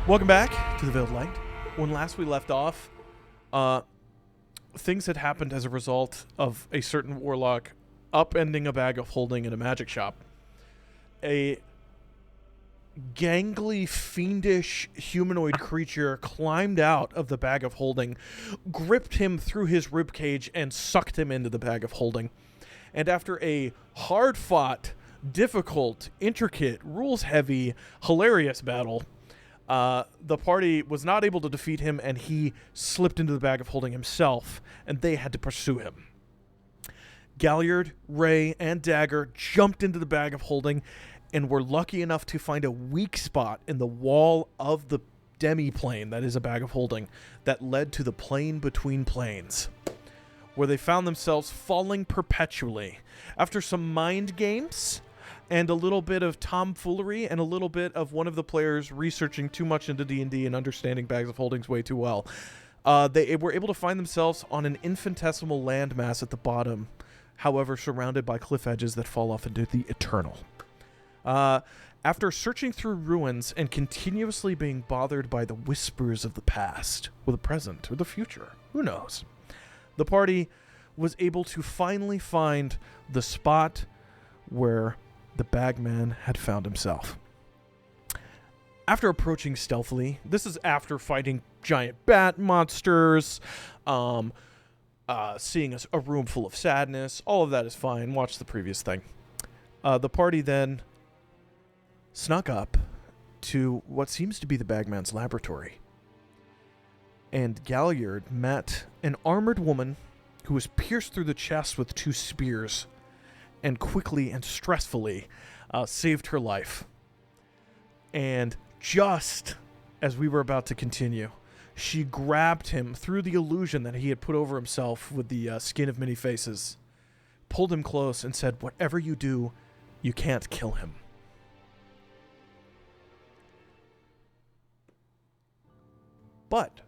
Welcome back to the Veiled Light. When last we left off, things had happened as a result of a certain warlock upending a bag of holding in a magic shop. A gangly, fiendish humanoid creature climbed out of the bag of holding, gripped him through his ribcage, and sucked him into the bag of holding. And after a hard-fought, difficult, intricate, rules-heavy, hilarious battle, the party was not able to defeat him, and he slipped into the bag of holding himself, and they had to pursue him. Galliard, Rae, and Dagger jumped into the bag of holding and were lucky enough to find a weak spot in the wall of the demi-plane that is a bag of holding that led to the plane between planes, where they found themselves falling perpetually. After some mind games and a little bit of tomfoolery and a little bit of one of the players researching too much into D&D and understanding bags of holdings way too well, they were able to find themselves on an infinitesimal landmass at the bottom, however surrounded by cliff edges that fall off into the eternal. After searching through ruins and continuously being bothered by the whispers of the past, or the present, or the future, who knows, the party was able to finally find the spot where the Bagman had found himself. After approaching stealthily, this is after fighting giant bat monsters, seeing a room full of sadness, all of that is fine. Watch the previous thing. The party then snuck up to what seems to be the Bagman's laboratory. And Galliard met an armored woman who was pierced through the chest with 2 spears and quickly and stressfully saved her life. And just as we were about to continue, she grabbed him through the illusion that he had put over himself with the skin of many faces, pulled him close, and said, "Whatever you do, you can't kill him." But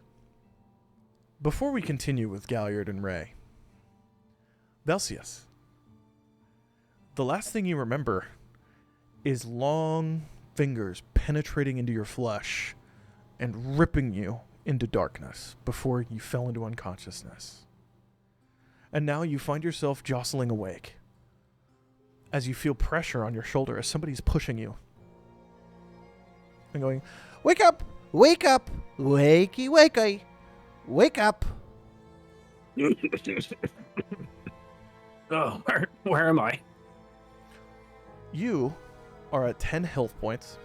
before we continue with Galliard and Rae, Velseis, the last thing you remember is long fingers penetrating into your flesh and ripping you into darkness before you fell into unconsciousness. And now you find yourself jostling awake as you feel pressure on your shoulder as somebody's pushing you and going, "Wake up! Wake up! Wakey, wakey! Wake up!" Oh, where am I? You are at 10 health points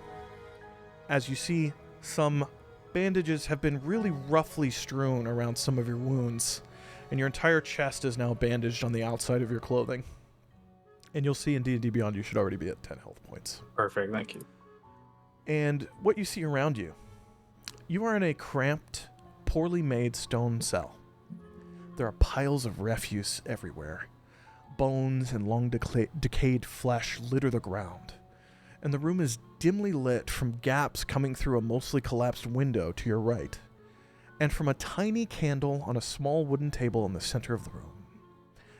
as you see some bandages have been really roughly strewn around some of your wounds, and your entire chest is now bandaged on the outside of your clothing. And you'll see in D&D Beyond you should already be at 10 health points. Perfect, thank you. And what you see around you, you are in a cramped, poorly made stone cell. There are piles of refuse everywhere. Bones and long decayed flesh litter the ground. And the room is dimly lit from gaps coming through a mostly collapsed window to your right, and from a tiny candle on a small wooden table in the center of the room.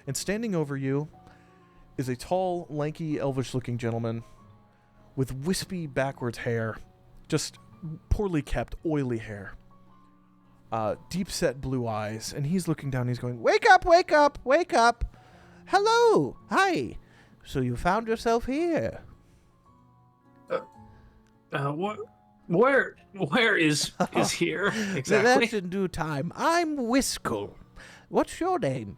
And standing over you is a tall, lanky, elvish-looking gentleman with wispy backwards hair, just poorly kept, oily hair, deep-set blue eyes, and he's looking down and he's going, "Wake up, wake up, wake up! Hello, hi, so you found yourself here." Where is here exactly? That's in due time. I'm Whiskull. What's your name?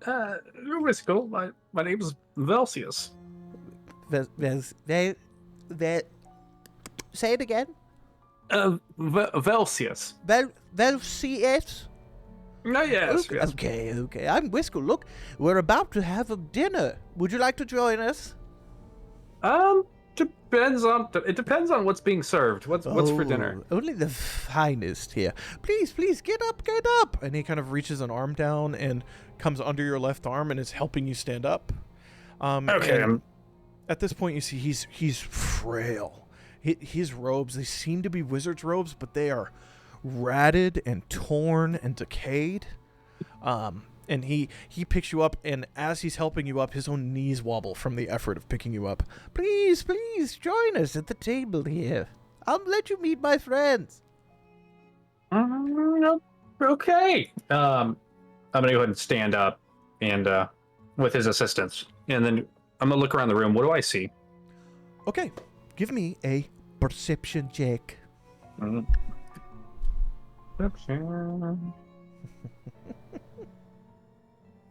Whiskull. My name is Velseis. Say it again. Velseis. Velseis? No, yes, yes. Okay. I'm Whiskull. Look, we're about to have a dinner. Would you like to join us? It depends on what's being served. What's for dinner? Only the finest here. Please, get up. And he kind of reaches an arm down and comes under your left arm and is helping you stand up. Okay. At this point, you see he's frail. His robes, they seem to be wizard's robes, but they are ratted and torn and decayed. And he picks you up, and as he's helping you up, his own knees wobble from the effort of picking you up. Please, join us at the table here. I'll let you meet my friends. Okay. I'm gonna go ahead and stand up and with his assistance, and then I'm gonna look around the room. What do I see? Okay, give me a perception check.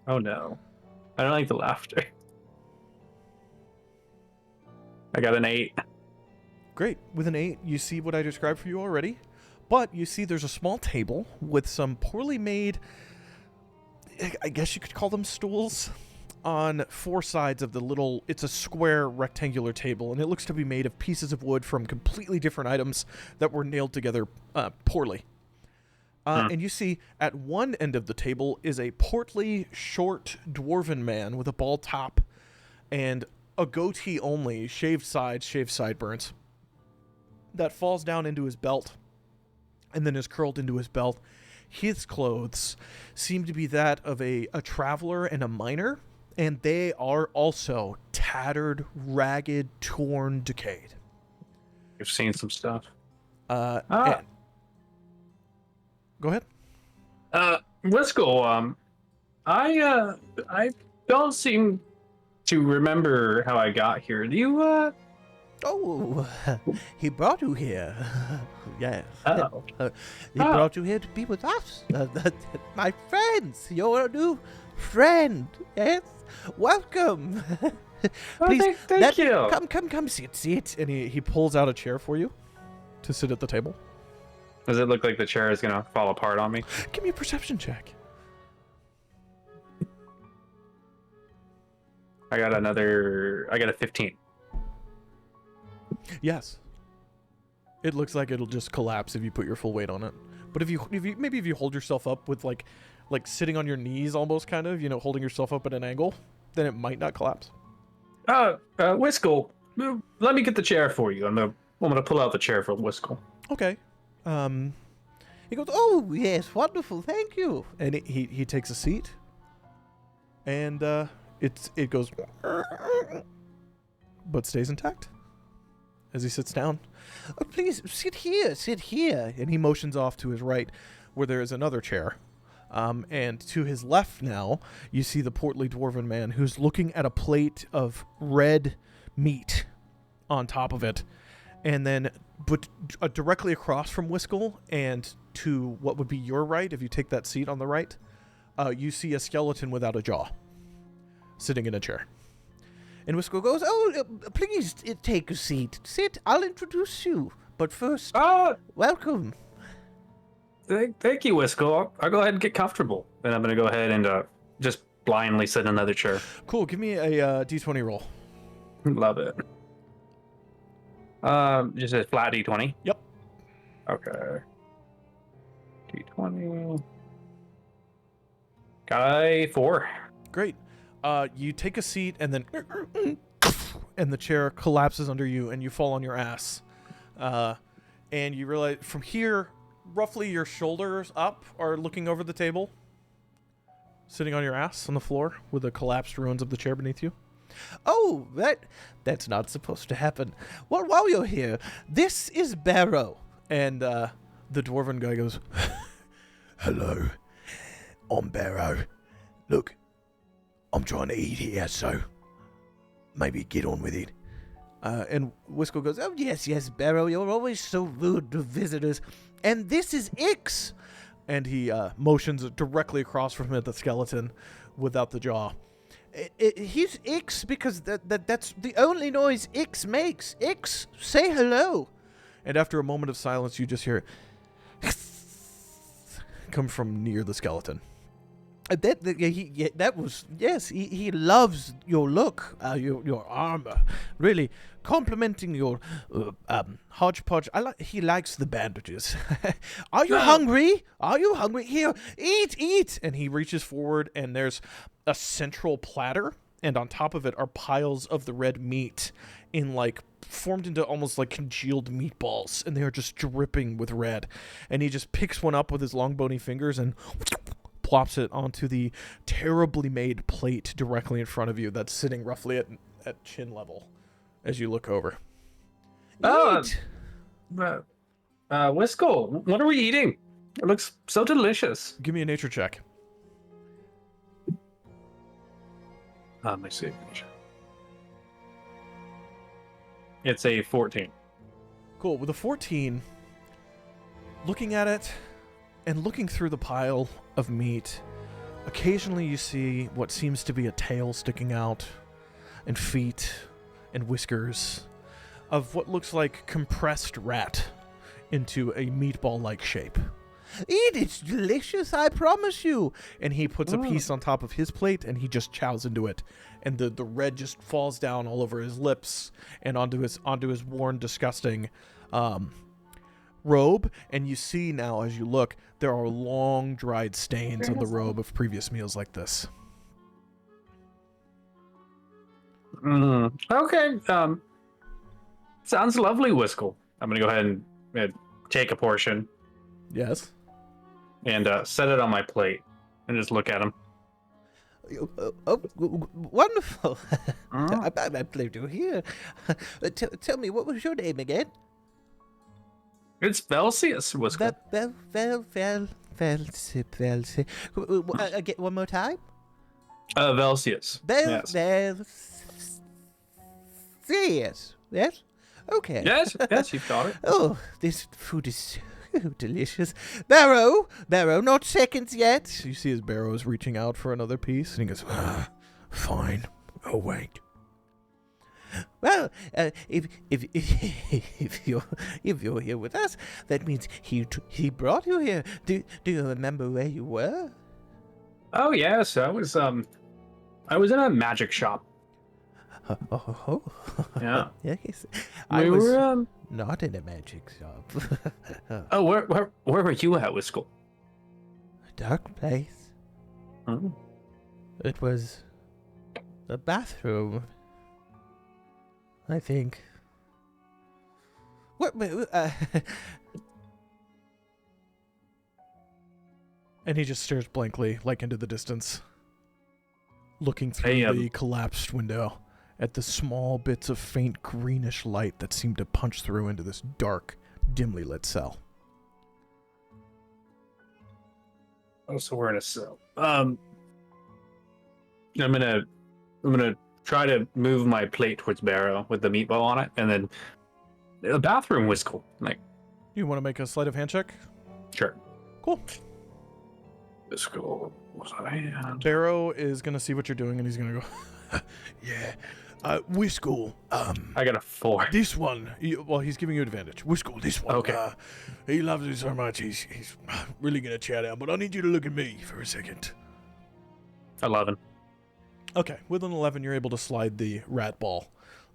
Oh no, I don't like the laughter. I got an 8. Great. With an 8, you see what I described for you already, but you see there's a small table with some poorly made, I guess you could call them stools, on 4 sides of the little, it's a square rectangular table, and it looks to be made of pieces of wood from completely different items that were nailed together poorly. And you see at one end of the table is a portly, short, dwarven man with a bald top and a goatee only, shaved sideburns, that falls down into his belt and then is curled into his belt. His clothes seem to be that of a traveler and a miner, and they are also tattered, ragged, torn, decayed. You've seen some stuff. Go ahead. Let's go. I don't seem to remember how I got here. Do you? Oh, he brought you here. Yes. Oh. He brought you here to be with us. My friends, your new friend. Yes. Welcome. Please, thank you. Come, sit. And he pulls out a chair for you to sit at the table. Does it look like the chair is gonna fall apart on me? Give me a perception check. I got a 15. Yes. It looks like it'll just collapse if you put your full weight on it. But if you hold yourself up with like sitting on your knees almost kind of, holding yourself up at an angle, then it might not collapse. Whistle, let me get the chair for you. I'm gonna pull out the chair for Whistle. Okay. He goes, oh, yes, wonderful, thank you. And he takes a seat. And it goes but stays intact as he sits down. Oh, please, sit here. And he motions off to his right where there is another chair. And to his left now, you see the portly dwarven man who's looking at a plate of red meat on top of it. And then but directly across from Whistle and to what would be your right, if you take that seat on the right, you see a skeleton without a jaw sitting in a chair. And Whistle goes, oh, please take a seat. Sit, I'll introduce you. But first, welcome. Thank you, Whistle. I'll go ahead and get comfortable. Then I'm gonna go ahead and just blindly sit in another chair. Cool, give me a D20 roll. Love it. Just a flat D20? Yep. Okay. D20. Got a 4. Great. You take a seat and then and the chair collapses under you and you fall on your ass. And you realize from here, roughly your shoulders up are looking over the table, sitting on your ass on the floor with the collapsed ruins of the chair beneath you. Oh, that's not supposed to happen. Well, while you're here, this is Barrow. And the dwarven guy goes, hello, I'm Barrow. Look, I'm trying to eat here, so maybe get on with it. And Whistle goes, oh, yes, Barrow, you're always so rude to visitors. And this is Ix. And he motions directly across from him at the skeleton without the jaw. He's Ix because that's the only noise Ix makes. Ix, say hello. And after a moment of silence, you just hear come from near the skeleton. He loves your look, your armor, really complimenting your hodgepodge. He likes the bandages. Are you hungry? Here, eat. And he reaches forward, and there's a central platter, and on top of it are piles of the red meat formed into almost like congealed meatballs, and they are just dripping with red. And he just picks one up with his long bony fingers and plops it onto the terribly made plate directly in front of you that's sitting roughly at chin level as you look over. Eat. Wiskel, what are we eating? It looks so delicious. Give me a nature check. My save. It's a 14. Cool. With a 14, looking at it and looking through the pile of meat, occasionally you see what seems to be a tail sticking out, and feet and whiskers of what looks like compressed rat into a meatball-like shape. Eat, it's delicious, I promise you. And he puts a piece on top of his plate, and he just chows into it. And the red just falls down all over his lips and onto his worn, disgusting robe. And you see now, as you look, there are long, dried stains on the robe of previous meals like this. Okay. Sounds lovely, Wiskel. I'm gonna go ahead and take a portion Yes? and set it on my plate and just look at him. Wonderful. I'm glad to hear. Tell me, what was your name again? It's Velseis, Wiskel. Velseis. Again, one more time? Velseis. Yes. Yes? Okay. Yes, you've got it. Oh, this food is so delicious. Barrow, not seconds yet. You see his barrows reaching out for another piece, and he goes, fine. Oh, wait. Well, if you're here with us, that means he brought you here. Do you remember where you were? Oh yes, I was in a magic shop. Oh. Yeah. Yes. We were Not in a magic shop. Oh, where were you at, Wiskel? A dark place. Oh. It was a bathroom, I think. What? And he just stares blankly, like into the distance, looking through the collapsed window at the small bits of faint greenish light that seem to punch through into this dark, dimly lit cell. Oh, so we're in a cell. I'm gonna try to move my plate towards Barrow with the meatball on it, and then the bathroom, Wiskel. Like, You want to make a sleight of hand check? sure. Cool. Wiskel, what's that hand? Barrow is going to see what you're doing, and he's going to go, yeah. Wiskel, I got a 4. this one, he's giving you advantage. Wiskel, this one, Okay. he loves it so much, he's really going to chow down, but I need you to look at me for a second. 11. Okay, with an 11, you're able to slide the rat ball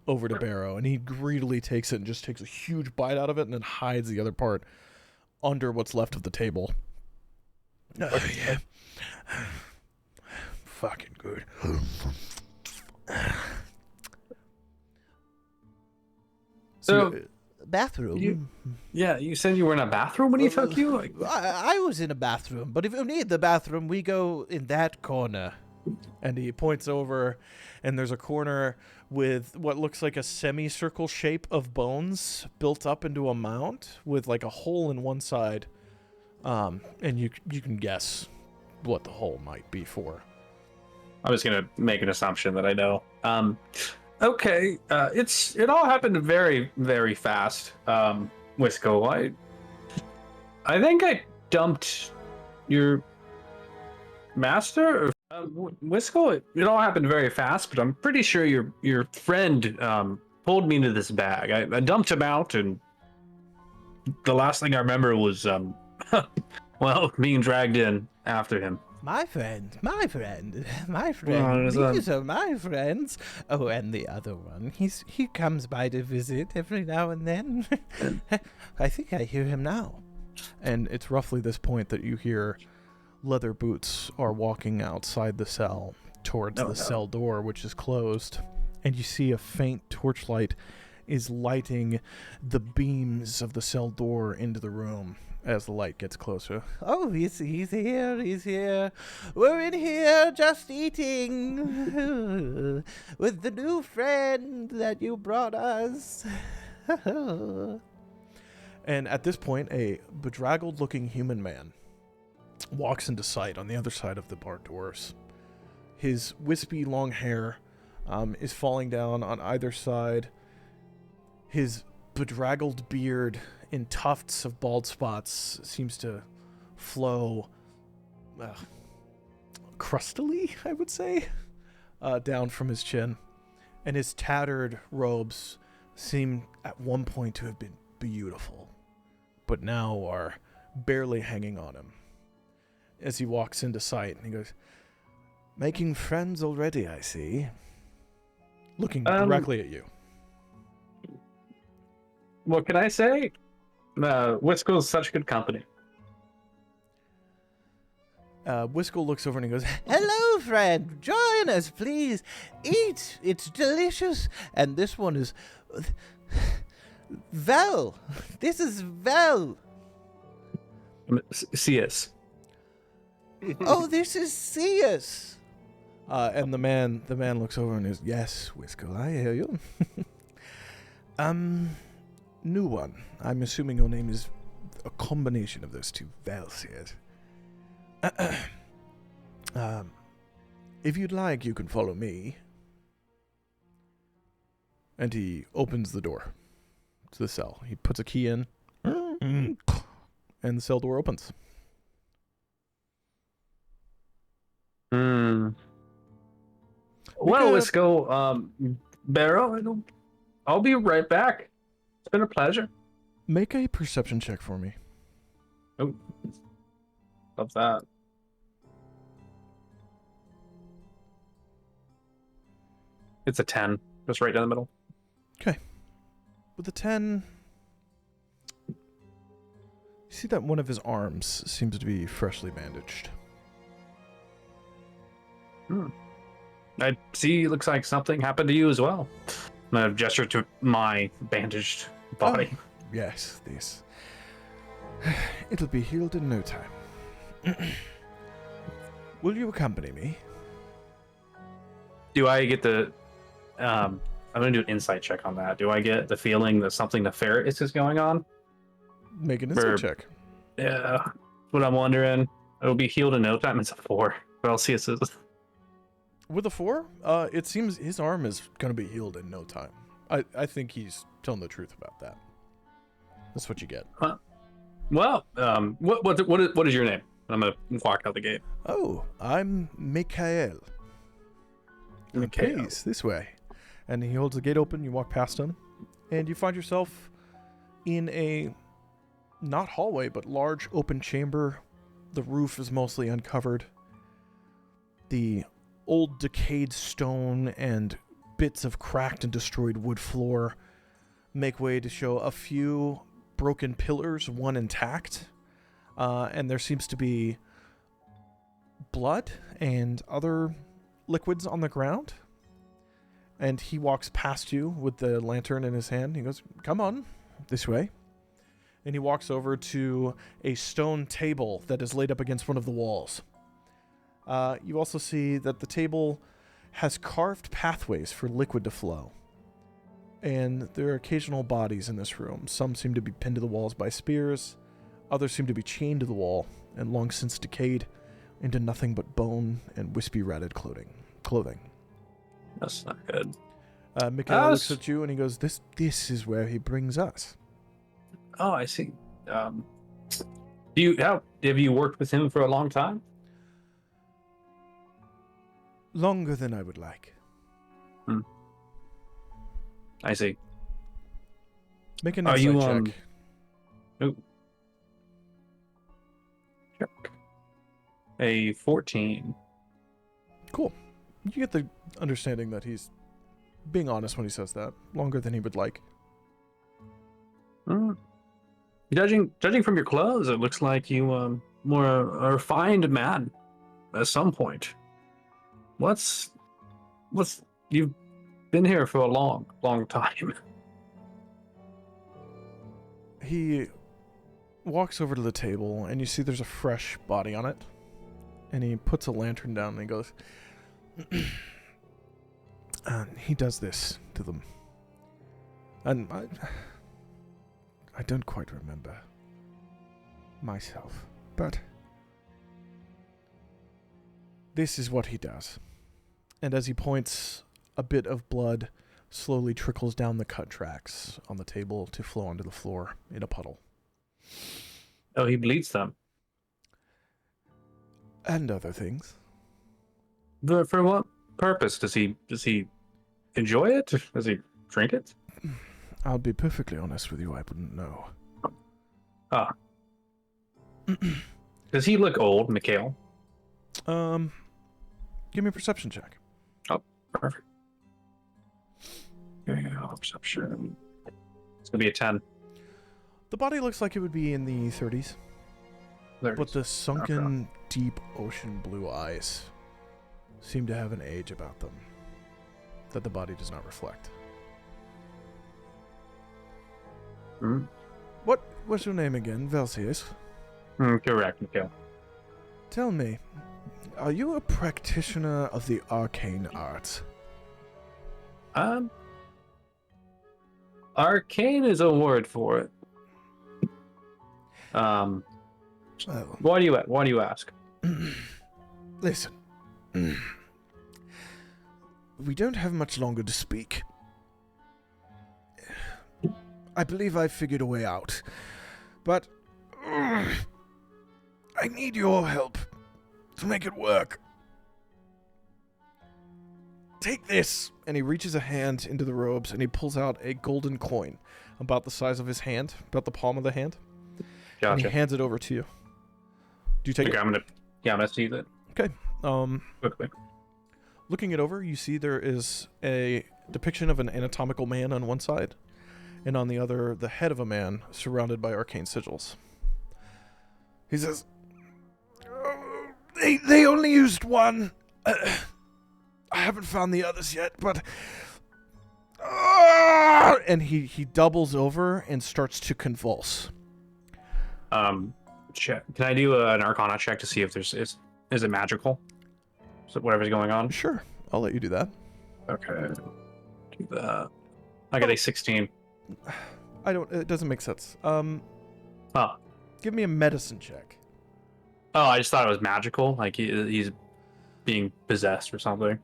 over to Barrow, and he greedily takes it and just takes a huge bite out of it and then hides the other part under what's left of the table. Yeah. Fucking good. So, Bathroom? you said you were in a bathroom when he took you? Like, I was in a bathroom, but if you need the bathroom, we go in that corner. And he points over, and there's a corner with what looks like a semicircle shape of bones built up into a mound with like a hole in one side. And you can guess what the hole might be for. I was gonna make an assumption that I know. Okay. It all happened very, very fast. Wisco, I think I dumped your master. Wisco, it all happened very fast, but I'm pretty sure your friend pulled me into this bag. I dumped him out, and the last thing I remember was being dragged in after him. My friend. Well, These are my friends. Oh, and the other one. He comes by to visit every now and then. I think I hear him now. And it's roughly this point that you hear leather boots are walking outside the cell towards the cell door, which is closed. And you see a faint torchlight is lighting the beams of the cell door into the room as the light gets closer. Oh, he's here. We're in here just eating with the new friend that you brought us. And at this point, a bedraggled-looking human man walks into sight on the other side of the barn doors. His wispy long hair is falling down on either side. His bedraggled beard in tufts of bald spots seems to flow crustily, I would say, down from his chin. And his tattered robes seem at one point to have been beautiful, but now are barely hanging on him. As he walks into sight, and he goes, "Making friends already, I see." Looking directly at you. What can I say? Wisco's such good company. Wisco looks over and he goes, Hello, friend. Join us, please. Eat. It's delicious. And this one is Vel. This is Vel. CS. Oh, this is Cius. and the man looks over and goes, "Yes, Wisco, I hear you." New one. I'm assuming your name is a combination of those two Velseis. If you'd like, you can follow me. And he opens the door to the cell. He puts a key in, and the cell door opens. Well, Wisco, Barrow, I'll be right back. It's been a pleasure. Make a perception check for me. Oh, love that. It's a 10, just right down the middle. Okay. With a 10, you see that one of his arms seems to be freshly bandaged. I see. Looks like something happened to you as well. I gesture to my bandaged body. Oh, yes, this. It'll be healed in no time. Will you accompany me? Do I get the? I'm gonna do an insight check on that. Do I get the feeling that something nefarious is going on? Make an insight check. Yeah, what I'm wondering. It'll be healed in no time. It's a 4. But I'll see it says. With a 4, it seems his arm is going to be healed in no time. I think he's telling the truth about that. That's what you get. Well, what is your name? I'm gonna walk out the gate. Oh, I'm Mikhail. Mikhail. Please, this way. And he holds the gate open. You walk past him, and you find yourself in a not hallway, but large open chamber. The roof is mostly uncovered. The old decayed stone and bits of cracked and destroyed wood floor make way to show a few broken pillars, one intact, and there seems to be blood and other liquids on the ground. And he walks past you with the lantern in his hand. He goes, "Come on, this way." And he walks over to a stone table that is laid up against one of the walls. You also see that the table has carved pathways for liquid to flow. And there are occasional bodies in this room. Some seem to be pinned to the walls by spears. Others seem to be chained to the wall and long since decayed into nothing but bone and wispy ratted clothing. That's not good. Mikhail looks at you and he goes, This is where he brings us. Oh, I see. Have you worked with him for a long time? Longer than I would like. I see. Make an insight check. Check. A 14. Cool. You get the understanding that he's being honest when he says that. Longer than he would like. Judging from your clothes, it looks like you were a refined man at some point. You've been here for a long time. He walks over to the table and you see there's a fresh body on it. And he puts a lantern down and he goes, he does this to them. And I don't quite remember myself, but this is what he does. And as he points, a bit of blood slowly trickles down the cut tracks on the table to flow onto the floor in a puddle. Oh, he bleeds them. And other things. For what purpose? Does he enjoy it? Does he drink it? I'll be perfectly honest with you, I wouldn't know. Ah. Does he look old, Mikhail? Give me a perception check. Oh, perfect. Yeah, perception. It's gonna be a 10. The body looks like it would be in the 30s, but the sunken, deep ocean blue eyes seem to have an age about them that the body does not reflect. Hmm? What was your name again? Velseis? Correct, Mikhail. Tell me, are you a practitioner of the arcane arts? Arcane is a word for it. Well, Why do you ask? listen. We don't have much longer to speak. I believe I've figured a way out. But I need your help to make it work. Take this. And he reaches a hand into the robes and he pulls out a golden coin about the size of his hand, about the palm of the hand. Gotcha. And he hands it over to you. Do you take Okay, it? I'm gonna seize it. Okay. Quickly. Looking it over, you see there is a depiction of an anatomical man on one side, and on the other, the head of a man surrounded by arcane sigils. He says, they only used one. I haven't found the others yet, but... and he doubles over and starts to convulse. Check. Can I do an Arcana check to see if is it magical? So whatever's going on. Sure, I'll let you do that. Okay. Do that. I got a 16. It doesn't make sense. Oh. Give me a medicine check. Oh, I just thought it was magical. Like he's being possessed or something.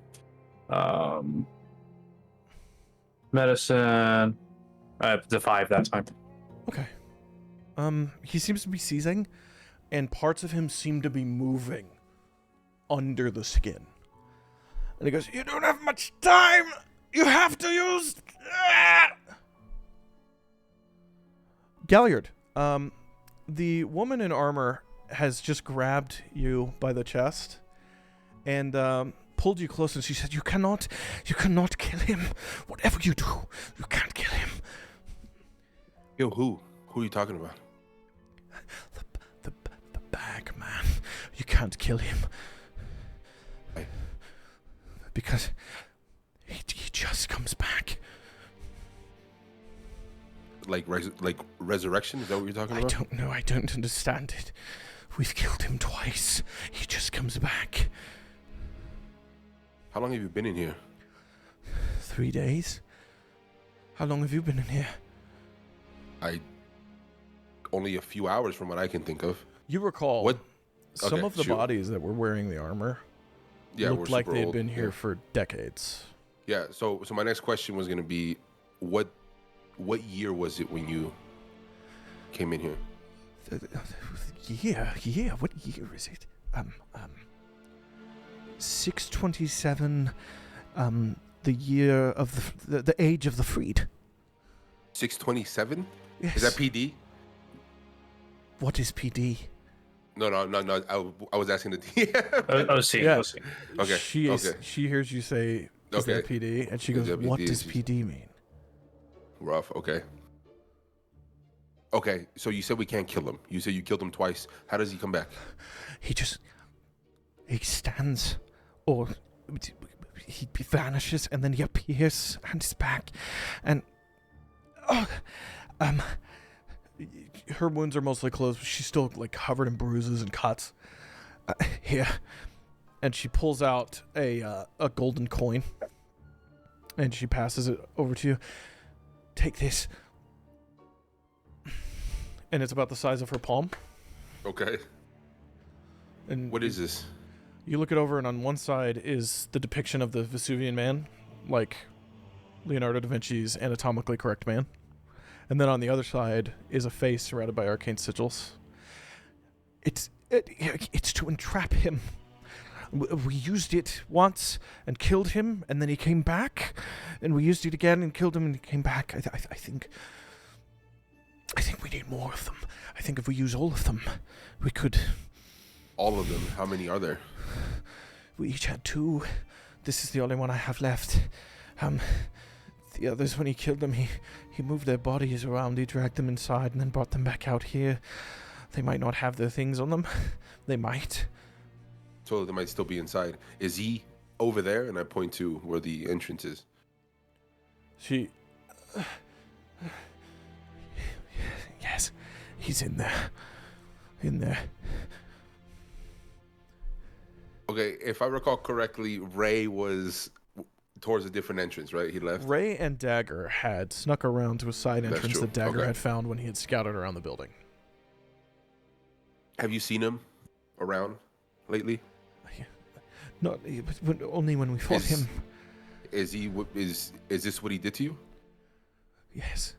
Medicine. It's a 5 that time. Okay. He seems to be seizing, and parts of him seem to be moving under the skin. And he goes, "You don't have much time! You have to use..." Galliard, the woman in armor has just grabbed you by the chest and pulled you close, and she said, you cannot kill him. Whatever you do, you can't kill him. Yo, who? Who are you talking about? The Bagman. You can't kill him. Why? Because he just comes back. Like resurrection? Is that what you're talking I about? don't know. I don't understand it. We've killed him twice. He just comes back. How long have you been in here? 3 days? How long have you been in here? Only a few hours from what I can think of. You recall What? some Okay, of the shoot. bodies that were wearing the armor Yeah, looked we're like super they had old. been here Yeah. for decades. Yeah. So my next question was gonna be, what year was it when you came in here? Yeah. What year is it? 627. The year of the age of the freed. 627? Yes. Is that PD? What is PD? No. I was asking the DM. OC. Yeah. OC. Okay, She hears you say, "Is that Okay. PD?" And she Is goes, that "What PD? does PD mean?" Rough. Okay. Okay. So you said we can't kill him. You said you killed him twice. How does he come back? He stands, or he vanishes, and then he appears and is back, and her wounds are mostly closed, but she's still like covered in bruises and cuts. Here, and she pulls out a golden coin, and she passes it over to you. Take this. and it's about the size of her palm. Okay. And What is this? you look it over, and on one side is the depiction of the Vesuvian Man, like Leonardo da Vinci's anatomically correct man. And then on the other side is a face surrounded by arcane sigils. It's to entrap him. We used it once and killed him, and then he came back, and we used it again and killed him, and he came back. I think we need more of them. I think if we use all of them, we could. All of them. How many are there? We each had 2. This is the only one I have left. The others, when he killed them, he moved their bodies around. He dragged them inside and then brought them back out here. They might not have their things on them. They might. So they might still be inside. Is he over there? And I point to where the entrance is. She... Yes, he's in there. In there. Okay, if I recall correctly, Rae was towards a different entrance, right? He left. Rae and Dagger had snuck around to a side That's entrance true. that Dagger Okay. had found when he had scouted around the building. Have you seen him around lately? Not but only when we fought him. Is he? Is this what he did to you? Yes.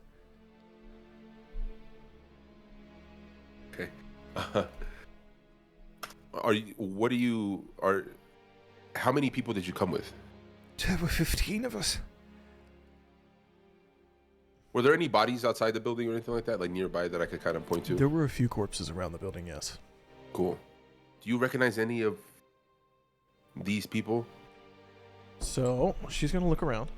Okay. Are you? What are you? Are? How many people did you come with? There were 15 of us. Were there any bodies outside the building or anything like that, like nearby, that I could kind of point to? There were a few corpses around the building, yes. Cool. Do you recognize any of these people? So, she's going to look around.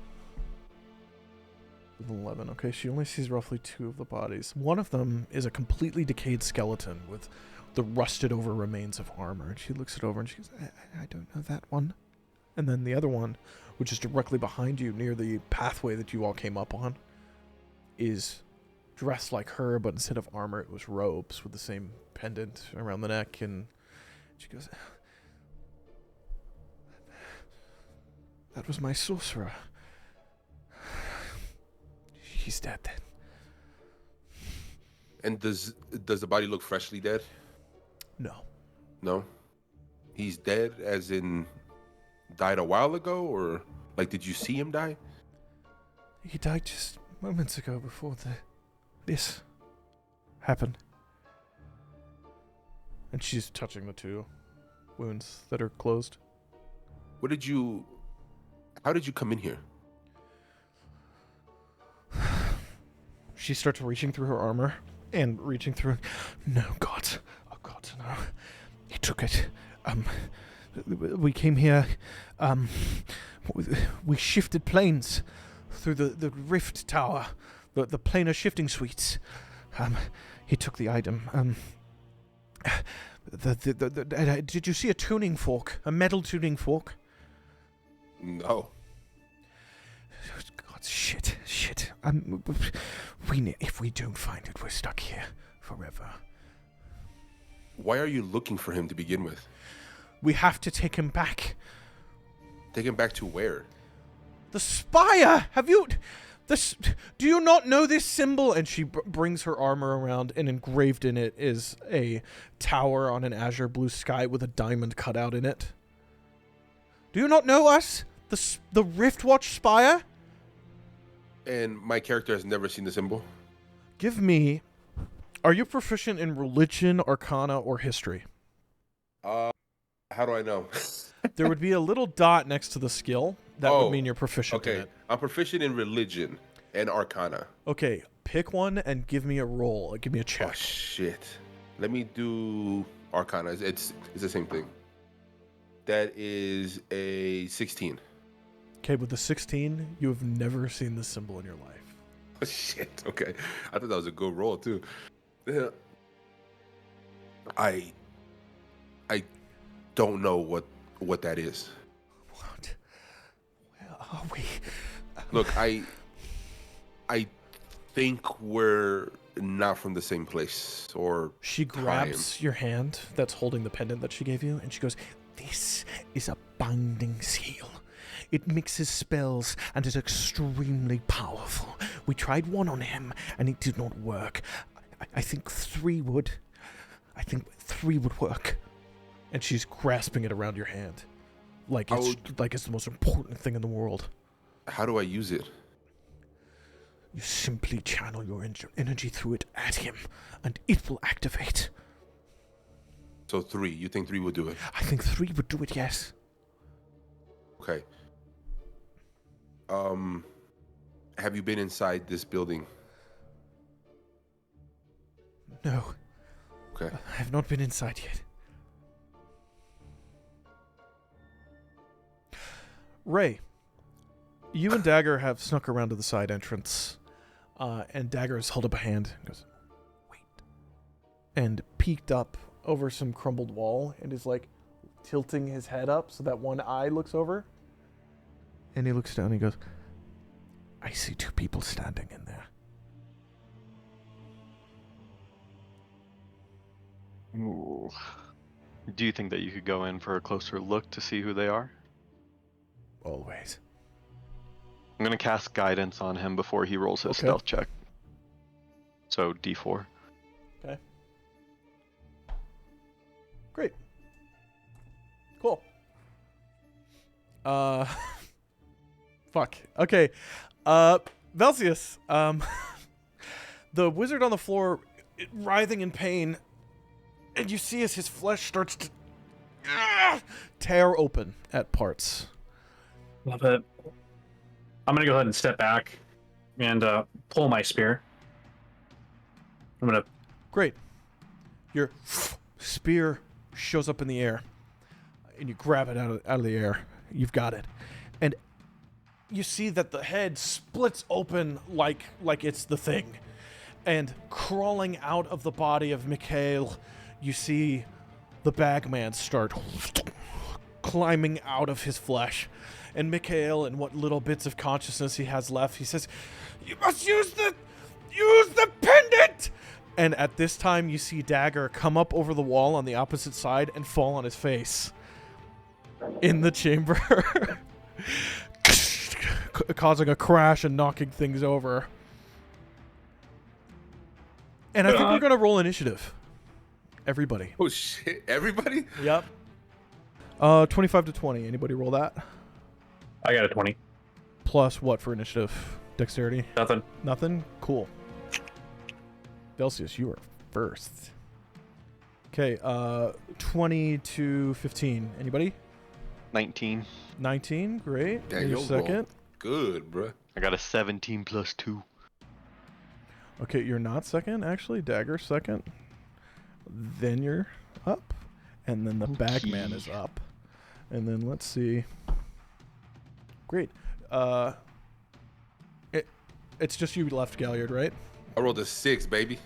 With 11, okay, she only sees roughly 2 of the bodies. One of them is a completely decayed skeleton with the rusted over remains of armor. And she looks it over and she goes, I don't know that one. And then the other one, which is directly behind you near the pathway that you all came up on, is dressed like her, but instead of armor, it was robes with the same pendant around the neck. And she goes, that was my sorcerer. He's dead then. And does the body look freshly dead? No. No. He's dead, as in died a while ago, or like did you see him die? He died just moments ago before this happened. And she's touching the 2 wounds that are closed. How did you come in here? She starts reaching through her armor and reaching through. No, God. Oh, God, no. He took it. We came here. We shifted planes through the rift tower, the planar shifting suites. He took the item. Did you see a tuning fork? A metal tuning fork? No. God, shit. If we don't find it, we're stuck here forever. Why are you looking for him to begin with? We have to take him back. Take him back to where? The Spire! Do you not know this symbol? And she brings her armor around, and engraved in it is a tower on an azure blue sky with a diamond cut out in it. Do you not know us? The Riftwatch Spire? And my character has never seen the symbol? Give me... Are you proficient in religion, arcana, or history? How do I know? There would be a little dot next to the skill. That would mean you're proficient in Okay, it. I'm proficient in religion and arcana. Okay, pick one and give me a roll. Give me a Oh, check. shit. Let me do arcana. It's the same thing. That is a 16. Okay, with the 16, you have never seen this symbol in your life. Oh, shit. Okay. I thought that was a good roll, too. Yeah. I don't know what that is. What? Where are we? Look, I think we're not from the same place or She grabs your hand that's holding the pendant that she gave you, and she goes, "This is a binding seal. It mixes spells and is extremely powerful. We tried one on him, and it did not work. I think 3 would. I think 3 would work. And she's grasping it around your hand. Like it's the most important thing in the world. How do I use it? You simply channel your energy through it at him, and it will activate. So 3. You think 3 would do it? I think 3 would do it, yes. Okay. Have you been inside this building? No. Okay. I have not been inside yet. Rae, you and Dagger have snuck around to the side entrance, and Dagger has held up a hand and goes, "Wait," and peeked up over some crumbled wall and is like tilting his head up so that one eye looks over. And he looks down and he goes, I see 2 people standing in there. Ooh. Do you think that you could go in for a closer look to see who they are? Always. I'm going to cast guidance on him before he rolls his Okay. stealth check. So D4. "Okay, great, cool." Fuck. Okay. Velseis, the wizard on the floor, writhing in pain, and you see as his flesh starts to tear open at parts. Love it. I'm gonna go ahead and step back and pull my spear. I'm gonna. Great. Your spear shows up in the air, and you grab it out of the air. You've got it. And you see that the head splits open like it's the thing. And crawling out of the body of Mikhail, you see the Bagman start climbing out of his flesh. And Mikhail, in what little bits of consciousness he has left, he says, "You must use the pendant!" And at this time, you see Dagger come up over the wall on the opposite side and fall on his face in the chamber, causing a crash and knocking things over. And I think we're going to roll initiative. Everybody. Oh shit! Everybody? Yep. 25 to 20. Anybody roll that? I got a 20. Plus what for initiative? Dexterity? Nothing. Nothing? Cool. Velseis, you are first. Okay, 20 to 15. Anybody? 19. 19, great. Damn, You're your second. roll good, bruh. I got a 17 plus 2. Okay, you're not second, actually. Dagger second. Then you're up. And then the Bagman is up. And then let's see. Great. It's just you left, Galliard, right? I rolled a 6, baby.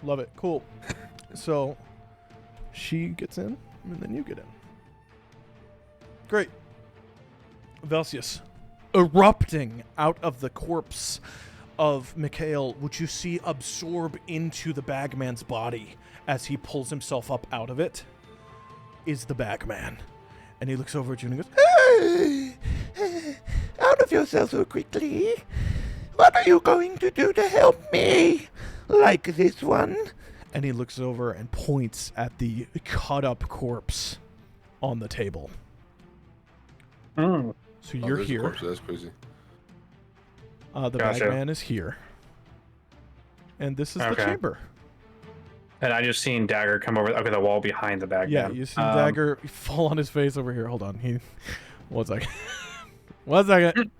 Love it. Cool. So she gets in, and then you get in. Great. Velseis, erupting out of the corpse of Mikhail, which you see absorb into the Bagman's body as he pulls himself up out of it, is the Bagman. And he looks over at you and he goes, Out of yourself so quickly. What are you going to do to help me? Like this one? and he looks over and points at the cut up corpse on the table. Mm. So you're there's a here. corpse, that's crazy. The Gotcha. Bagman is here. And this is the Okay. chamber. And I just seen Dagger come over the wall behind the Bagman. Yeah, you see Dagger fall on his face over here. Hold on. One second. 1 second.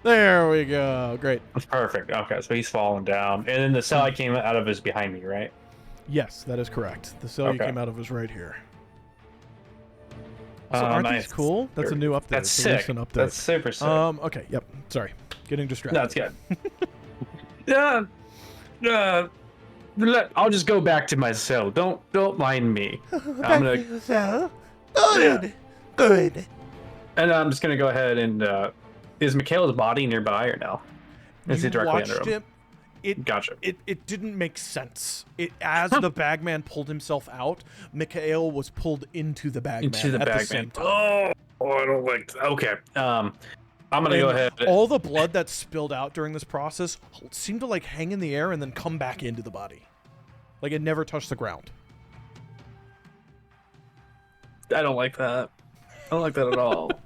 There we go. Great. That's perfect. Okay, so he's falling down. And then the cell I came out of is behind me, right? Yes, that is correct. The cell you Okay. came out of is right here. So aren't nice. these cool? That's a new update. That's It's a sick. recent update. That's super sick. Okay, yep. Sorry. Getting distracted. No, it's good. I'll just go back to my cell. Don't mind me. I'm gonna, So, good. Good. and I'm just gonna go ahead and is Mikhail's body nearby or no? Is he You directly watched under him? him. It Gotcha. it didn't make sense. As the Bagman pulled himself out, Mikhail was pulled into the Bagman Into the at the Bagman. same time. Oh, I don't like. Okay. I'm gonna go And ahead. all the blood that spilled out during this process seemed to like hang in the air and then come back into the body. Like it never touched the ground. I don't like that. I don't like that at all. I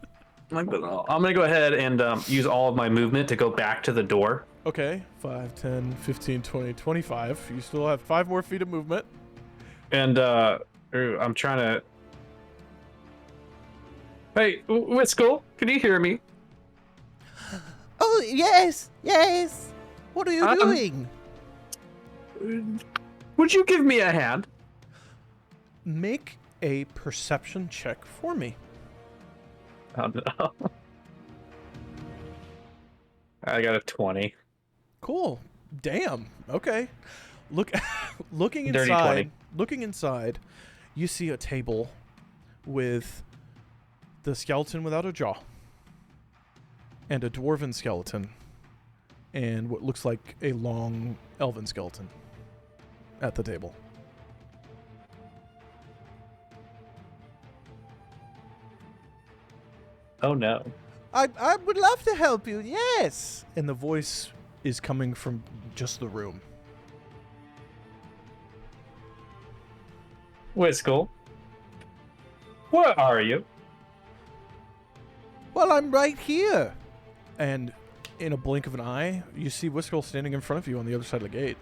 don't like that at all. I'm gonna go ahead and use all of my movement to go back to the door. Okay, 5, 10, 15, 20, 25. You still have 5 more feet of movement. And I'm trying to. Hey, Whiskull, can you hear me? Oh, yes, yes. What are you doing? Would you give me a hand? Make a perception check for me. Oh no. I got a 20. Cool. Damn. Okay. Looking Dirty inside. 20. Looking inside, you see a table with the skeleton without a jaw, and a dwarven skeleton, and what looks like a long elven skeleton at the table. Oh no. I would love to help you, yes. And the voice is coming from just the room. Whiskull, where are you? Well, I'm right here. And in a blink of an eye, you see Whiskull standing in front of you on the other side of the gate.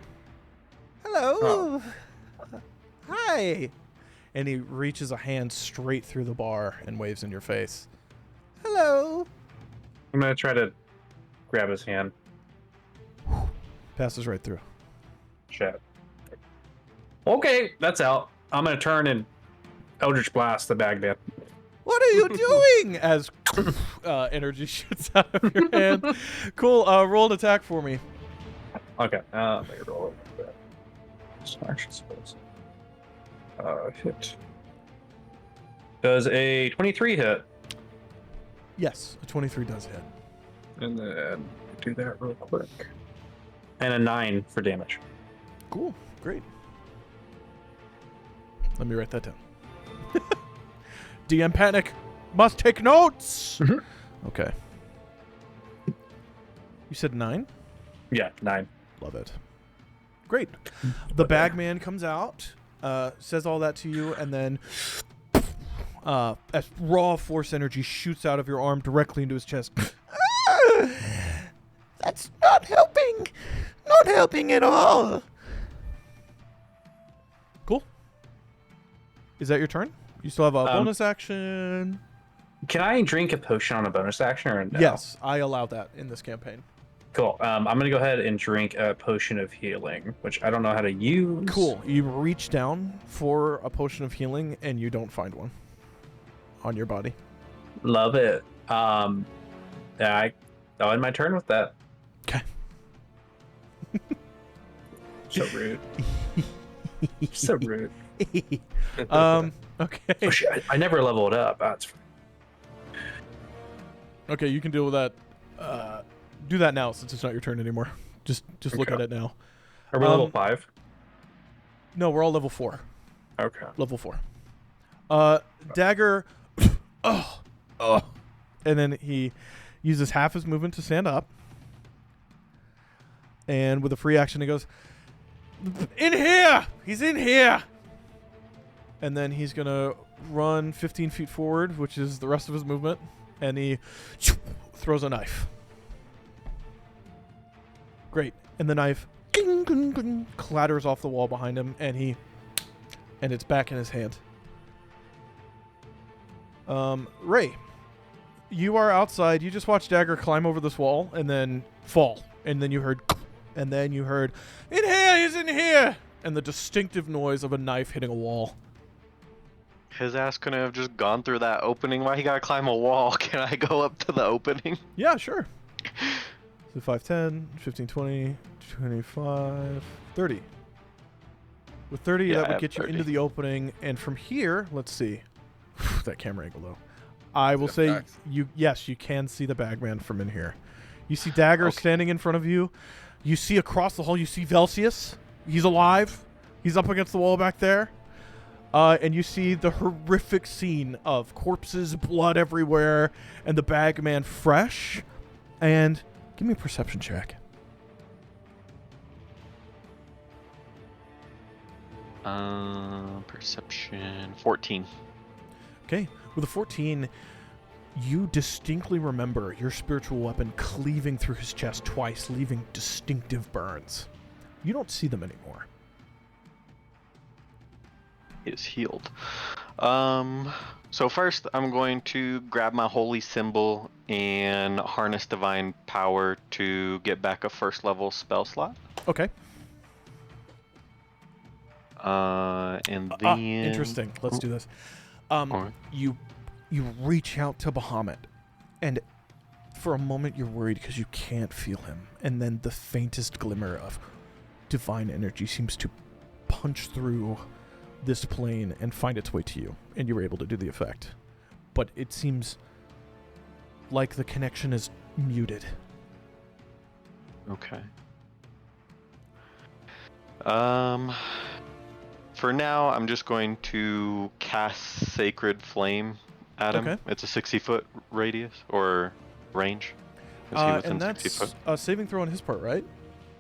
Hello. Hi! And he reaches a hand straight through the bar and waves in your face. Hello. I'm gonna try to grab his hand. Passes right through. Shit. Okay, that's out. I'm gonna turn and Eldritch Blast the Bagman. What are you doing? As energy shoots out of your hand. Cool. Roll an attack for me. Okay, let me roll it. Smash, I suppose. Hit. Does a 23 hit? Yes, a 23 does hit. And then do that real quick. And a 9 for damage. Cool. Great. Let me write that down. DM panic. Must take notes. Mhm. Okay. You said 9? Yeah, 9. Love it. Great. The Bagman comes out, says all that to you, and then as raw force energy shoots out of your arm directly into his chest. That's not helping. Not helping at all. Cool. Is that your turn? You still have a bonus action. Can I drink a potion on a bonus action or no? Yes, I allow that in this campaign. Cool. I'm gonna go ahead and drink a potion of healing, which I don't know how to use. Cool. You reach down for a potion of healing, and you don't find one on your body. Love it. I'll end my turn with that. Okay. So rude. So rude. Okay. Oh, shit, I never leveled up. That's fine. Okay, you can deal with that. Do that now since it's not your turn anymore. Just look Okay. at it now. Are we level 5? No, we're all level 4. Okay. Level 4. Dagger. And then he uses half his movement to stand up. And with a free action, he goes, "In here! He's in here!" And then he's going to run 15 feet forward, which is the rest of his movement. And he throws a knife. Great. And the knife clatters off the wall behind him, and it's back in his hand. Ray, you are outside. You just watched Dagger climb over this wall and then fall. And then you heard, "In here, he's in here!" And the distinctive noise of a knife hitting a wall. His ass couldn't have just gone through that opening. Why he gotta climb a wall? Can I go up to the opening? Yeah, sure. So 5, 10, 15, 20, 25, 30. With 30, Yeah, that I would have get you 30. into the opening. And from here, let's see. That camera angle, though. I will say, Facts. you can see the Bagman from in here. You see Dagger Okay. standing in front of you. You see across the hall, you see Velseis. He's alive. He's up against the wall back there. And you see the horrific scene of corpses, blood everywhere, and the Bagman fresh, And give me a perception check. Perception 14. Okay. With a 14, you distinctly remember your spiritual weapon cleaving through his chest twice, leaving distinctive burns. You don't see them anymore. He is healed. So first, I'm going to grab my holy symbol and harness divine power to get back a first level spell slot. Okay. And then Interesting. Let's do this. Alright. You reach out to Bahamut, and for a moment you're worried because you can't feel him, and then the faintest glimmer of divine energy seems to punch through this plane and find its way to you, and you're able to do the effect. But it seems like the connection is muted. Okay. For now, I'm just going to cast Sacred Flame at him. Okay. It's a 60-foot radius or range. Is he within And 60 that's foot? a saving throw on his part, right?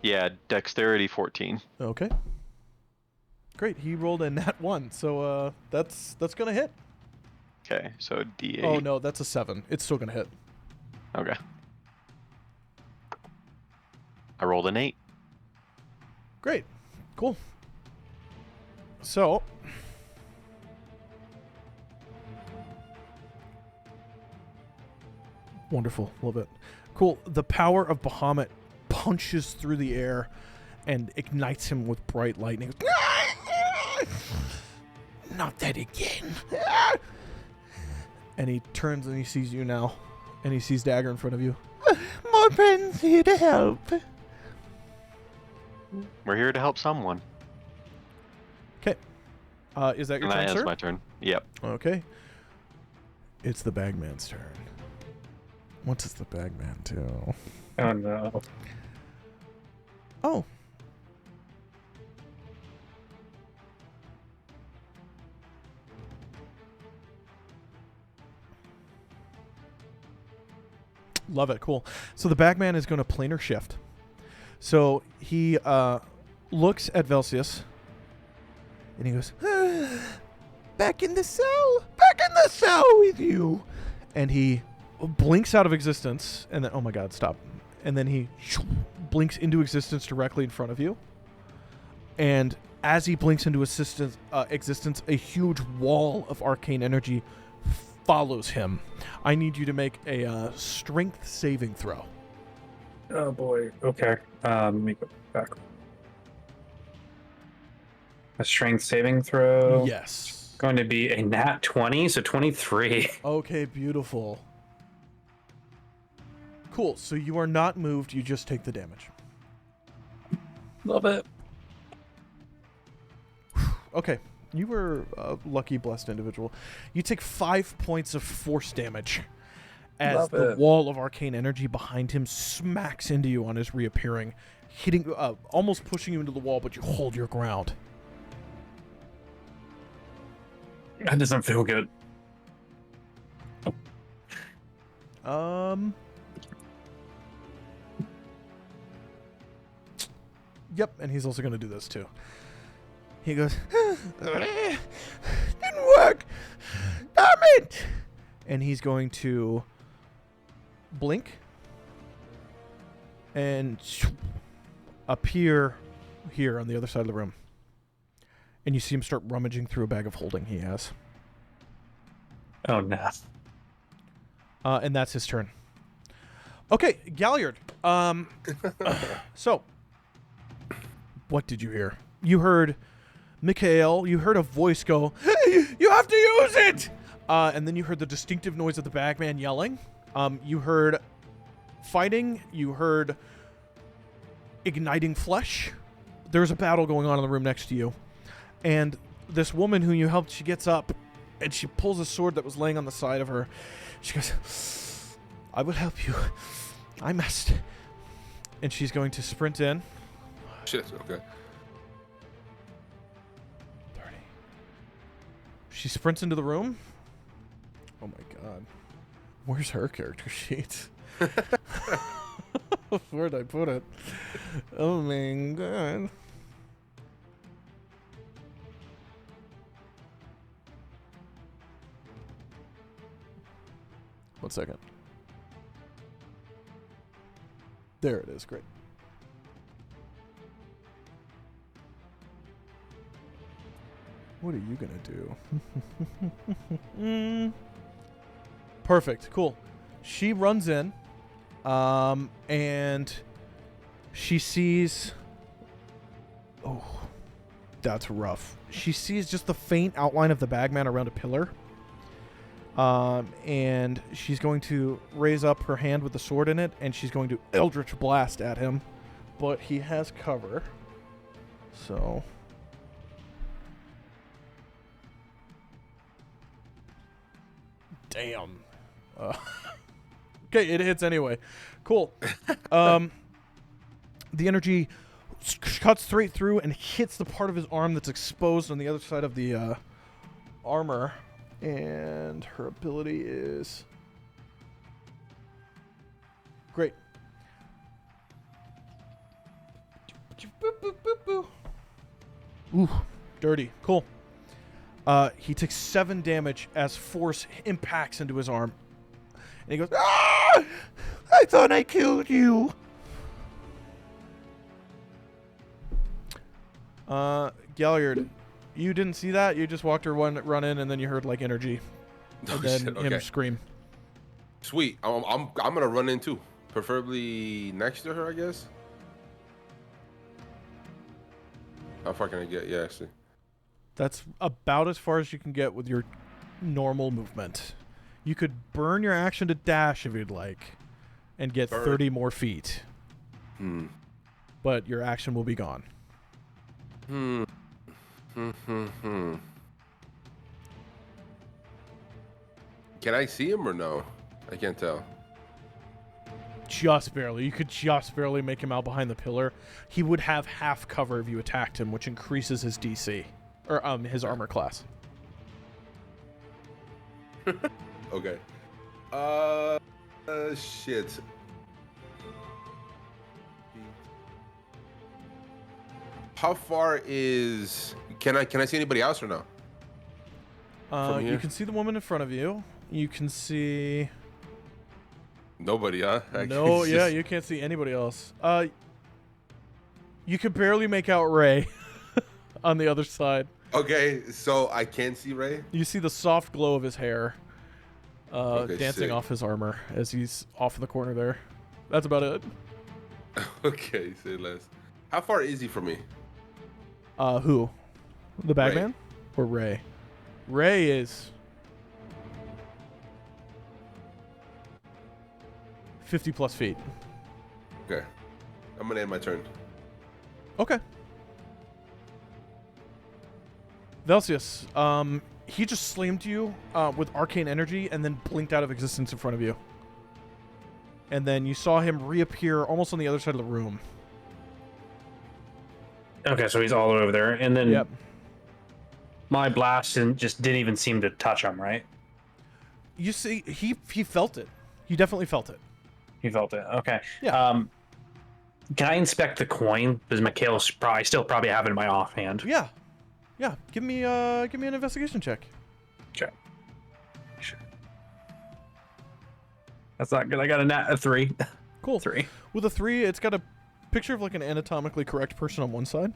Yeah, Dexterity 14. Okay. Great. He rolled a nat 1, so that's gonna hit. Okay, so D8. Oh no, that's a 7. It's still gonna hit. Okay. I rolled an 8. Great. Cool. So, wonderful. Love it. Cool. The power of Bahamut punches through the air and ignites him with bright lightning. Not that again. And he turns and he sees you now. And he sees Dagger in front of you. More friends here to help. We're here to help someone. Okay. Is that your And turn, that sir? ends my turn. Yep. Okay. It's the Bagman's turn. What does the Bagman do? Oh no. Oh. Love it. Cool. So the Bagman is going to Planar Shift. So he looks at Velseis and he goes, back in the cell. Back in the cell with you. And he blinks out of existence. And then, oh my God, stop. And then he blinks into existence directly in front of you. And as he blinks into existence, a huge wall of arcane energy follows him. I need you to make a strength saving throw. Oh boy. Okay. Let me go back. A strength saving throw. Yes. Going to be a nat 20, so 23. Okay, beautiful. Cool. So you are not moved. You just take the damage. Love it. Okay. You were a lucky, blessed individual. You take 5 points of force damage as Love the it. wall of arcane energy behind him smacks into you on his reappearing, hitting, almost pushing you into the wall, but you hold your ground. That doesn't feel good. Yep, and he's also going to do this too. He goes, didn't work. Damn it! And he's going to blink and appear here on the other side of the room. And you see him start rummaging through a bag of holding he has. Oh no. And that's his turn. Okay, Galliard. So, what did you hear? You heard Mikhail. You heard a voice go, "Hey, you have to use it!" And then you heard the distinctive noise of the Bagman yelling. You heard fighting. You heard igniting flesh. There's a battle going on in the room next to you. And this woman who you helped, she gets up and she pulls a sword that was laying on the side of her. She goes, "I will help you. I must." And she's going to sprint in. Shit, okay. 30. She sprints into the room. Oh my God. Where's her character sheet? Where'd I put it? Oh my god. One second. There it is. Great. What are you gonna do? Perfect. Cool. She runs in, and she sees. Oh, that's rough. She sees just the faint outline of the Bagman around a pillar. And she's going to raise up her hand with the sword in it, and she's going to Eldritch Blast at him, but he has cover. So. Damn. Okay, it hits anyway. Cool. The energy cuts straight through and hits the part of his arm that's exposed on the other side of the armor. And her ability is... Great. Ooh, dirty. Cool. He takes 7 damage as force impacts into his arm. And he goes, "Ah! I thought I killed you!" Galliard, you didn't see that? You just watched her run in, and then you heard, like, energy. And then him scream. Sweet. I'm gonna run in, too. Preferably next to her, I guess. How far can I get? Yeah, actually. That's about as far as you can get with your normal movement. You could burn your action to dash if you'd like, and get 30 more feet. But your action will be gone. Can I see him or no? I can't tell. Just barely. You could just barely make him out behind the pillar. He would have half cover if you attacked him, which increases his DC. Or his armor class. Okay. Shit. How far is... Can I see anybody else or no? You can see the woman in front of you. You can see... Nobody, huh? No, yeah, you can't see anybody else. You can barely make out Rae on the other side. Okay, so I can see Rae? You see the soft glow of his hair dancing sick. off his armor as he's off in the corner there. That's about it. Okay, say less. How far is he from me? Who? The Bagman? Or Rae? Rae is 50 plus feet. Okay. I'm gonna end my turn. Okay. Velseis, he just slammed you with arcane energy and then blinked out of existence in front of you. And then you saw him reappear almost on the other side of the room. Okay, so he's all over there, and then Yep. my blast just didn't even seem to touch him, right? You see, he felt it. He definitely felt it. He felt it. Okay. Yeah. Can I inspect the coin? Because Mikhail's probably have it in my offhand. Yeah. Yeah. Give me an investigation check. Okay. Sure. That's not good. I got a 3. Cool. 3. With a 3, it's got a picture of like an anatomically correct person on one side.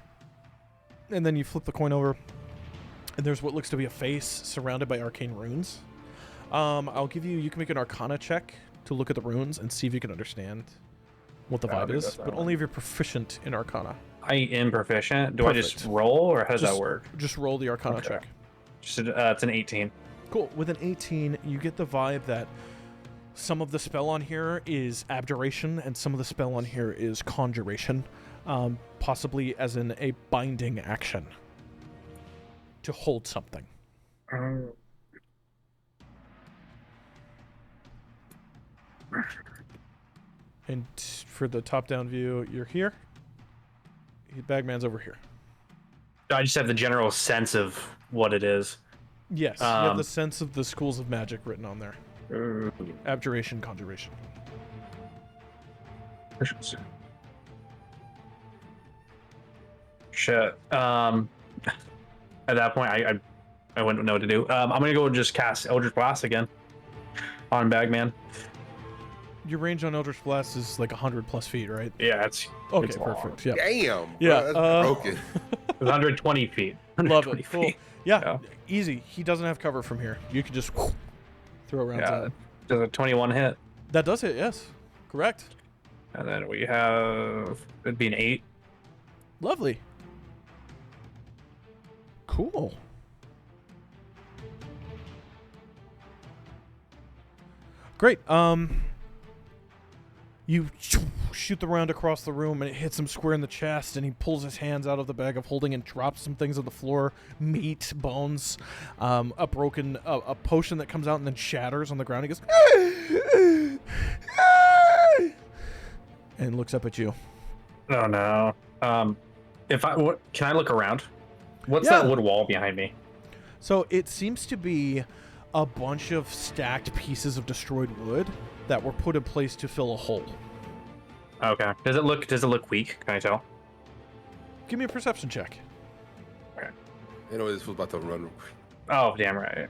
And then you flip the coin over, and there's what looks to be a face surrounded by arcane runes. I'll give you can make an Arcana check to look at the runes and see if you can understand what the vibe is, but only if you're proficient in Arcana. I am proficient. Do Perfect. I just roll, or how does that work? Just roll the Arcana check. Just it's an 18. Cool. With an 18, you get the vibe that some of the spell on here is abjuration, and some of the spell on here is conjuration, possibly as in a binding action to hold something. And for the top-down view, you're here. Bagman's over here. I just have the general sense of what it is. Yes, you have the sense of the schools of magic written on there. Abjuration, conjuration. Shit. At that point, I wouldn't know what to do. I'm gonna go and just cast Eldritch Blast again on Bagman. Your range on Eldritch Blast is like 100+ feet, right? Yeah, it's Okay, it's long. perfect. Yeah. Damn. Yeah, Bro, that's broken. 120 feet. Love 120 it. Cool. feet. Yeah, Yeah. easy. He doesn't have cover from here. You can just throw rounds Yeah. at him. Does a 21 hit? That does hit, yes. Correct. And then we have it'd be an 8. Lovely. Cool. Great. You shoot the round across the room and it hits him square in the chest, and he pulls his hands out of the bag of holding and drops some things on the floor, meat, bones, a broken a potion that comes out and then shatters on the ground. He goes and looks up at you. Oh no. Can I look around? What's Yeah. that wood wall behind me? So it seems to be a bunch of stacked pieces of destroyed wood that were put in place to fill a hole. Okay. Does it look weak? Can I tell? Give me a perception check. You know, this was about to run. Oh, damn right.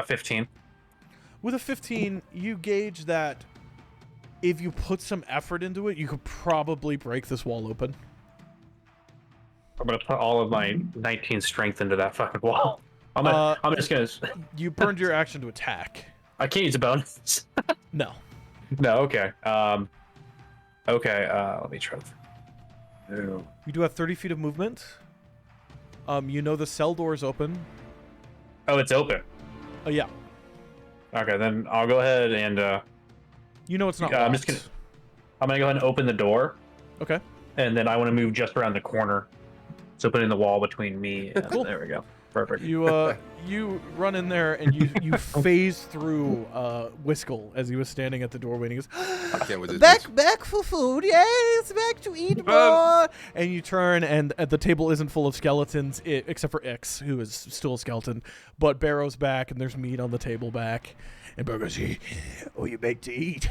15. With a 15, you gauge that if you put some effort into it, you could probably break this wall open. I'm gonna put all of my 19 strength into that fucking wall. I'm just gonna. You burned your action to attack. I can't use a bonus. No. No. Okay. Okay. Let me try. No. You do have 30 feet of movement. You know the cell door is open. Oh, it's open. Oh, yeah. Okay, then I'll go ahead and. You know it's not I'm locked. just I'm gonna go ahead and open the door, Okay. and then I want to move just around the corner, so putting the wall between me and Cool. there we go. Perfect. You run in there and you phase through Whiskle as he was standing at the doorway, and he goes, I can't with this. bitch. Back for food. Yes, back to eat more. and you turn, and the table isn't full of skeletons, except for Ix, who is still a skeleton. But Barrow's back, and there's meat on the table back. And Barrow goes, "Oh, you make to eat."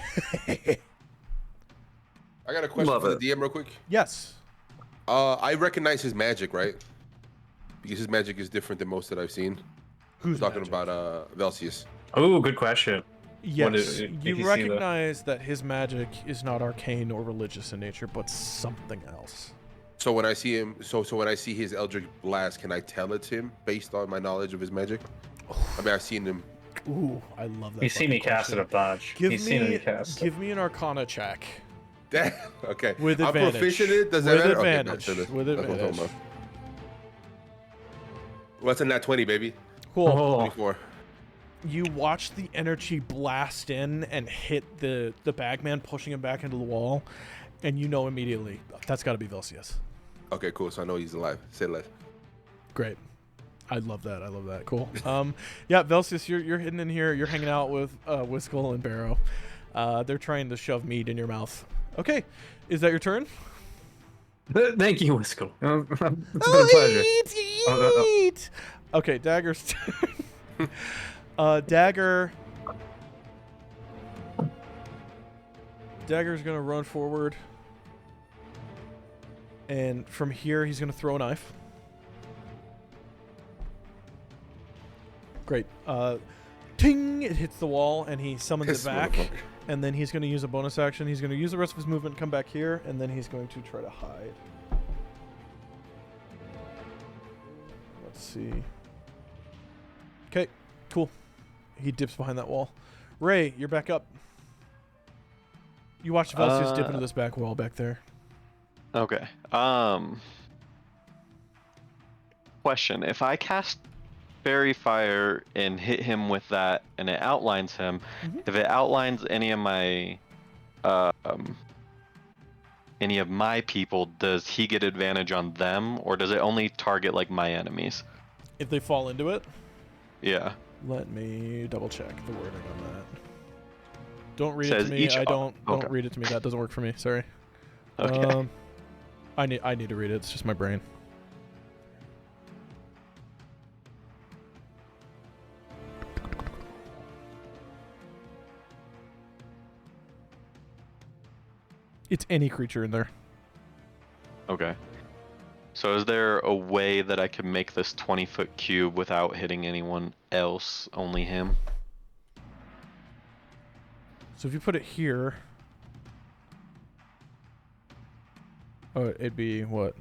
I got a question for the DM real quick. Yes. I recognize his magic, right? Because his magic is different than most that I've seen. Who's talking magic? about Velseis. Oh, good question. Yes, did you he see recognize that his magic is not arcane or religious in nature, but something else. So when I see him, so when I see his Eldritch Blast, can I tell it's him based on my knowledge of his magic? I mean, I've seen him. Ooh, I love that. He's seen me cast it a bunch. He's seen me cast it. Give me an Arcana check. Okay. With I'm advantage. proficient in it. Does that With matter? advantage. Okay, With that's what I'm talking advantage. about. What's in that 20, baby? Cool. Oh, 24. You watch the energy blast in and hit the Bagman, pushing him back into the wall, and you know immediately that's got to be Velseis. Okay, cool. So I know he's alive. Say less. Great. I love that. I love that. Cool. Yeah, Velseis, you're hidden in here. You're hanging out with Whiskle and Barrow. They're trying to shove meat in your mouth. Okay, is that your turn? Thank you, Whiskle. It's been a pleasure. Eat. Okay, Dagger's turn. Dagger's gonna run forward, and from here he's gonna throw a knife. Great. Ting! It hits the wall, and he summons Piss it back. motherfucker. And then he's going to use a bonus action. He's going to use the rest of his movement, come back here, and then he's going to try to hide. Let's see. Okay, cool. He dips behind that wall. Ray, you're back up. You watched Velseis dip into this back wall back there. Okay. Question: if I cast Fairy Fire and hit him with that, and it outlines him, if it outlines any of my people, does he get advantage on them, or does it only target like my enemies? If they fall into it, Yeah. let me double check the wording on that. Don't read it Says to me. each- Don't okay. read it to me. That doesn't work for me. Sorry. Okay. I need to read it. It's just my brain. It's any creature in there. Okay. So is there a way that I can make this 20-foot cube without hitting anyone else, only him? So if you put it here, oh, it'd be what?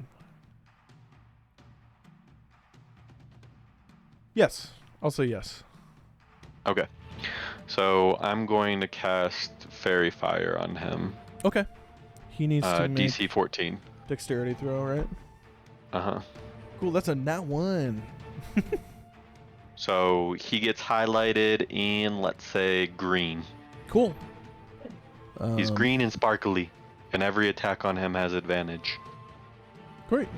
Yes, I'll say yes. Okay. So I'm going to cast Fairy Fire on him. Okay. He needs to make DC 14. dexterity throw, right? Uh-huh. Cool, that's a nat 1. So he gets highlighted in, let's say, green. Cool. He's green and sparkly, and every attack on him has advantage. Great.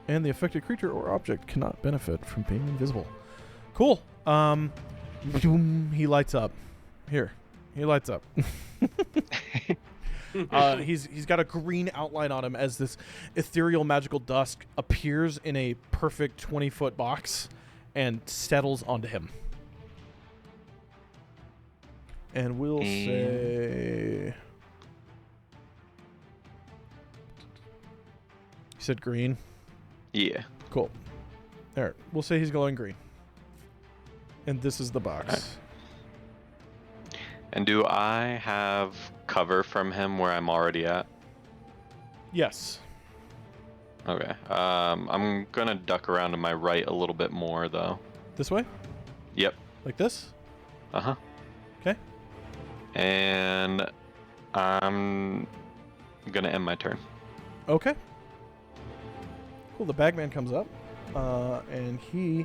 And the affected creature or object cannot benefit from being invisible. Cool. Boom, he lights up. Here. He lights up. He's got a green outline on him as this ethereal magical dust appears in a perfect 20-foot box and settles onto him. And we'll say... You said green? Yeah. Cool. All right. We'll say he's glowing green. And this is the box. Right. And do I have cover from him where I'm already at? Yes. Okay. I'm gonna duck around to my right a little bit more, though. This way? Yep. Like this? Uh-huh. Okay. And I'm gonna end my turn. Okay. Cool. The Bagman comes up, and he...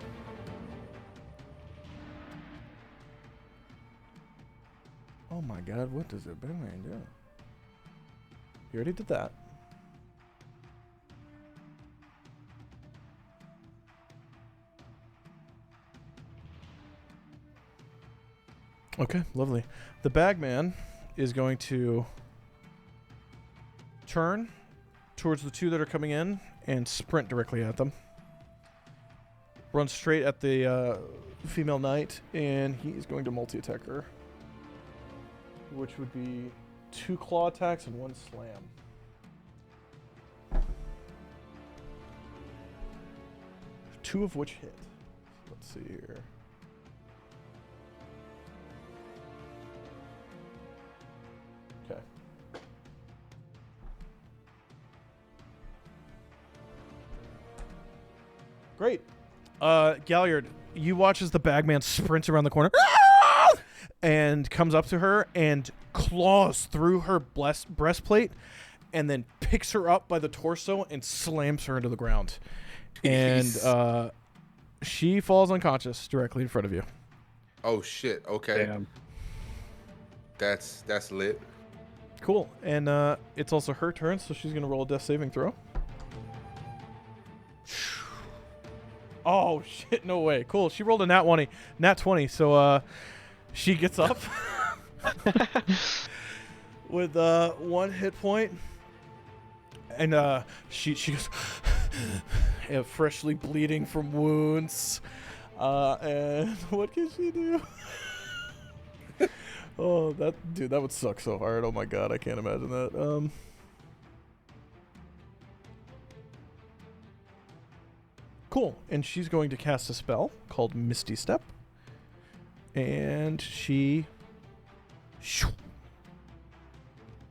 Oh my god, what does the Bagman do? He already did that. Okay, lovely. The Bagman is going to turn towards the two that are coming in and sprint directly at them. Run straight at the female knight, and he's going to multi-attack her, which would be 2 claw attacks and 1 slam. Two of which hit. Let's see here. Okay. Great. Galliard, you watch as the Bagman sprints around the corner and comes up to her and claws through her breastplate and then picks her up by the torso and slams her into the ground. And she falls unconscious directly in front of you. Oh shit. Okay. Damn. That's lit. Cool. And it's also her turn, so she's going to roll a death saving throw. Oh, shit. No way. Cool. She rolled a nat 20. So she gets up with 1 hit point. And she goes freshly bleeding from wounds. And what can she do? Oh, that would suck so hard. Oh my god, I can't imagine that. Cool. And she's going to cast a spell called Misty Step. And she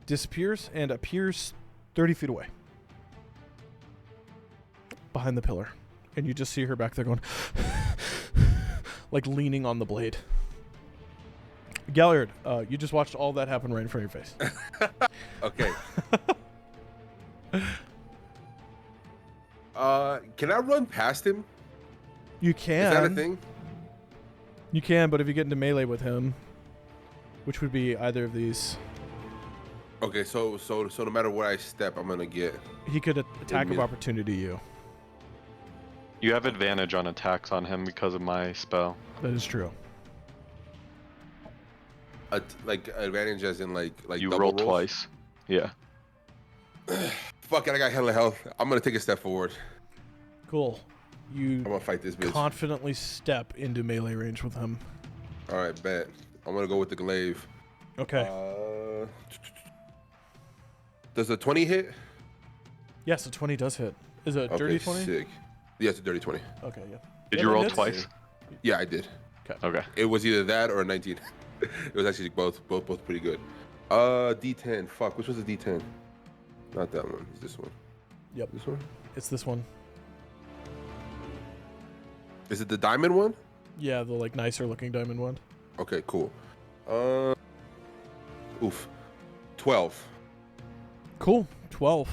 disappears and appears 30 feet away. Behind the pillar. And you just see her back there going like leaning on the blade. Galliard, you just watched all that happen right in front of your face. Okay. Can I run past him? You can. Is that a thing? You can, but if you get into melee with him, which would be either of these, Okay, so no matter where I step, I'm gonna get. he could attack of opportunity you. You have advantage on attacks on him because of my spell. That is true. Like advantage as in like You double roll rolls? twice. Yeah. Fuck it, I got hella health. I'm gonna take a step forward. Cool. You I'm gonna fight this bitch. confidently step into melee range with him. All right, bet. I'm gonna go with the glaive. Okay. Does a 20 hit? Yes, a 20 does hit. Is it a dirty 20? Sick. Yeah, it's a dirty 20. Okay, yeah. Did Yeah, you that roll hits. twice? Yeah, I did. Okay. It was either that or a 19. It was actually both pretty good. D10. Fuck, which was the D10? Not that one. It's this one. Yep. This one? It's this one. Is it the diamond one? Yeah, the like nicer looking diamond one. Okay, cool. Oof. 12. Cool. 12.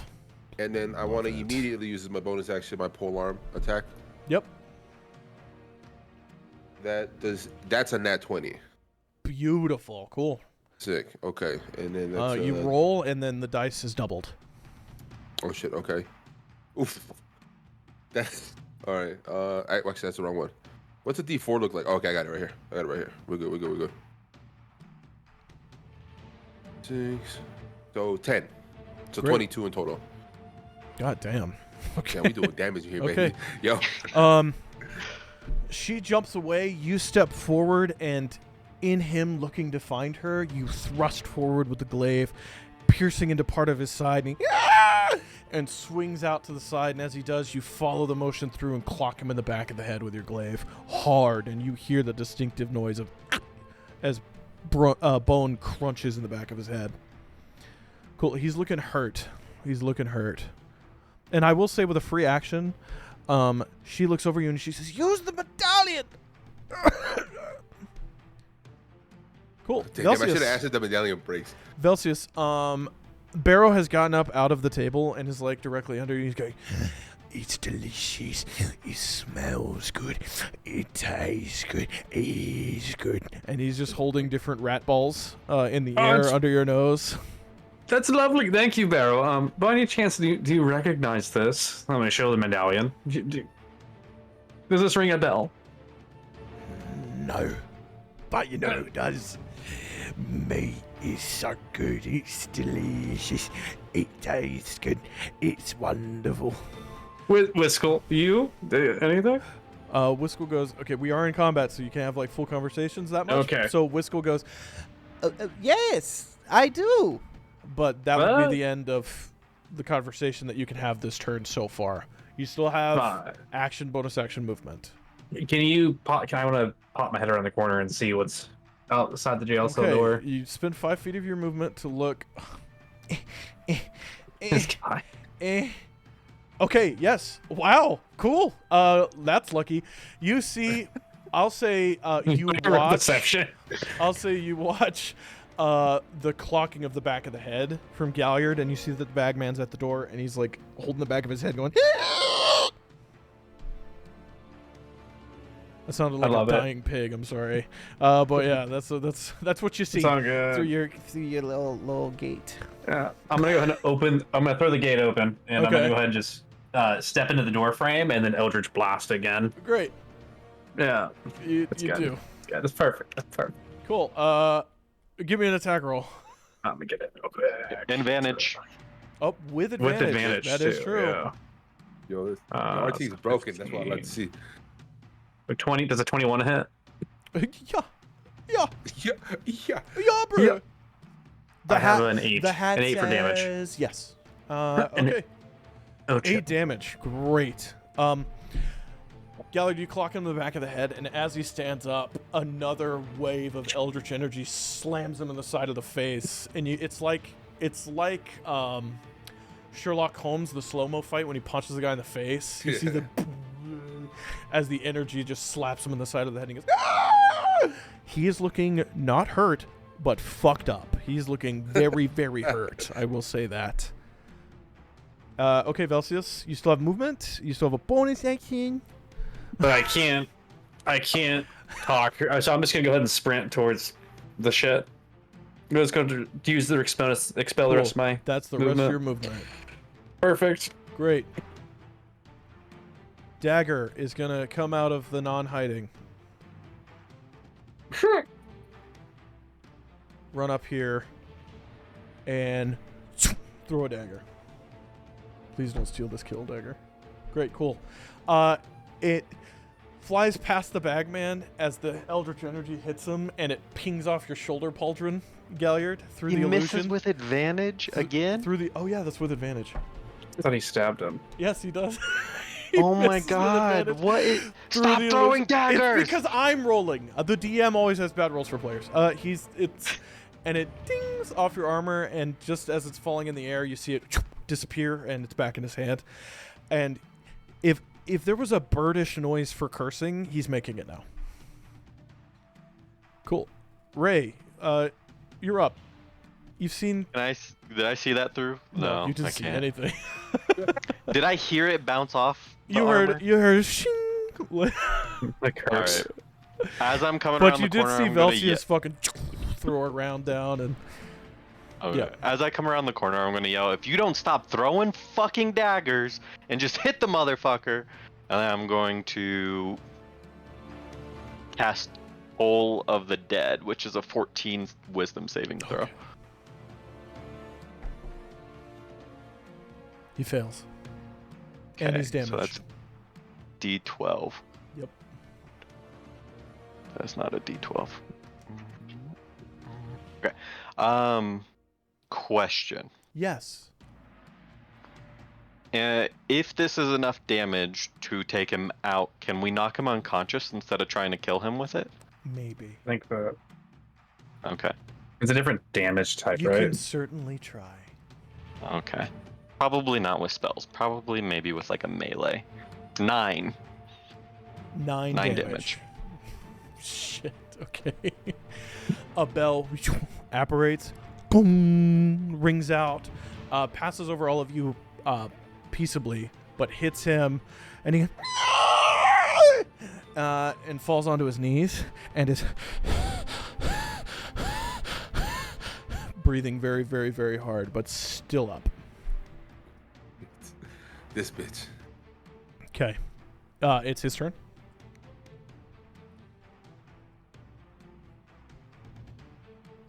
And then I want to that. immediately use as my bonus action my polearm attack. Yep. That's a nat 20. Beautiful. Cool. Sick. Okay. And then that's You roll and then the dice is doubled. Oh shit, okay. Oof. That's all right. Actually that's the wrong one. What's a D4 look like? Oh, okay, I got it right here. We're good. 6. So 10. So Great. 22 in total. God damn. Okay, we doing damage here, Okay. baby. Yo. She jumps away, you step forward, and in him looking to find her, you thrust forward with the glaive, piercing into part of his side, and swings out to the side, and as he does, you follow the motion through and clock him in the back of the head with your glaive hard, and you hear the distinctive noise of as bone crunches in the back of his head. Cool. He's looking hurt. And I will say with a free action, she looks over you and she says, "Use the medallion!" Cool. Damn, I should have asked if the medallion breaks. Velseis, Barrow has gotten up out of the table and is like directly under you. He's going, "It's delicious. It smells good. It tastes good. It's good." And he's just holding different rat balls in the air under your nose. That's lovely. Thank you, Barrow. By any chance, do you recognize this? I'm going to show the medallion. Does this ring a bell? No. But you know it does. Meat is so good. It's delicious. It tastes good. It's wonderful. Whistle, you? Anything? Whistle goes, "Okay, we are in combat, so you can't have like full conversations that much." Okay. So Whistle goes, Yes, I do. but that would be the end of the conversation that you can have this turn so far. You still have action, bonus action, movement. Can I want to pop my head around the corner and see what's outside the jail cell Okay, door? you spend 5 feet of your movement to look. This guy. Okay, yes. Wow, cool. That's lucky. You see, I'll say you watch. Deception. I'll say you watch the clocking of the back of the head from Galliard, and you see that the bagman's at the door, and he's like holding the back of his head, going. That sounded like a dying pig. I'm sorry, but yeah, that's what you see It's all good. through your little gate. Yeah, I'm gonna go ahead and open. I'm gonna throw the gate open, and I'm gonna go ahead and just step into the door frame, and then Eldritch Blast again. Great. Yeah, You good. do. Yeah, that's perfect. That's perfect. Cool. Give me an attack roll. I'm gonna get it. Advantage. Oh, with advantage. With advantage. That is too, true. Yeah. Yo, this Uh, RT's broken. That's what I like to see. 20. Does a 21 hit? Yeah, Yeah. bro. Yeah. I have an 8. The hat An 8 for damage. says yes. And Okay. Oh, 8 damage. Great. Galliard, you clock him in the back of the head, and as he stands up, another wave of eldritch energy slams him in the side of the face, and it's like Sherlock Holmes, the slow-mo fight when he punches the guy in the face. You see the as the energy just slaps him in the side of the head, and he goes, "Ah!" He is looking not hurt, but fucked up. He's looking very, very hurt. I will say that. Okay, Velseis, you still have movement. You still have a bonus action. But I can't talk. So I'm just gonna go ahead and sprint towards the shit. I'm just going to use the expel the rest of my That's the movement. rest of your movement. Perfect. Great. Dagger is gonna come out of the non-hiding. Run up here and throw a dagger. Please don't steal this kill, Dagger. Great, cool. It flies past the bagman as the eldritch energy hits him, and it pings off your shoulder pauldron Galliard, through He the misses illusion. with advantage again? Through the. Oh yeah, that's with advantage. I thought he stabbed him. Yes, he does. Oh my misses with god, advantage what is... through Stop the throwing illusion. daggers! It's because I'm rolling. The DM always has bad rolls for players. And it dings off your armor, and just as it's falling in the air, you see it disappear, and it's back in his hand. And if there was a birdish noise for cursing, he's making it now. Cool. Ray, you're up. You've seen... Did I see that through? No, you didn't I see can't. anything. Did I hear it bounce off the You armor? heard shing. Like hurts. Alright. As I'm coming But around you the did corner, see I'm gonna Velseis fucking throw a round down, and Okay. Yeah. As I come around the corner, I'm gonna yell, if you don't stop throwing fucking daggers and just hit the motherfucker, and then I'm going to cast Toll of the Dead, which is a 14 wisdom saving throw. Okay. He fails. And he's damaged. So that's D12. Yep. That's not a D12. Okay. Question. Yes. If this is enough damage to take him out, can we knock him unconscious instead of trying to kill him with it? Maybe. I think that Okay. it's a different damage type, You right? can certainly try. Okay. Probably not with spells. Probably maybe with like a melee. 9. 9 9 damage. Shit. Okay. A bell apparates. Boom. Rings out. Passes over all of you peaceably, but hits him, and he and falls onto his knees and is breathing very, very, very hard, but still up. This bitch. Okay. It's his turn.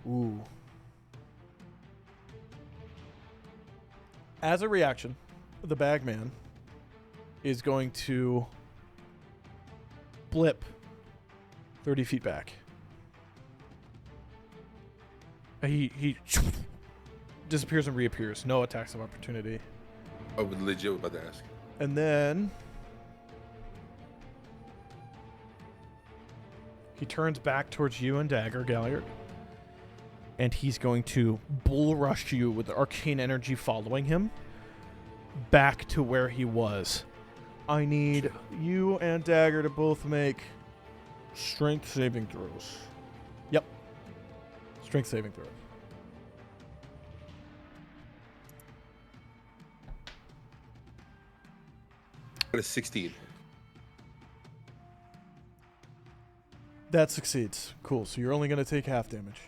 Ooh. As a reaction, the Bagman is going to blip 30 feet back. He disappears and reappears. No attacks of opportunity. I was legit about to ask. And then he turns back towards you and Dagger, Galliard. And he's going to bull rush you with the arcane energy following him back to where he was. I need you and Dagger to both make strength saving throws. Yep. Strength saving throws. Got a 16. That succeeds. Cool. So you're only going to take half damage.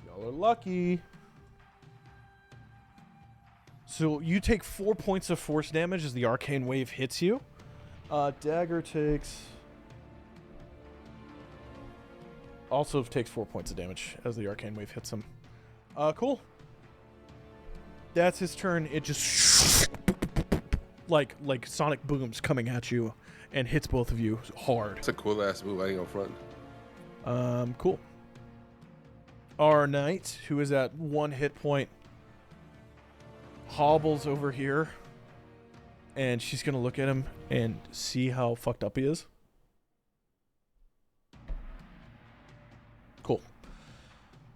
Y'all are lucky. So you take 4 points of force damage as the arcane wave hits you. Dagger also takes 4 points of damage as the arcane wave hits him. Cool. That's his turn. It just like sonic booms coming at you and hits both of you hard. It's a cool ass move. I ain't gonna front. Cool. Our knight, who is at 1 hit point, hobbles over here, and she's gonna look at him and see how fucked up he is. Cool.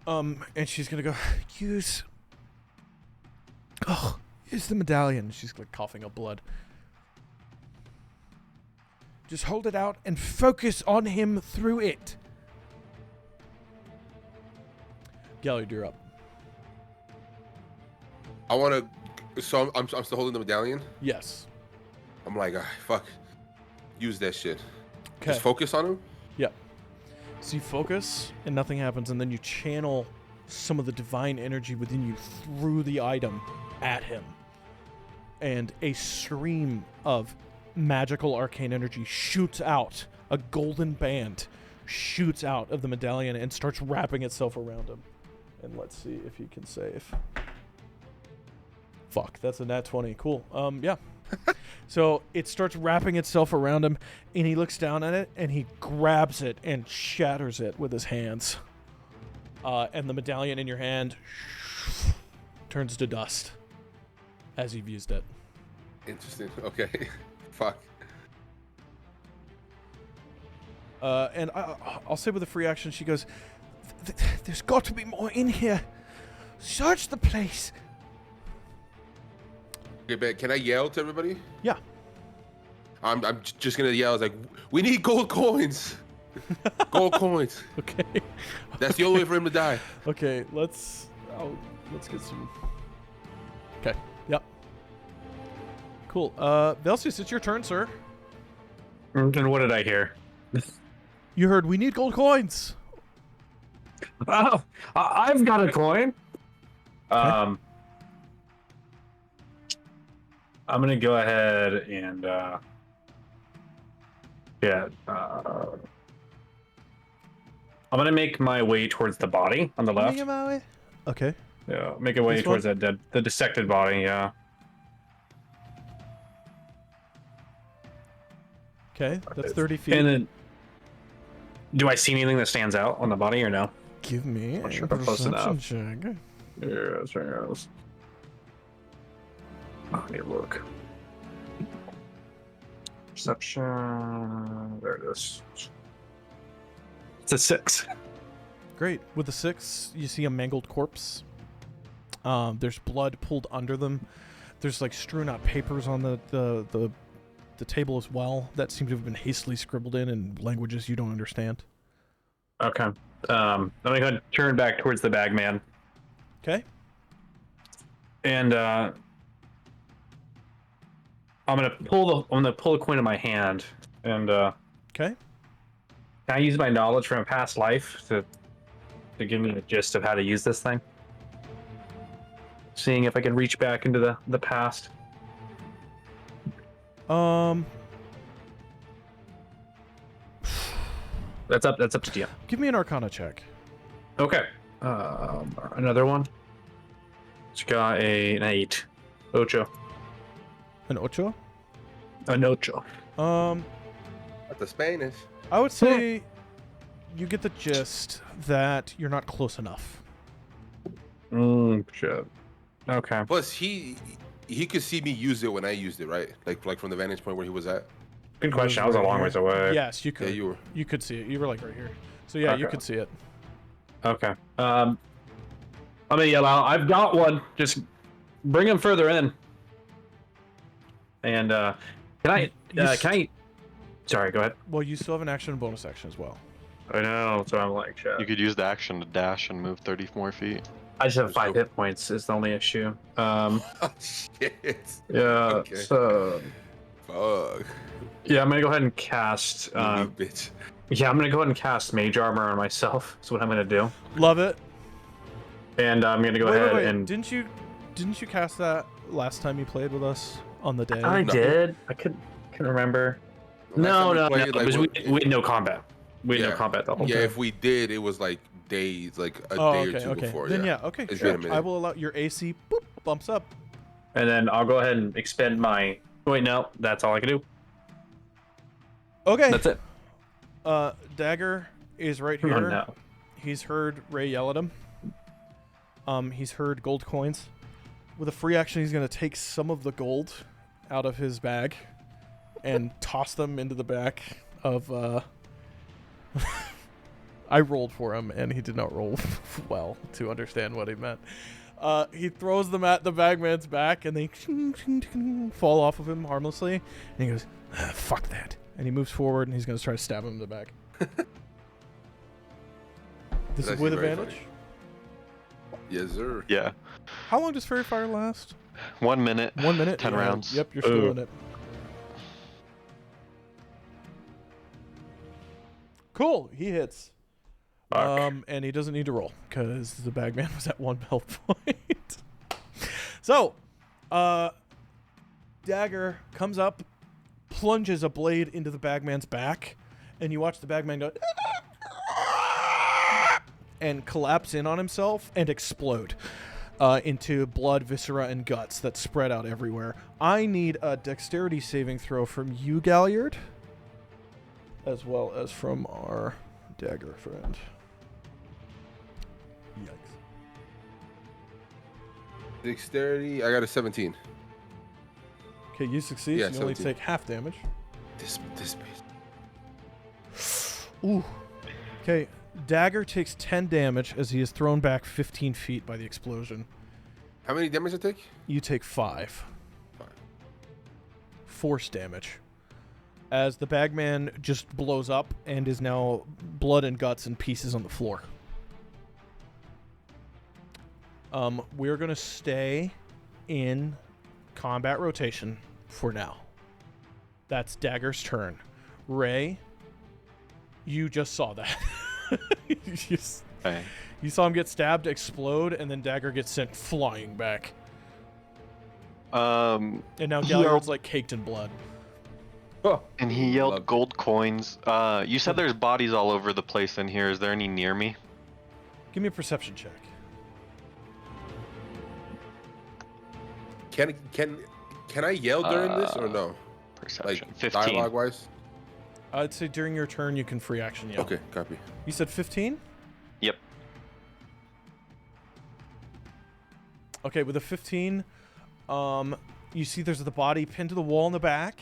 And she's gonna go, use the medallion. She's like coughing up blood. Just hold it out and focus on him through it. Galliard, you're up. I want to. So I'm still holding the medallion. Yes. I'm like, fuck. Use that shit. Okay. Just focus on him. Yep. So you focus and nothing happens, and then you channel some of the divine energy within you through the item at him. And a stream of magical arcane energy shoots out. A golden band shoots out of the medallion and starts wrapping itself around him. And let's see if he can save. Fuck, that's a nat 20. Cool. Yeah. So it starts wrapping itself around him, and he looks down at it, and he grabs it and shatters it with his hands. And the medallion in your hand turns to dust as you've used it. Interesting. Okay. Fuck. And I'll say with a free action, she goes, there's got to be more in here. Search the place. Okay, but can I yell to everybody? Yeah. I'm just gonna yell. It's like, we need gold coins. Gold coins. Okay. That's the only way for him to die. Okay, let's get some. Okay. Yep. Cool. Velseis, it's your turn, sir. And what did I hear? You heard we need gold coins. Oh, I've got a coin. I'm gonna go ahead and I'm gonna make my way towards the body on the left. Okay. Yeah, make a way This towards one? the dissected body. Yeah. Okay, that's 30 feet. And then, do I see anything that stands out on the body or no? Give me Not a sure if I'm close perception enough. check. Yes, yes. Oh, I need to look. Perception. There it is. It's a 6. Great. With the 6, you see a mangled corpse. There's blood pulled under them. There's like strewn out papers on the table as well that seem to have been hastily scribbled in languages you don't understand. Okay. Let me go ahead and turn back towards the Bagman. Okay. And I'm gonna pull the coin in my hand. And Okay. can I use my knowledge from a past life to give me the gist of how to use this thing? Seeing if I can reach back into the past. That's up to you. Give me an Arcana check. Okay. Another one. It's got an 8. Ocho. An ocho? An ocho. At the Spanish. I would say you get the gist that you're not close enough. Shit. Okay. Plus, he could see me use it when I used it, right? Like from the vantage point where he was at. Good question. I was a long ways away. Yes, you could. Yeah, you were. You could see it. You were like right here. So yeah, you Okay. could see it. Okay. I'm gonna yell out. I've got one. Just bring him further in. And can I? Sorry. Go ahead. Well, you still have an action and bonus action as well. I know. So I'm like, shit. You could use the action to dash and move 30 more feet. I just have 5 hit points. Is the only issue. Oh shit. Yeah. Okay. So. Fuck. Yeah, I'm gonna go ahead and cast. You bitch. Yeah, I'm gonna go ahead and cast Mage Armor on myself. That's what I'm gonna do. Love it. And I'm gonna go Wait, ahead wait, wait. and. Didn't you cast that last time you played with us on the day? I No. did. I couldn't remember. No, Last time we played, because like, we had no combat. We had Yeah. no combat the whole Yeah, time. if we did, it was like days, like a Oh, day okay, or two okay. before. Then yeah. okay, It's sure. been a minute. I will allow your AC bumps up. And then I'll go ahead and expend my. Wait, no, that's all I can do. Okay. That's it. Dagger is right Oh, here. no. He's heard Ray yell at him. He's heard gold coins. With a free action, he's going to take some of the gold out of his bag and toss them into the back of. I rolled for him, and he did not roll well to understand what he meant. He throws them at the bagman's back, and they fall off of him harmlessly. And he goes, "Fuck that!" And he moves forward, and he's going to try to stab him in the back. This is That's with very advantage. funny. Yes, sir. Yeah. How long does Fairy Fire last? 1 minute. 1 minute. 10 Yeah, rounds. Yep, you're still Ooh. in it. Cool. He hits. Fuck. And he doesn't need to roll because the bagman was at 1 health point. So, Dagger comes up, plunges a blade into the bagman's back, and you watch the bagman go and collapse in on himself and explode. into blood, viscera, and guts that spread out everywhere. I need a dexterity saving throw from you, Galliard, as well as from our Dagger friend. Yikes. Dexterity, I got a 17. Okay, you succeed, Yeah, so you only 17. take half damage. This Ooh. Okay, Dagger takes 10 damage as he is thrown back 15 feet by the explosion. How many damage I take? You take 5. Fine. Force damage. As the Bagman just blows up and is now blood and guts and pieces on the floor. We're going to stay in combat rotation for now. That's Dagger's turn. Rae, you just saw that. Okay. You saw him get stabbed, explode, and then Dagger gets sent flying back. And now Galliard's like caked in blood. Oh. And he yelled Love it. gold coins. You said there's bodies all over the place in here. Is there any near me? Give me a perception check. Can I yell during this or no? Perception. Like 15. dialogue wise? I'd say during your turn you can free action yell. Okay, copy. You said 15? Yep. Okay, with a 15, you see there's the body pinned to the wall in the back.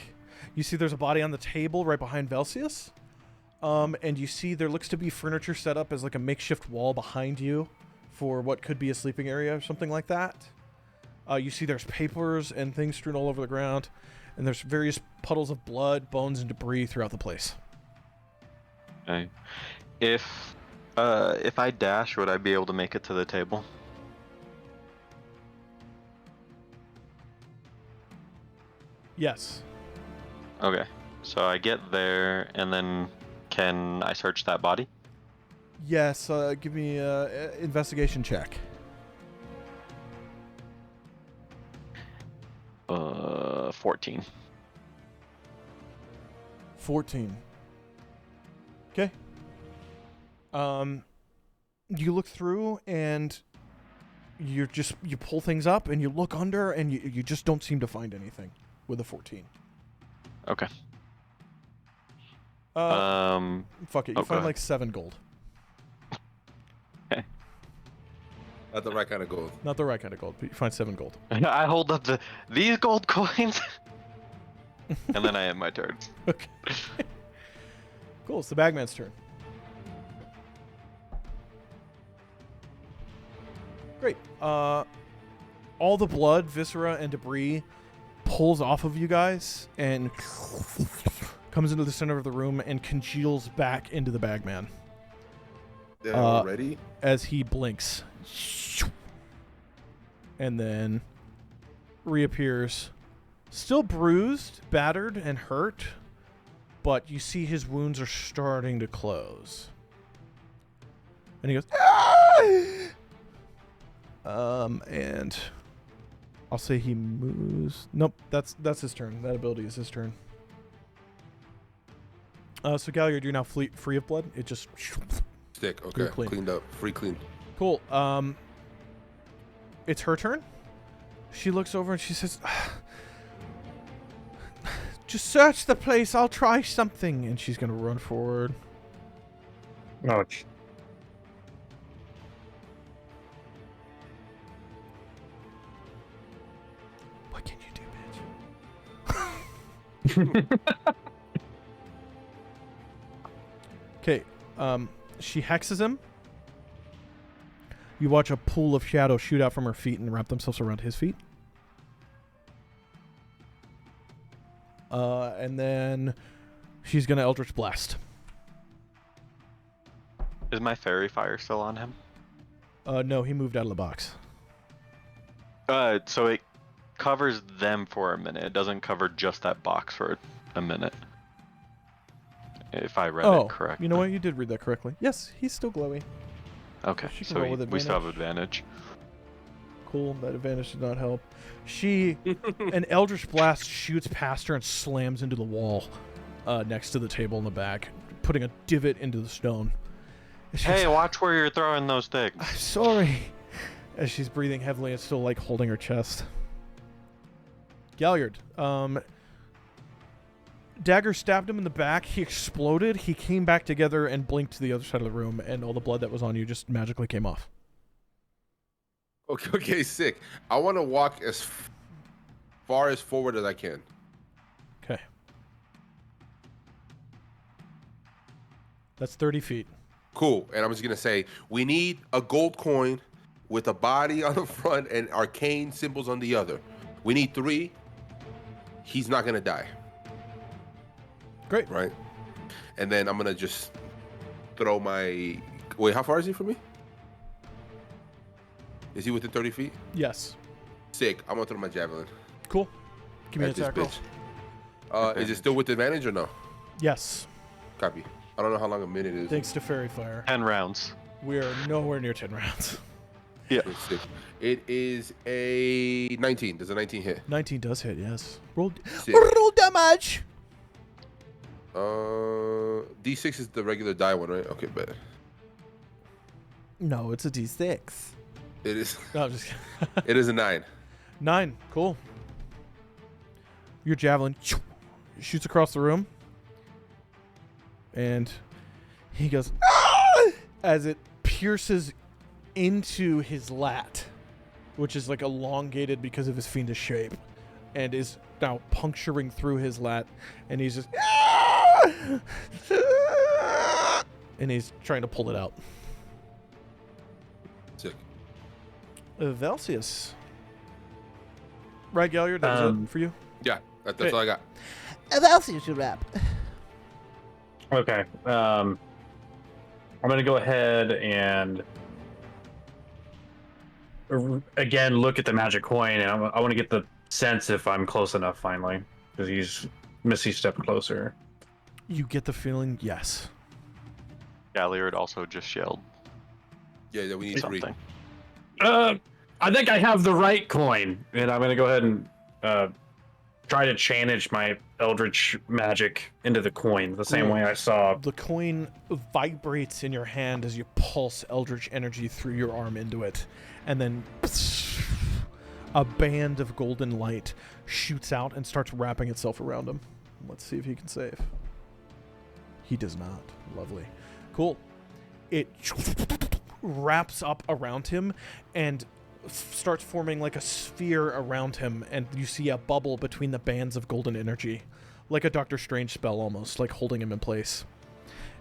You see there's a body on the table right behind Velseis. And you see there looks to be furniture set up as like a makeshift wall behind you for what could be a sleeping area or something like that. You see there's papers and things strewn all over the ground. And there's various puddles of blood, bones, and debris throughout the place. Okay. If I dash, would I be able to make it to the table? Yes. Okay. So I get there, and then can I search that body? Yes, give me an investigation check. 14. 14. Okay. You look through and you pull things up and you look under and you just don't seem to find anything with a 14. Okay. Fuck it. You go find ahead. like 7 gold. Not the right kind of gold. Not the right kind of gold, but you find 7 gold. I hold up these gold coins, and then I end my turn. Okay. Cool. It's the Bagman's turn. Great. All the blood, viscera, and debris pulls off of you guys and comes into the center of the room and congeals back into the Bagman Already? as he blinks. And then reappears, still bruised, battered, and hurt, but you see his wounds are starting to close. And he goes, and I'll say he moves. Nope, that's his turn. That ability is his turn. So Galliard, you're now free of blood. It just Stick. Okay. You're clean. Cleaned up. Free clean. cool. It's her turn. She looks over and she says, "Just search the place. I'll try something." And she's gonna run forward. Ouch. What can you do, bitch? Okay. She hexes him. You watch a pool of shadows shoot out from her feet and wrap themselves around his feet. And then she's gonna Eldritch Blast. Is my fairy fire still on him? No, he moved out of the box. So it covers them for a minute. It doesn't cover just that box for a minute. If I read it correctly. You know what? You did read that correctly. Yes, he's still glowy. Okay, She can so roll with we still have advantage. Cool. That advantage did not help. An Eldritch Blast shoots past her and slams into the wall next to the table in the back, putting a divot into the stone. And she Hey, goes, watch where you're throwing those things. "I'm sorry. as she's breathing heavily and still like holding her chest. Galliard, Dagger stabbed him in the back. He exploded. He came back together and blinked to the other side of the room, and all the blood that was on you just magically came off. Okay, sick. I want to walk as far as forward as I can. Okay. That's 30 feet. Cool. And I'm just gonna say we need a gold coin with a body on the front and arcane symbols on the other. We need 3. He's not gonna die. Great. Right. And then I'm gonna just throw my. Wait, how far is he from me? Is he within 30 feet? Yes. Sick. I'm gonna throw my javelin. Cool. Give me an At this attack roll. bitch. Is it still with advantage or no? Yes. Copy. I don't know how long a minute is. Thanks to Fairy Fire. 10 rounds. We are nowhere near 10 rounds. Yeah. Sick. It is a 19. Does a 19 hit? 19 does hit, yes. Roll Sick. damage! D6 is the regular die one, right? Okay, bet. No, it's a D6. It is. No, I'm just kidding. It is a 9. 9. Cool. Your javelin shoots across the room. And he goes, "Ah!" as it pierces into his lat, which is like elongated because of his fiendish shape, and is now puncturing through his lat. And he's just, "Ah!" and he's trying to pull it out. Sick. Velseis. Right, Galliard, that was it for you? Yeah, that's Okay. all I got. Velseis, you rap. Okay. I'm gonna go ahead and again look at the magic coin, and I want to get the sense if I'm close enough finally, because he's Missy step closer. You get the feeling, yes. Galliard also just yelled Yeah, we need 3. something. I think I have the right coin, and I'm gonna go ahead and try to channel my eldritch magic into the coin the same Cool. way I saw. The coin vibrates in your hand as you pulse eldritch energy through your arm into it, and then a band of golden light shoots out and starts wrapping itself around him. Let's see if he can save. He does not. Lovely. Cool. It wraps up around him and starts forming like a sphere around him, and you see a bubble between the bands of golden energy, like a Doctor Strange spell almost, like holding him in place.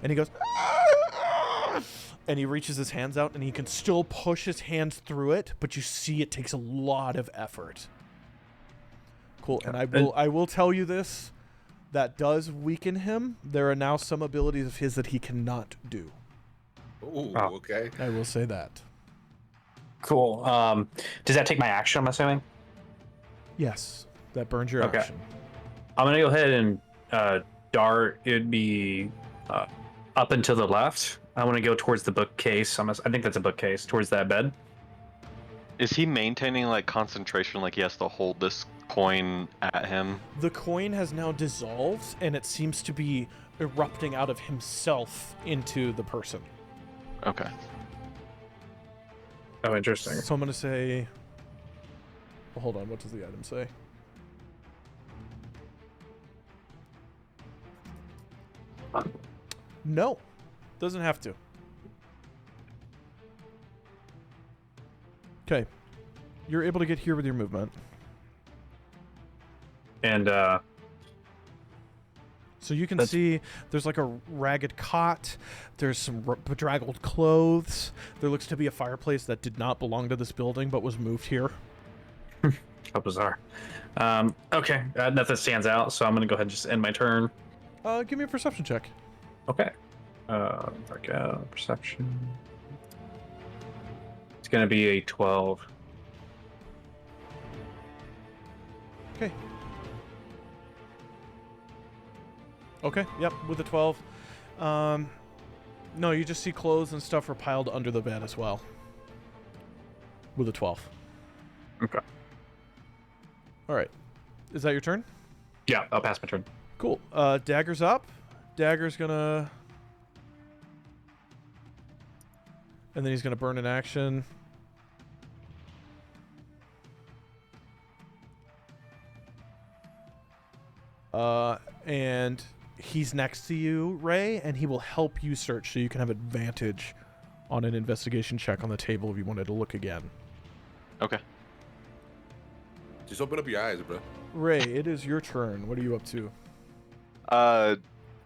And he goes, "Ah!" and he reaches his hands out, and he can still push his hands through it, but you see it takes a lot of effort. Cool. And I will tell you this, that does weaken him. There are now some abilities of his that he cannot do. Ooh, Oh. okay. I will say that. Cool. Does that take my action, I'm assuming? Yes, that burns your Okay. action. I'm gonna go ahead and dart. It'd be up and to the left. I want to go towards the bookcase. I think that's a bookcase, towards that bed. Is he maintaining like concentration, like he has to hold this coin at him? The coin has now dissolved, and it seems to be erupting out of himself into the person. Okay. Oh, interesting. So I'm going to say... Well, hold on, what does the item say? No. Doesn't have to. Okay. You're able to get here with your movement. And So you can see there's like a ragged cot. There's some bedraggled clothes. There looks to be a fireplace that did not belong to this building but was moved here. how bizarre. Okay, nothing stands out, so I'm gonna go ahead and just end my turn. Give me a perception check. Okay. Perception. It's gonna be a 12. Okay. Okay, yep, with a 12. No, you just see clothes and stuff are piled under the bed as well. With a 12. Okay. Alright. Is that your turn? Yeah, I'll pass my turn. Cool. Dagger's up. Dagger's gonna... And then he's gonna burn an action. And he's next to you, Ray, and he will help you search, so you can have advantage on an investigation check on the table if you wanted to look again. Okay. Just open up your eyes, bro. Ray, it is your turn. What are you up to?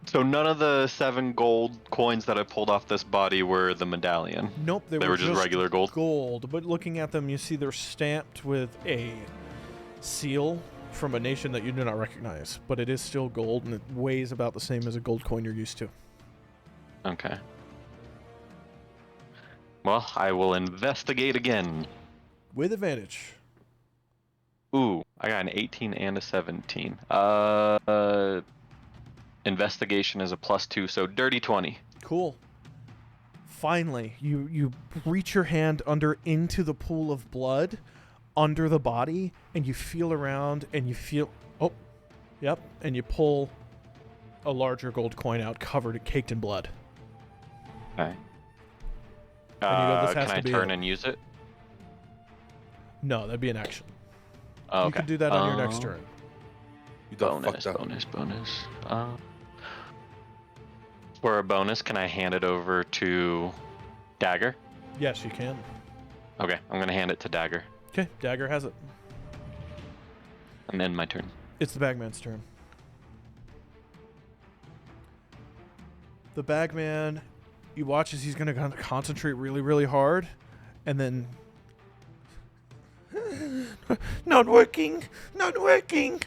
So none of the 7 gold coins that I pulled off this body were the medallion. Nope, They were just regular gold? Gold, but looking at them, you see they're stamped with a seal from a nation that you do not recognize, but it is still gold, and it weighs about the same as a gold coin you're used to. Okay. Well, I will investigate again. With advantage. Ooh, I got an 18 and a 17. Investigation is a +2, so dirty 20. Cool. Finally, you reach your hand under into the pool of blood under the body, and you feel around, and you feel... Oh, yep. And you pull a larger gold coin out, caked in blood. Okay. And you go, "This has can to I be turn it." and use it? No, that'd be an action. Oh, okay. You can do that on your next turn. You done Bonus, fucked up. bonus. For a bonus, can I hand it over to Dagger? Yes, you can. Okay, I'm gonna hand it to Dagger, Okay, Dagger has it. and then my turn. It's the Bagman's turn. The Bagman, you watch as he's going to concentrate really, really hard, and then... Not working. Not working.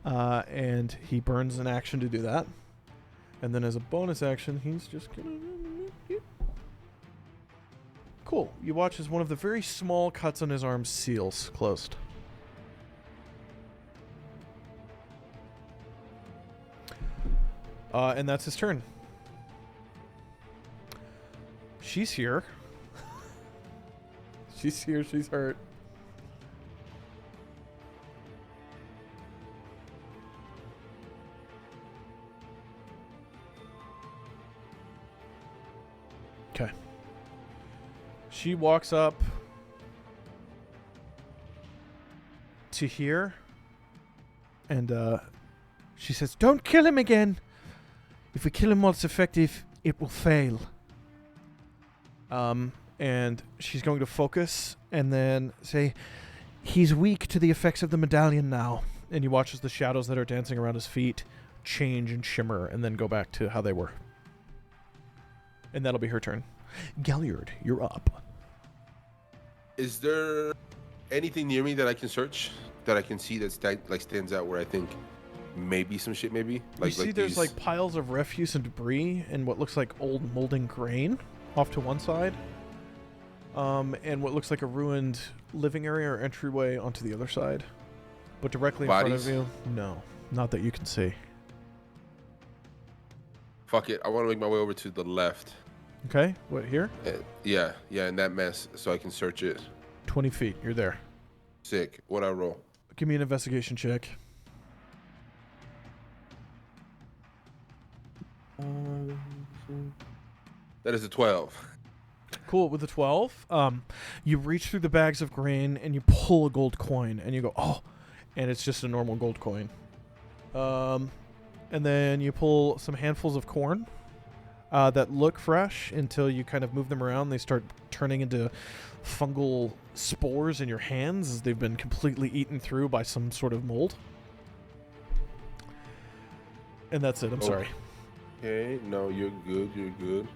And he burns an action to do that. And then as a bonus action, he's just going to... Cool. You watch as one of the very small cuts on his arm seals closed. And that's his turn. She's here. She's here. She's hurt. Okay. She walks up to here, and she says, "Don't kill him again. If we kill him while it's effective, it will fail." And she's going to focus and then say, "He's weak to the effects of the medallion now." And you watch as the shadows that are dancing around his feet change and shimmer and then go back to how they were. And that'll be her turn. Galliard, you're up. Is there anything near me that I can search, that I can see that stands out where I think maybe some shit maybe? You see there's these... piles of refuse and debris and what looks like old molding grain off to one side. And what looks like a ruined living area or entryway onto the other side. But directly in front of you, no. Not that you can see. Fuck it. I want to make my way over to the left. Okay, what, here? Yeah, in that mess, so I can search it. 20 feet, you're there. Sick. What I roll? Give me an investigation check. That is a 12. Cool, with the 12, you reach through the bags of grain and you pull a gold coin and you go, oh, and it's just a normal gold coin. And then you pull some handfuls of corn that look fresh until you kind of move them around. They start turning into fungal spores in your hands as they've been completely eaten through by some sort of mold. And that's it. I'm sorry. Okay, no, you're good. You're good.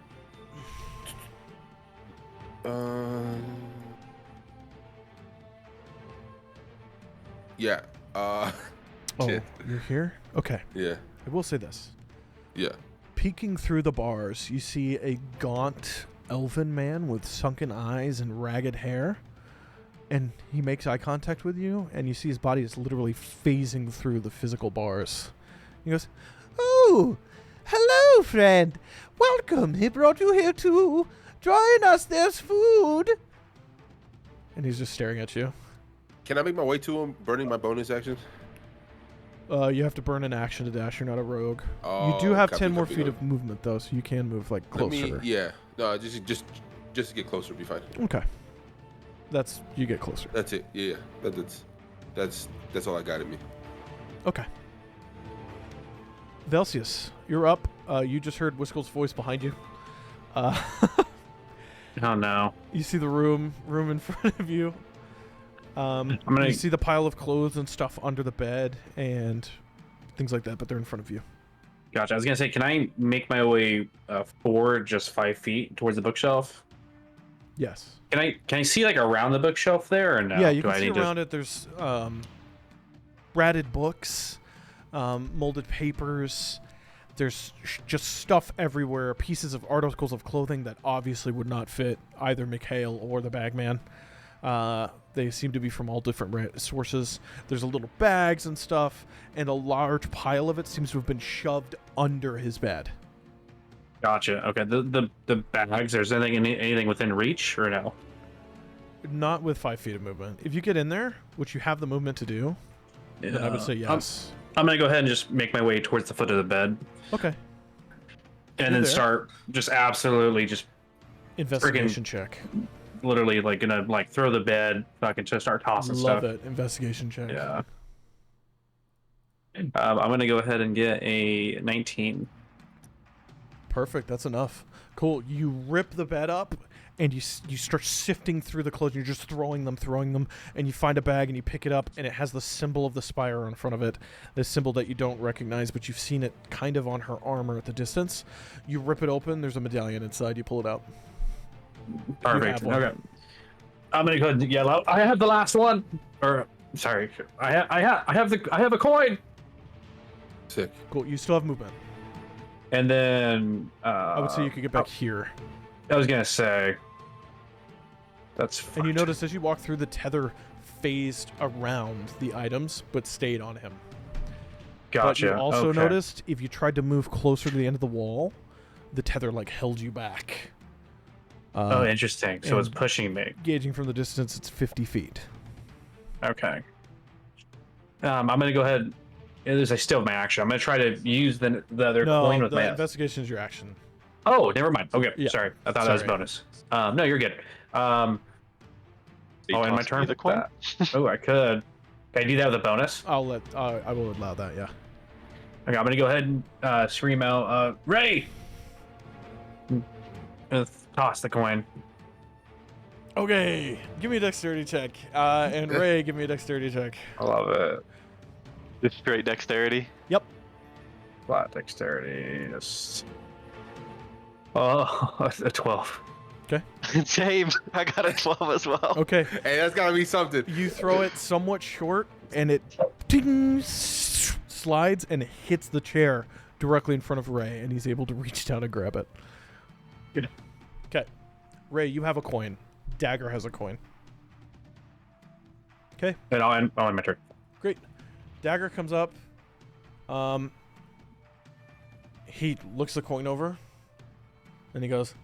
Yeah. Oh, shit. you're here? Okay. Yeah. I will say this. Yeah. Peeking through the bars, you see a gaunt elven man with sunken eyes and ragged hair. And he makes eye contact with you, and you see his body is literally phasing through the physical bars. He goes, "Oh, hello, friend. Welcome. He brought you here too. Join us. There's food." and he's just staring at you. Can I make my way to him, burning my bonus action? You have to burn an action to dash. You're not a rogue. Oh, You do have copy, 10 more copy, feet copy. of movement, though, so you can move, like, Let closer. me, yeah. No, just to get closer would be fine. Okay. You get closer. That's it. Yeah. That's all I got in me. Okay. Velseis, you're up. You just heard Whiskel's voice behind you. Oh no. You see the room in front of you. You see the pile of clothes and stuff under the bed and things like that, but they're in front of you. Gotcha. I was gonna say, can I make my way forward just 5 feet towards the bookshelf? Yes. Can I see like around the bookshelf there or no? Yeah, you can see around it. There's ratted books, molded papers. There's just stuff everywhere. Pieces of articles of clothing that obviously would not fit either Mikhail or the Bagman. They seem to be from all different sources. There's a little bags and stuff, and a large pile of it seems to have been shoved under his bed. Gotcha. Okay. The bags. There's anything within reach or no? Not with 5 feet of movement. If you get in there, which you have the movement to do, then I would say yes. I'm gonna go ahead and just make my way towards the foot of the bed. Okay. And then start just absolutely just investigation check. Literally like gonna like throw the bed, fucking just start tossing stuff. Love it. Investigation check. Yeah. I'm gonna go ahead and get a 19. Perfect. That's enough. Cool. You rip the bed up and you start sifting through the clothes. You're just throwing them, and you find a bag and you pick it up, and it has the symbol of the Spire in front of it. This symbol that you don't recognize, but you've seen it kind of on her armor at the distance. You rip it open. There's a medallion inside. You pull it out. Perfect. Okay. I'm gonna go ahead and yell out, I have the last one. Or sorry, I have a coin. Sick. Cool. You still have movement. And then I would say you could get back here. I was gonna say that's and you notice as you walk through, the tether phased around the items but stayed on him. Gotcha. But you also noticed if you tried to move closer to the end of the wall, the tether like held you back. Oh, interesting. So it's pushing me. Gauging from the distance, it's 50 feet. Okay. I'm gonna go ahead. I still have my action. I'm gonna try to use the other coin with my investigation is your action. Oh, never mind. Okay, yeah. Sorry. I thought that was bonus. No, you're good. In my turn. The coin? Oh, I could. Can I do that with a bonus? I will allow that. Yeah. Okay, I'm gonna go ahead and scream out, Rae. Toss the coin. Okay, give me a dexterity check. And Rae, give me a dexterity check. I love it. Just straight dexterity. Yep. Flat dexterity. Yes. Oh, a 12. Okay. Same. I got a 12 as well. Okay. Hey, that's gotta be something. You throw it somewhat short, and it ding, slides and hits the chair directly in front of Rae, and he's able to reach down and grab it. Good. Okay. Rae, you have a coin. Dagger has a coin. Okay. And I'll end my turn. Great. Dagger comes up. He looks the coin over, and he goes,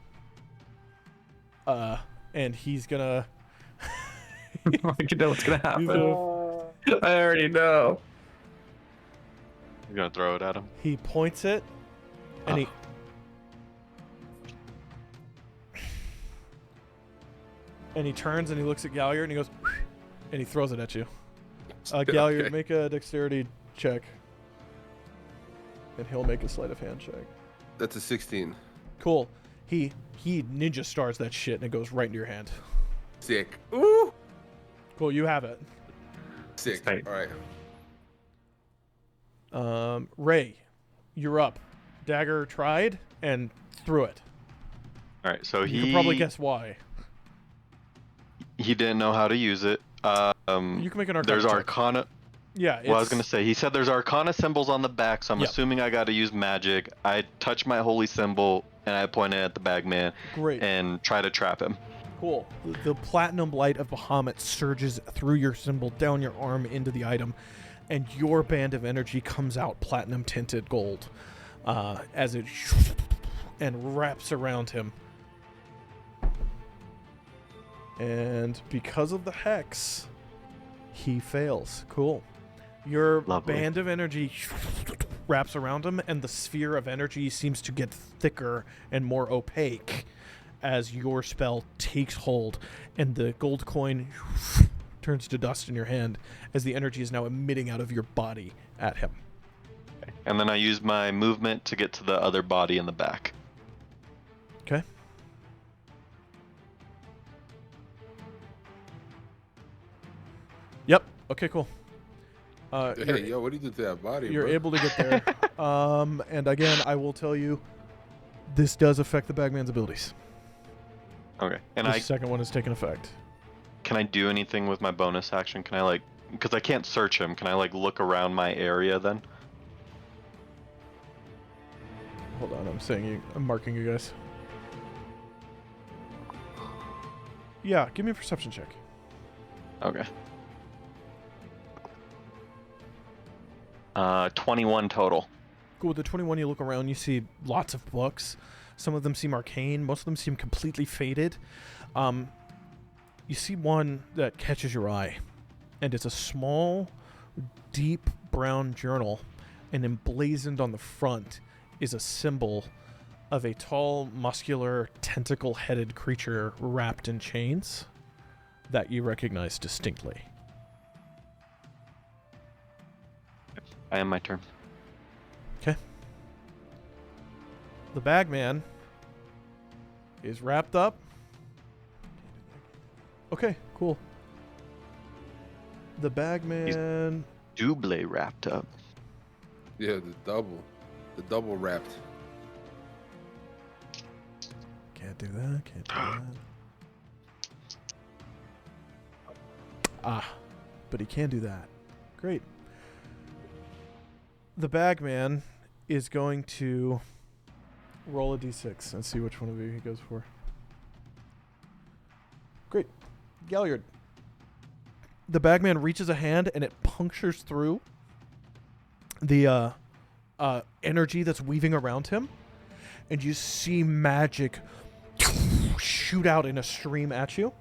and he's gonna. I know what's gonna happen. I already know. You're gonna throw it at him. He points it, and he turns and he looks at Galliard and he goes, and he throws it at you. Galliard, Okay. make a dexterity check, and he'll make a sleight of hand check. That's a 16. Cool. He ninja stars that shit and it goes right into your hand. Sick. Ooh. Cool, you have it. Sick. Tight. All right. Rae, you're up. Dagger tried and threw it. All right, so You can probably guess why. he didn't know how to use it. You can make an Arcana There's check. Arcana. Yeah. Well, I was gonna say he said there's Arcana symbols on the back, so I'm Yep. assuming I got to use magic. I touch my holy symbol and I point it at the Bagman Great. and try to trap him. Cool. The platinum light of Bahamut surges through your symbol, down your arm into the item, and your band of energy comes out platinum tinted gold as it and wraps around him. And because of the hex, he fails. Cool. Your Lovely. band of energy wraps around him, and the sphere of energy seems to get thicker and more opaque as your spell takes hold, and the gold coin turns to dust in your hand as the energy is now emitting out of your body at him. And then I use my movement to get to the other body in the back. Okay. Yep. Okay, cool. Hey, yo, what do you do to that body, You're bro? able to get there. And again, I will tell you, this does affect the Bagman's abilities. Okay. And The second one has taken effect. can I do anything with my bonus action? Can I like, because I can't search him, can I like look around my area then? Hold on, I'm marking you guys. Yeah, give me a perception check. Okay. 21 total. Cool. With the 21, you look around, you see lots of books. Some of them seem arcane. Most of them seem completely faded. You see one that catches your eye, and it's a small, deep brown journal, and emblazoned on the front is a symbol of a tall, muscular, tentacle-headed creature wrapped in chains that you recognize distinctly. I am my turn. Okay. The Bagman is wrapped up. Okay, cool. The Bagman... Double wrapped up. Yeah, the double wrapped. Can't do that, can't do that. Ah, but he can do that. Great. The Bagman is going to roll a d6 and see which one of you he goes for. Great. Galliard. The Bagman reaches a hand and it punctures through the energy that's weaving around him, and you see magic shoot out in a stream at you.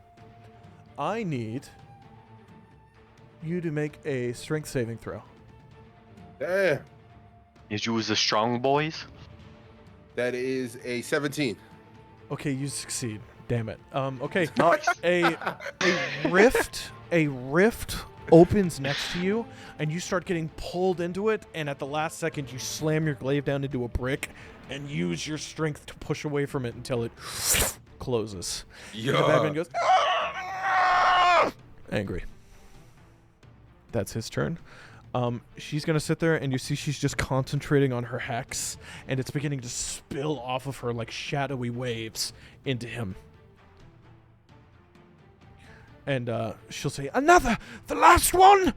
I need you to make a strength saving throw. Damn. Is you the strong boys? That is a 17. Okay, you succeed. Damn it. Okay. Nice. A rift opens next to you, and you start getting pulled into it, and at the last second you slam your glaive down into a brick and use your strength to push away from it until it closes. Yeah. And the Bagman goes angry. That's his turn. She's gonna sit there, and you see she's just concentrating on her hex, and it's beginning to spill off of her like shadowy waves into him. And she'll say, "Another, the last one."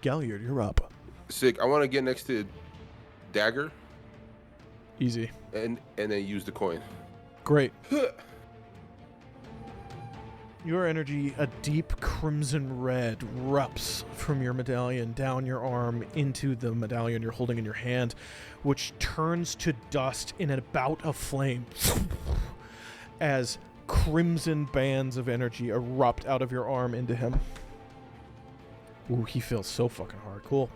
Galliard, you're up. Sick. I want to get next to Dagger Easy. and then use the coin. Great. Your energy, a deep crimson red, erupts from your medallion down your arm into the medallion you're holding in your hand, which turns to dust in a bout of flame as crimson bands of energy erupt out of your arm into him. Ooh, he feels so fucking hard. Cool.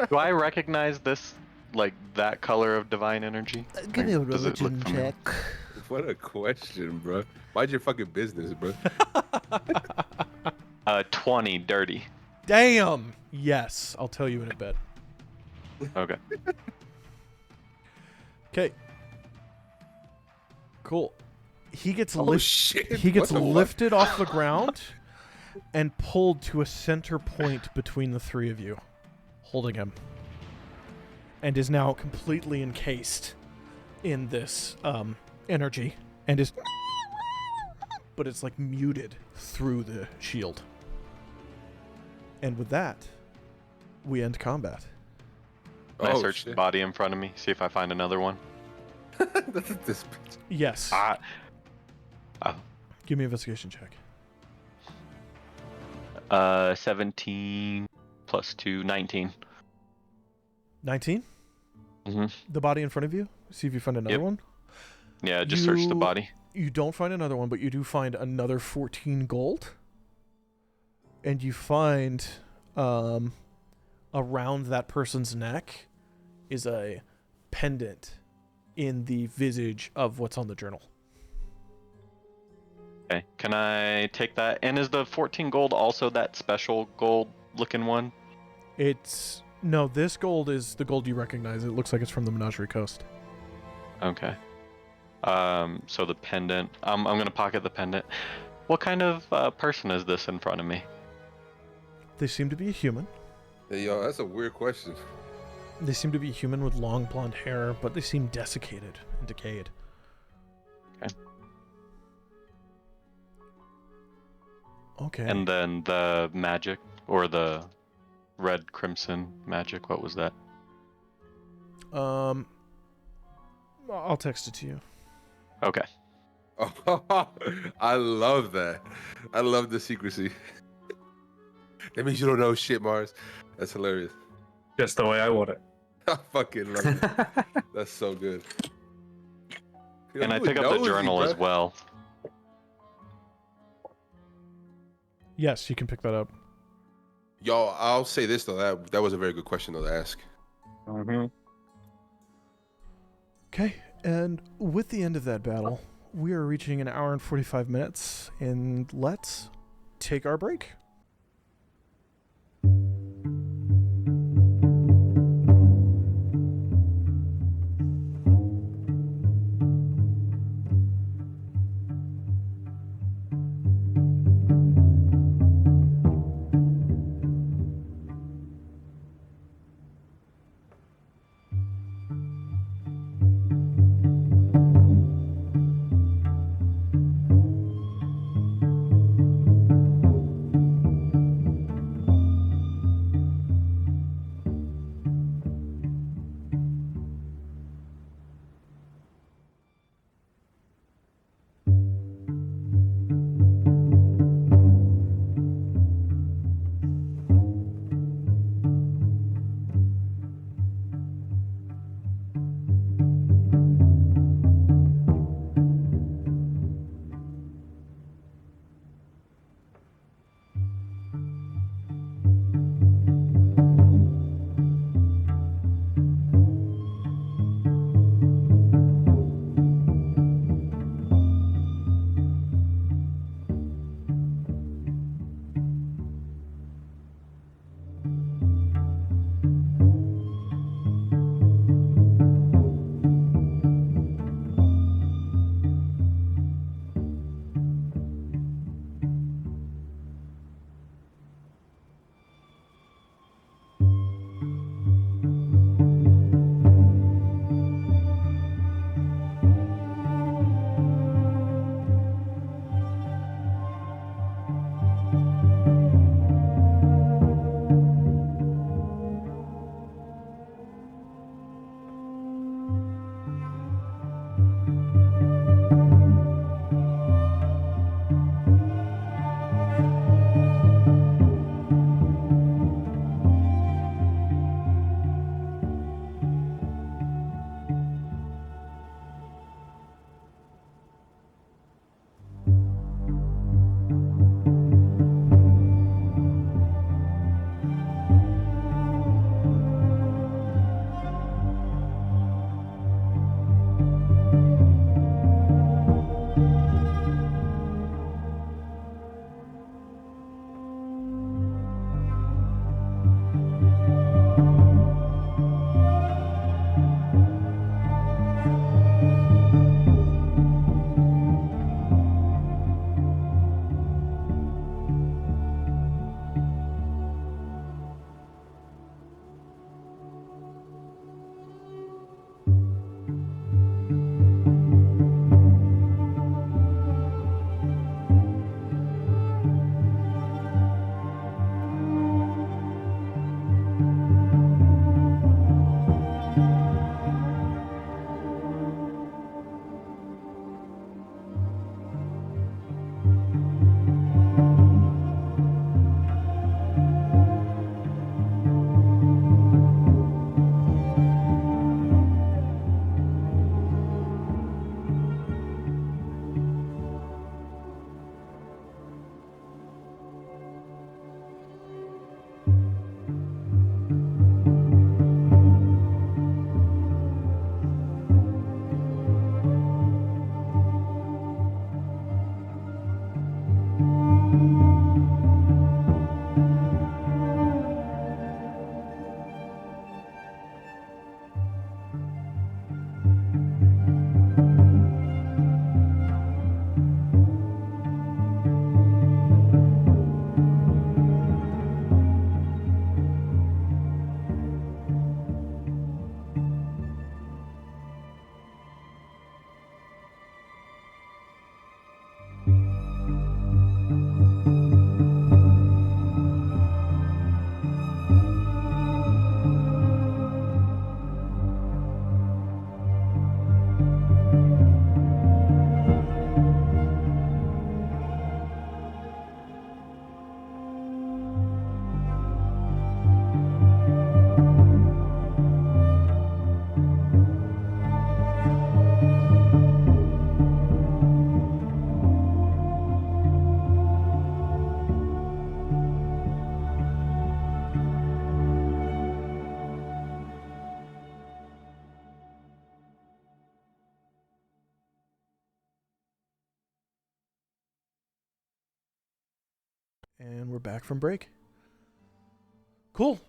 Do I recognize this, like that color of divine energy? Give me a Does it look religion familiar? check. What a question, bro. Mind your fucking business, bro. 20 dirty. Damn. Yes, I'll tell you in a bit. Okay. Okay. Cool. He gets Oh shit. He gets What the fuck? lifted off the ground and pulled to a center point between the three of you, holding him, and is now completely encased in this energy, and is, but it's like muted through the shield. And with that, we end combat. Can I Oh, search the shit. body in front of me, see if I find another one? This bitch. Yes. Give me an investigation check. 17 plus 2, 19. 19? Mm-hmm. The body in front of you? See if you find another Yep. one? Yeah, just search the You- body. You don't find another one, but you do find another 14 gold. And you find around that person's neck is a pendant in the visage of what's on the journal. Okay, can I take that? And is the 14 gold also that special gold looking one? It's No, this gold is the gold you recognize. It looks like it's from the Menagerie Coast. Okay. So the pendant. I'm gonna pocket the pendant. What kind of person is this in front of me? They seem to be a human. Hey, yo, that's a weird question. They seem to be human with long blonde hair, but they seem desiccated and decayed. Okay. Okay. And then the magic, or the red crimson magic, what was that? I'll text it to you. Okay. I love that. I love the secrecy. That means you don't know shit, Mars. That's hilarious. Just the way I want it. I fucking love it. That's so good. Yo, And I you pick up the nosy, journal as bruh. well. Yes, you can pick that up. Yo, I'll say this though. That was a very good question though to ask. Mm-hmm. Okay, and with the end of that battle, we are reaching an hour and 45 minutes, and let's take our break. And we're back from break. Cool.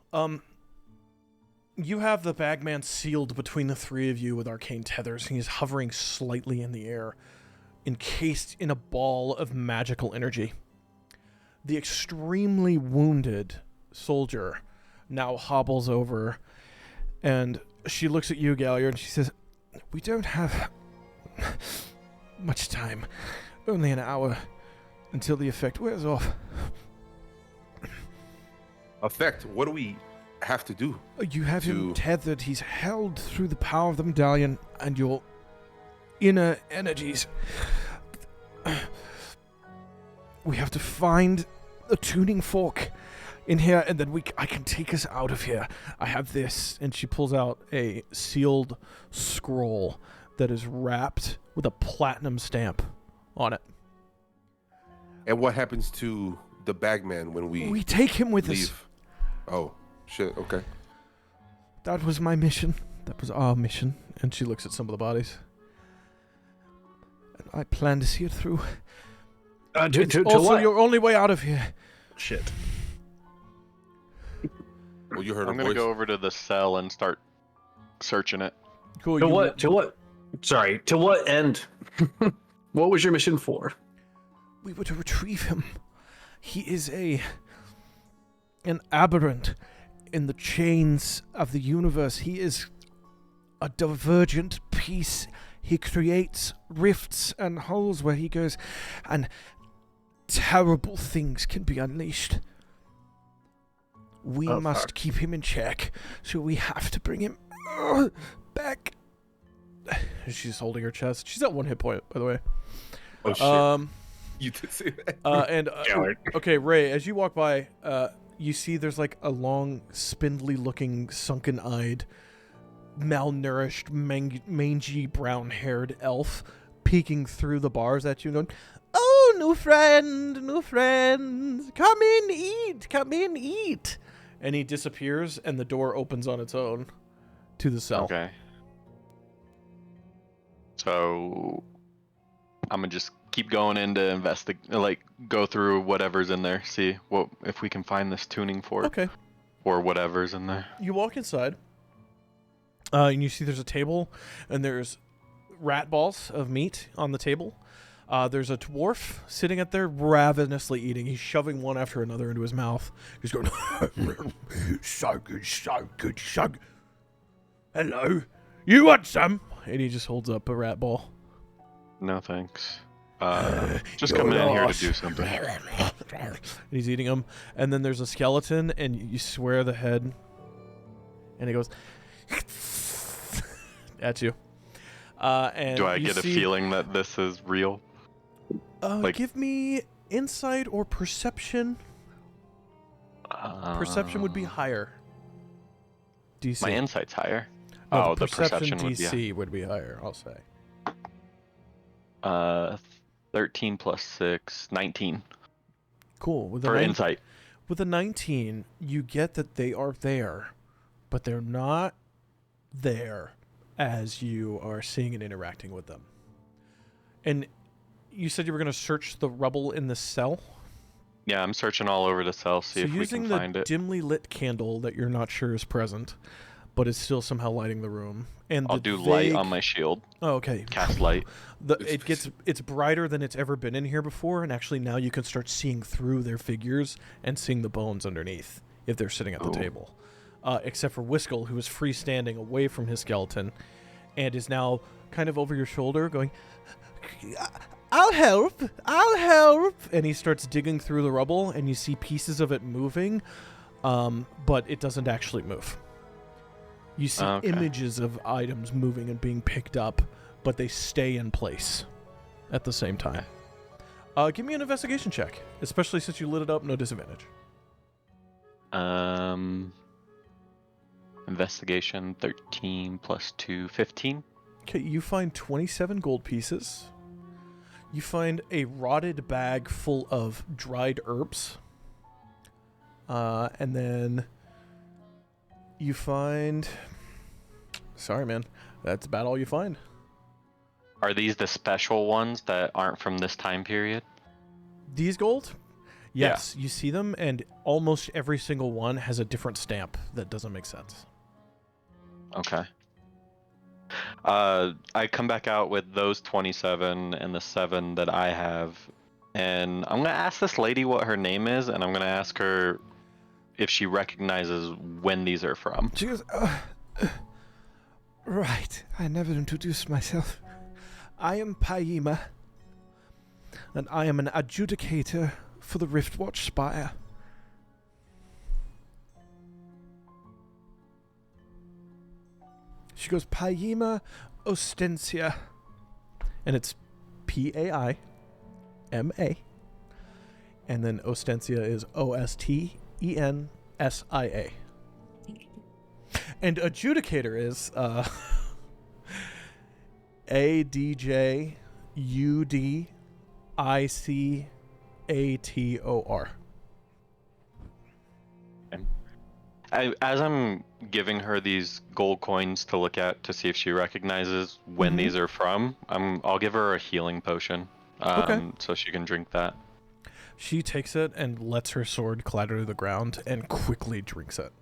You have the Bagman sealed between the three of you with arcane tethers, and he's hovering slightly in the air, encased in a ball of magical energy. The extremely wounded soldier now hobbles over, and she looks at you, Galliard, and she says, "We don't have much time. Only an hour until the effect wears off." Effect? What do we have to do? You have him tethered. He's held through the power of the medallion and your inner energies. We have to find a tuning fork in here, and then I can take us out of here. I have this, and she pulls out a sealed scroll that is wrapped with a platinum stamp on it. And what happens to the Bagman when we take him with leave? us. Oh, shit, okay. That was my mission. That was our mission. And she looks at some of the bodies. And I plan to see it through. It's also what? your only way out of here. Shit. Well, you heard I'm her gonna voice. go over to the cell and start searching it. Cool. To what? Sorry, to what end? What was your mission for? We were to retrieve him. He is an aberrant in the chains of the universe. He is a divergent piece. He creates rifts and holes where he goes, and terrible things can be unleashed. We must keep him in check, so we have to bring him back. She's holding her chest. She's at 1 hit point, by the way. Oh, shit. You did say that. Okay, Ray, as you walk by, you see there's like a long, spindly-looking, sunken-eyed, malnourished, mangy, brown-haired elf peeking through the bars at you and going, "Oh, new friend, come in, eat. And he disappears, and the door opens on its own to the cell. Okay. So I'm gonna just keep going in to investigate, go through whatever's in there, see if we can find this tuning fork. Okay. Or whatever's in there. You walk inside, and you see there's a table, and there's rat balls of meat on the table. There's a dwarf sitting at there ravenously eating. He's shoving one after another into his mouth. He's going, So good, so good, so good. Hello, you want some? and he just holds up a rat ball. No thanks. Just coming in here to do something. And he's eating them. And then there's a skeleton, and you swear the head, and it goes at you. And Do I you get a see- feeling that this is real? Give me insight or perception. Perception would be higher. DC. My insight's higher. No, the perception would be DC would be higher, I'll say. 13 plus 6, 19 Cool. With for insight. With a 19, you get that they are there, but they're not there as you are seeing and interacting with them. And you said you were going to search the rubble in the cell? Yeah, I'm searching all over the cell, see if we using can the find it. dimly lit candle that you're not sure is present, but is still somehow lighting the room. And I'll the do light vague- on my shield. Oh, okay. Cast light. It's brighter than it's ever been in here before, and actually now you can start seeing through their figures and seeing the bones underneath if they're sitting at the table. Except for Whistle, who is freestanding away from his skeleton and is now kind of over your shoulder going, I'll help. And he starts digging through the rubble, and you see pieces of it moving, but it doesn't actually move. You see images of items moving and being picked up, but they stay in place at the same time. Give me an investigation check, especially since you lit it up, no disadvantage. Investigation 13 plus 2, 15. Okay, you find 27 gold pieces. You find a rotted bag full of dried herbs. And then you find... Sorry, man. That's about all you find. Are these the special ones that aren't from this time period? These gold? Yes, you see them, and almost every single one has a different stamp that doesn't make sense. Okay. I come back out with those 27 and the 7 that I have, and I'm gonna ask this lady what her name is, and I'm gonna ask her if she recognizes when these are from. She goes, right, I never introduced myself. I am Paima, and I am an adjudicator for the Riftwatch Spire. She goes, Paima Ostensia. And it's Paima. And then Ostensia is Ostensia. And Adjudicator is ADJUDICATOR. As I'm giving her these gold coins to look at to see if she recognizes when these are from, I'll give her a healing potion, so she can drink that. She takes it and lets her sword clatter to the ground and quickly drinks it.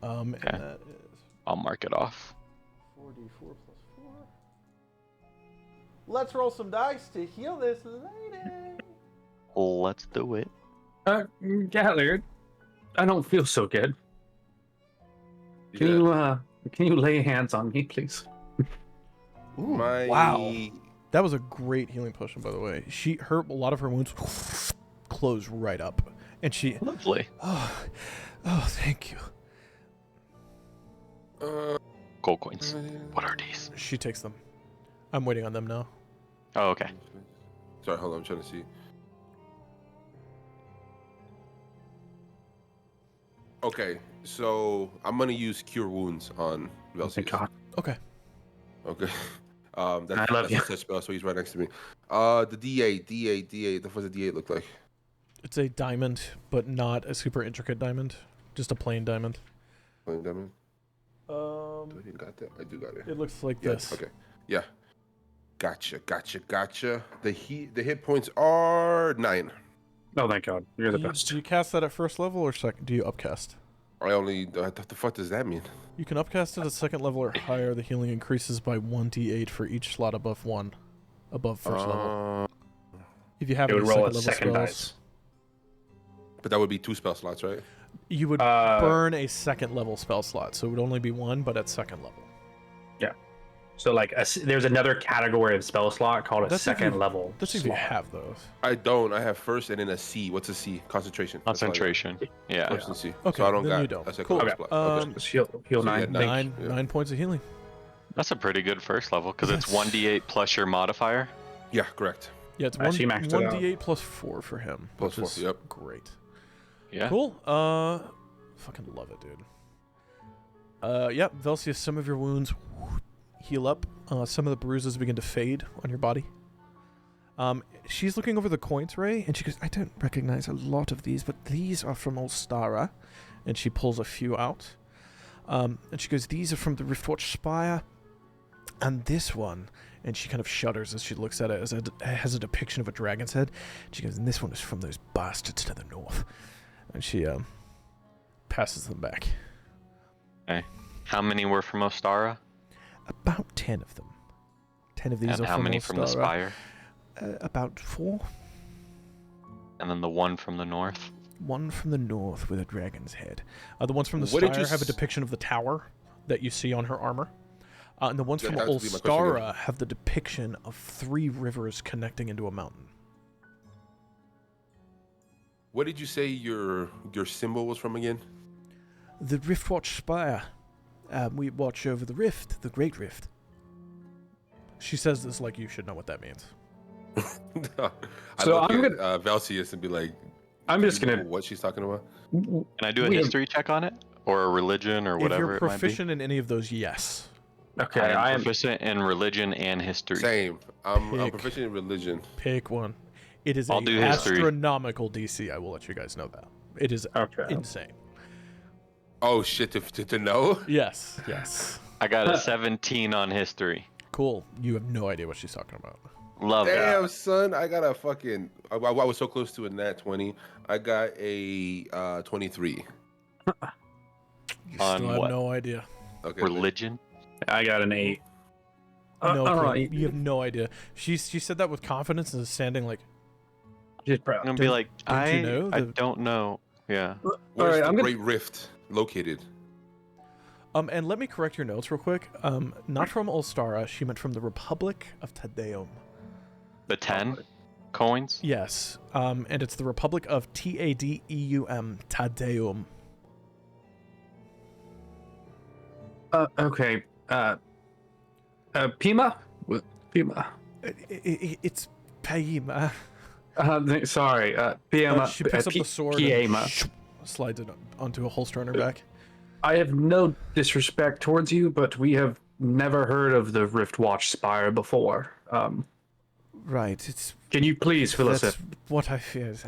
And that is I'll mark it off. 4d4 plus 4. Let's roll some dice to heal this lady. Let's do it. Galliard, I don't feel so good. Can you lay hands on me, please? Ooh, wow. That was a great healing potion, by the way. A lot of her wounds close right up, and she. Lovely. Oh, thank you. Gold coins. What are these? She takes them. I'm waiting on them now. Oh, okay. Sorry, hold on. I'm trying to see. Okay, so I'm gonna use Cure Wounds on Velseis. God. Okay. Okay. I love that's you. a touch spell, so he's right next to me. The D8. What does the D8 look like? It's a diamond, but not a super intricate diamond. Just a plain diamond. Plain diamond. Do I even got that? I do got it. It looks like Yeah. this. Okay. Yeah. Gotcha. The hit points are 9. Oh, thank God. You're the best. Do you cast that at first level or second? Do you upcast? What the fuck does that mean? You can upcast it at second level or higher. The healing increases by 1d8 for each slot above first level. If you have It any would roll a second level second spells, dice. But that would be 2 spell slots, right? you would burn a second level spell slot, so it would only be 1, but at second level. So, like, there's another category of spell slot called a That's if second you- level That's if you slot. have those. I don't. I have first and then a C. What's a C? Concentration. That's all I got. Concentration. Yeah. First and C. Okay, So I don't then got you don't. a second Cool. level Okay. spot. Okay. Just heal So 9. yeah, Thank you. 9 points of healing. That's a pretty good first level because it's Yes. 1d8 plus your modifier. Yeah, correct. Yeah, it's I see maxed it out. 1d8 plus 4 for him. Plus which 4, is yep. Great. Yeah. Cool. Fucking love it, dude. Yep, Velseis, some of your wounds heal up. Some of the bruises begin to fade on your body. She's looking over the coins, Ray, and she goes, I don't recognize a lot of these, but these are from Ostara. And she pulls a few out. And she goes, these are from the Riftwatch Spire. And this one, and she kind of shudders as she looks at it, as it has a depiction of a dragon's head. She goes, and this one is from those bastards to the north. And she passes them back. Okay. How many were from Ostara? About 10 of them. 10 of these And are how from many Ostara. from the Spire? About 4. And then the one from the north? One from the north with a dragon's head. The ones from the What did Spire you have a s- depiction of the tower that you see on her armor. And the ones That from has to be my question again. Ostara have the depiction of 3 rivers connecting into a mountain. What did you say your symbol was from again? The Riftwatch Spire. We watch over the rift, the Great Rift. She says this like you should know what that means. I So look I'm at Velseis and be like, I'm just "Do you know gonna. what she's talking about?" Can I do a We have- history check on it? Or a religion or If whatever you're it might be? proficient in any of those, yes. Okay, I I am am. proficient in religion and history. Same. I'm Pick. proficient in religion. Pick one. It is I'll an do history. astronomical DC. I will let you guys know that. It is Okay. insane. Oh shit! To know? Yes. I got a 17 on history. Cool. You have no idea what she's talking about. Love Damn, that. son, I got a fucking. I was so close to a nat 20. I got a 23. You On still have what? no idea. Okay. Religion. I got an 8. No, all clue. right. You have no idea. She said that with confidence and is standing like, Just I'm proud. gonna be like, don't you know I the- don't know. Yeah. Where's right, the I'm gonna- Great Rift located? and let me correct your notes real quick. Not from Ulstara. She meant from the Republic of Tadeum. The 10 coins. Yes. And it's the Republic of Tadeum. Tadeum. Okay. Paima? Paima. It's Paima. Sorry. Paima. She picks up the sword Paima. and slides it onto a holster on her back. I have no disrespect towards you, but we have never heard of the Riftwatch Spire before. Right. It's Can you please fill us in? that's what I feared.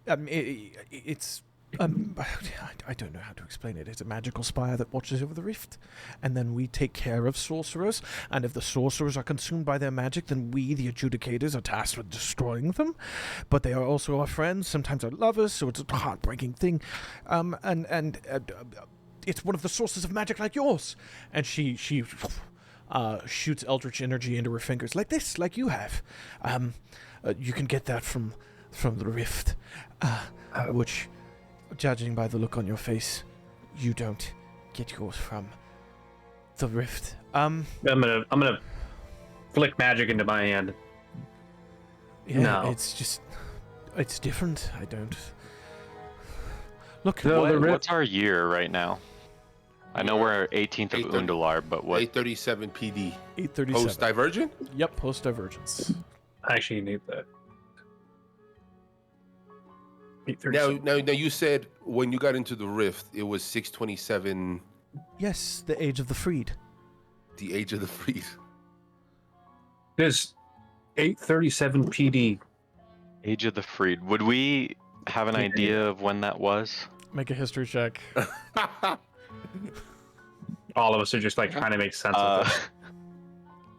It's I don't know how to explain it. It's a magical spire that watches over the rift, and then we take care of sorcerers. And if the sorcerers are consumed by their magic, then we, the adjudicators, are tasked with destroying them. But they are also our friends, sometimes our lovers, so it's a heartbreaking thing. It's one of the sources of magic like yours. And she shoots eldritch energy into her fingers like this, like you have. You can get that from the rift, which, judging by the look on your face, you don't get yours from the rift. I'm gonna flick magic into my hand. Yeah, No. it's different. I don't. Look, No, the rift- What's our year right now? I know we're 18th of 830. Undalar, but what? 837 PD. 837. Post Divergent? Yep, post divergence. I actually need that. Now, you said when you got into the Rift, it was 627, Yes, the age of the freed. the Age of the Freed. There's 837 PD. Age of the Freed. Would we have an idea of when that was? Make a history check. All of us are just like trying to make sense of this.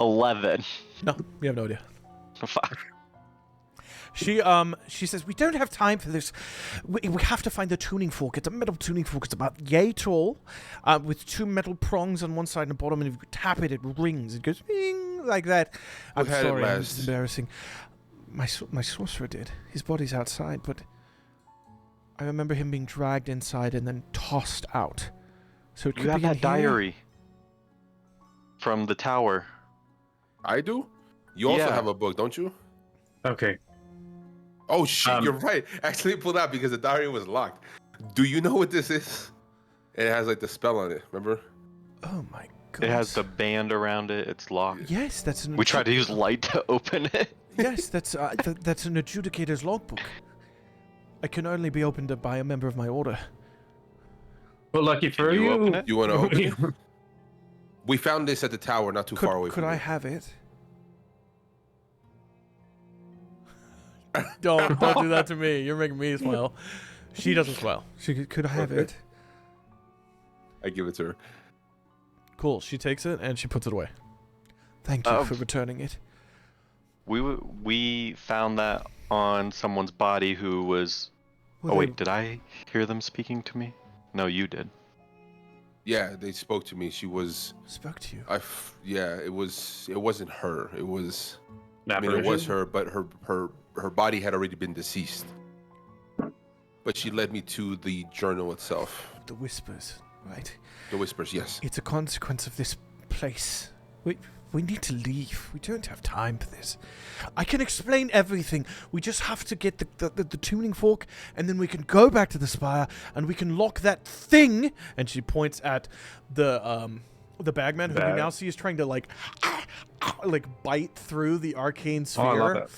11. No, we have no idea. Fuck. She says, we don't have time for this. We have to find the tuning fork. It's a metal tuning fork. It's about yay tall, with two metal prongs on one side and the bottom, and if you tap it, it rings. It goes bing, like that. I'm Who had it sorry, last? it's embarrassing. My sorcerer did. His body's outside, but I remember him being dragged inside and then tossed out. So it could You have be in that here. diary from the tower. I do? You also Yeah. have a book, don't you? Okay. Oh, shit, you're right. Actually, it pulled out because the diary was locked. Do you know what this is? And it has like the spell on it, remember? Oh my god. It has the band around it. It's locked. Yes, that's an. We tried to use light to open it. Yes, that's that's an adjudicator's logbook. It can only be opened by a member of my order. Well, lucky for you you. open it? You want to open it? We found this at the tower, not too far away Could from I here. have it? don't do that to me. You're making me smile. She doesn't smile. Could I have Okay. it? I give it to her. Cool. She takes it and she puts it away. Thank you for returning it. We found that on someone's body who was. Were Oh they- wait, did I hear them speaking to me? No, you did. Yeah, they spoke to me. She was. spoke to you. Yeah, it wasn't her. It was. Not I mean, it was version? her, but her body had already been deceased. But she led me to the journal itself. The whispers, right? The whispers, yes. It's a consequence of this place. We need to leave. We don't have time for this. I can explain everything. We just have to get the tuning fork, and then we can go back to the spire, and we can lock that thing. And she points at the bagman, who we now see is trying to like bite through the arcane sphere. Oh, I love that.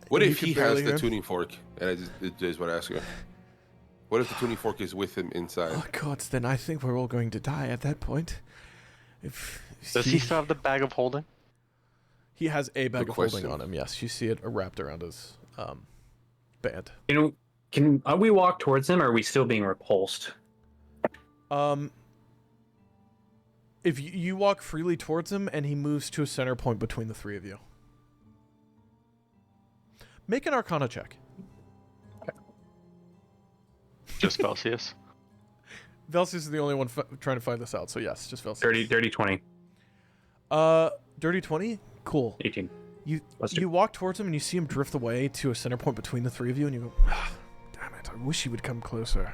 What You if can he has barely the hear. tuning fork? And it is what I ask you. What if the tuning fork is with him inside? Oh god, then I think we're all going to die at that point. If Does he still have the bag of holding? He has a bag Good of holding question. on him. Yes, you see it wrapped around his band. Can we walk towards him, or are we still being repulsed? If you walk freely towards him, and he moves to a center point between the three of you. Make an Arcana check. Just Velseis. Velseis is the only one trying to find this out, so yes, just Velseis. Dirty 20. Dirty 20? Cool. 18. You walk towards him and you see him drift away to a center point between the three of you, and you go, damn it, I wish he would come closer.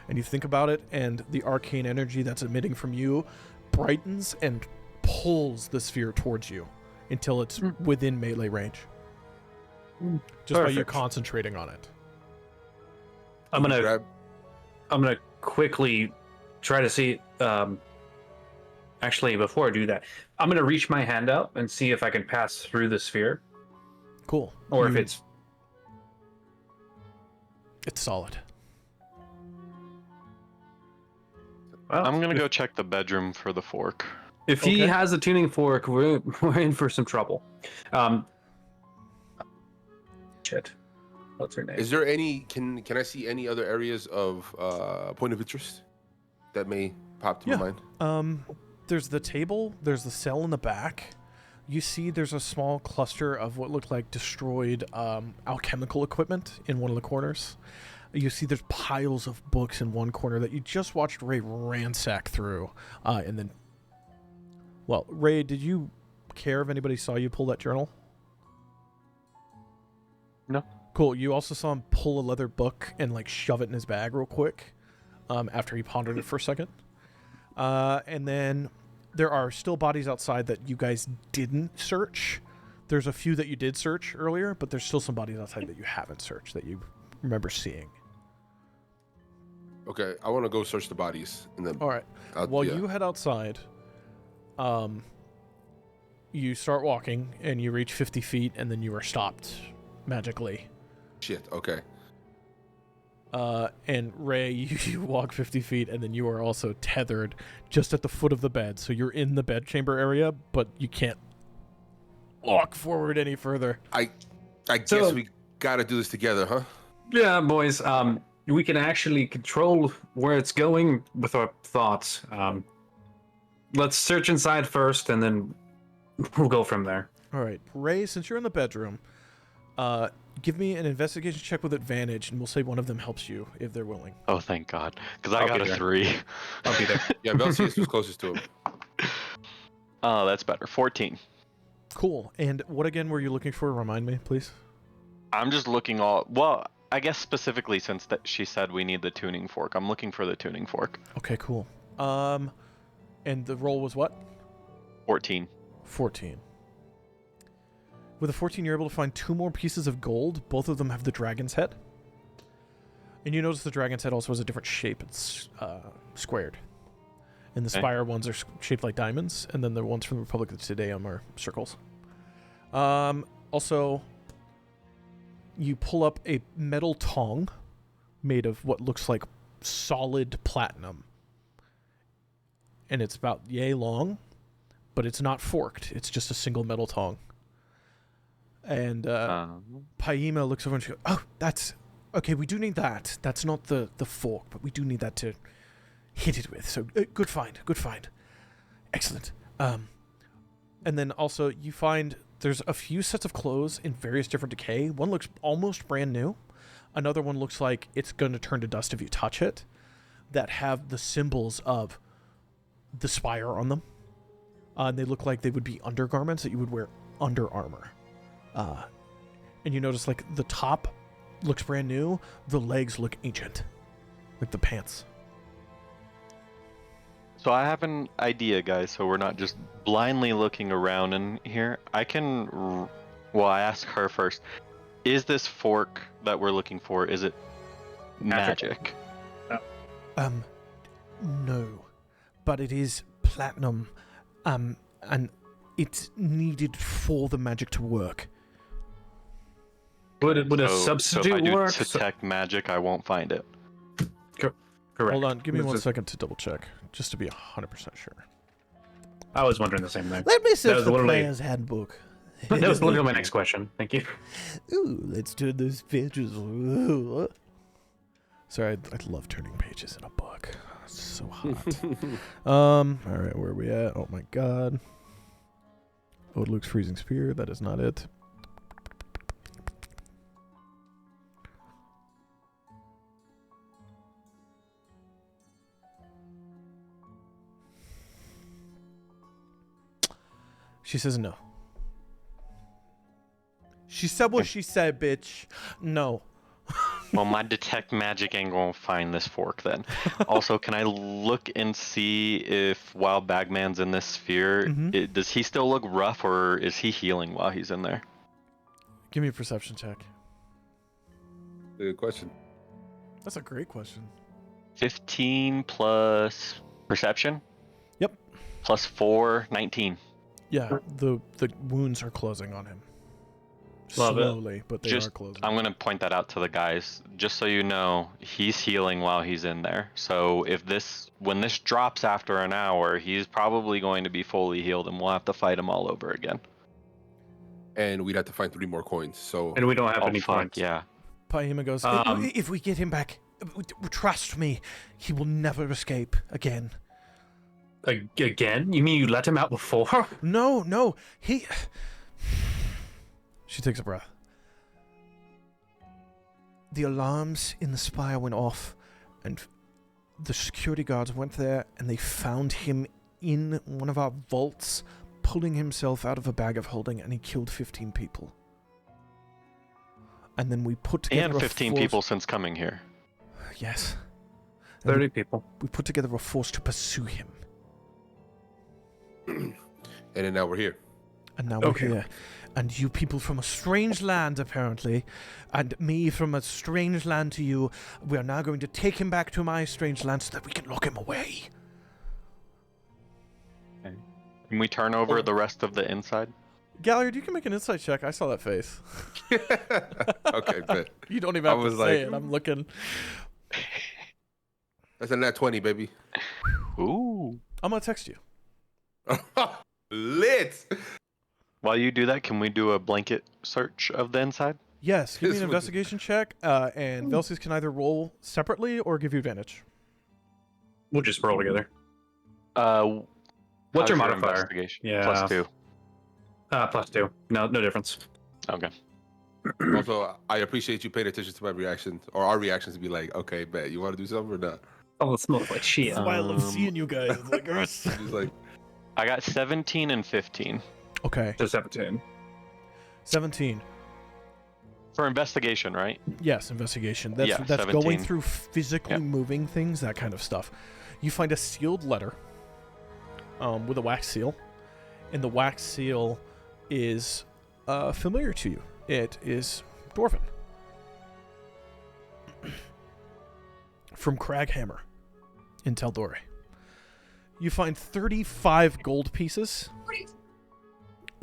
And you think about it, and the arcane energy that's emitting from you brightens and pulls the sphere towards you until it's within melee range. Just by you concentrating on it. I'm gonna quickly try to see. Actually, before I do that, I'm gonna reach my hand out and see if I can pass through the sphere. Cool. Or if it's solid. Well, I'm gonna go check the bedroom for the fork. If he has a tuning fork, we're in for some trouble. Shit. What's her name? Is there any? Can I see any other areas of point of interest that may pop to my mind? There's the table. There's the cell in the back. You see, there's a small cluster of what looked like destroyed alchemical equipment in one of the corners. You see, there's piles of books in one corner that you just watched Ray ransack through, and then. Well, Ray, did you care if anybody saw you pull that journal? No. Cool. You also saw him pull a leather book and like shove it in his bag real quick, after he pondered it for a second. And then there are still bodies outside that you guys didn't search. There's a few that you did search earlier, but there's still some bodies outside that you haven't searched that you remember seeing. Okay, I want to go search the bodies. And then All right. While you head outside, you start walking and you reach 50 feet and then you are stopped magically. Shit, okay. And Ray, you walk 50 feet and then you are also tethered just at the foot of the bed. So you're in the bedchamber area, but you can't walk forward any further. I guess we gotta do this together, huh? Yeah, boys. We can actually control where it's going with our thoughts. Let's search inside first, and then we'll go from there. All right, Ray, since you're in the bedroom, give me an investigation check with advantage, and we'll say one of them helps you if they're willing. Oh, thank God. Because I got a 3. I'll be there. Yeah, Velseis was closest to him. Oh, that's better. 14. Cool. And what again were you looking for? Remind me, please. I'm just looking all... Well, I guess specifically since that she said we need the tuning fork. I'm looking for the tuning fork. Okay, cool. And the roll was what? 14. 14. With a 14, you're able to find 2 more pieces of gold. Both of them have the dragon's head. And you notice the dragon's head also has a different shape. It's squared. And the Spire ones are shaped like diamonds. And then the ones from the Republic of Tideum are circles. Also, you pull up a metal tong made of what looks like solid platinum. And it's about yay long, but it's not forked. It's just a single metal tong. And Paima looks over and she goes, oh, that's... Okay, we do need that. That's not the fork, but we do need that to hit it with. So, good find. Excellent. And then also, you find there's a few sets of clothes in various different decay. One looks almost brand new. Another one looks like it's going to turn to dust if you touch it. That have the symbols of the Spire on them. And they look like they would be undergarments that you would wear under armor. And you notice, like, the top looks brand new. The legs look ancient. Like the pants. So I have an idea, guys, so we're not just blindly looking around in here. I can... Well, I ask her first. Is this fork that we're looking for, is it magic? No. But it is platinum. And it's needed for the magic to work. Would a So substitute if I do work? detect magic, I won't find it. Correct. Hold on, give me This 1 is- second to double check, just to be 100% sure. I was wondering the same thing. Let me That search was the literally- player's handbook. That was literally my next question. Thank you. Ooh, let's turn those pages. Ooh. Sorry, I love turning pages in a book. It's so hot. All right, where are we at? Oh my god. Oh, Luke's freezing spear. That is not it. She says no. She said what she said, bitch. No. Well, my detect magic ain't gonna find this fork then. Also, can I look and see if while Bagman's in this sphere, does he still look rough, or is he healing while he's in there? Give me a perception check. Good question. That's a great question. 15 plus perception? Yep. Plus 4, 19. Yeah, the wounds are closing on him. Love it. Slowly, but they are closing. I'm gonna point that out to the guys, just so you know, he's healing while he's in there. So when this drops after an hour, he's probably going to be fully healed, and we'll have to fight him all over again. And we'd have to find 3 more coins. So And we don't have any fuck, points. yeah. Paima goes, If we get him back, trust me, he will never escape again. Again? You mean you let him out before? No, he... She takes a breath. The alarms in the Spire went off, and the security guards went there, and they found him in one of our vaults, pulling himself out of a bag of holding, and he killed 15 people. And then we put together And 15 people since coming here. Yes. 30 people. We put together a force to pursue him. and then now we're here. And now we're here. And you people from a strange land, apparently, and me from a strange land to you, we are now going to take him back to my strange land so that we can lock him away. Okay. Can we turn over the rest of the inside? Galliard, you can make an insight check. I saw that face. Okay, bet. You don't even have to say like- it. I'm looking. That's a nat 20, baby. Ooh. I'm going to text you. Lit. While you do that, can we do a blanket search of the inside? Yes, give me This an would- investigation check, and Velseis can either roll separately or give you advantage. We'll just roll together. What's What's your modifier? Investigation? Yeah. +2. +2. No difference. Okay. Also, I appreciate you paying attention to my reactions or our reactions to be like, okay, bet you want to do something or not? Oh, it smells like shit. That's why I love seeing you guys. It's like, gross. Just like, I got 17 and 15 Okay, Just 17. 17. for investigation, right? Yes, investigation. That's Yeah, that's going 17. through physically Yep. moving things, that kind of stuff. You find a sealed letter with a wax seal, and the wax seal is familiar to you. It is Dwarven. From Craghammer in Teldore. You find 35 gold pieces.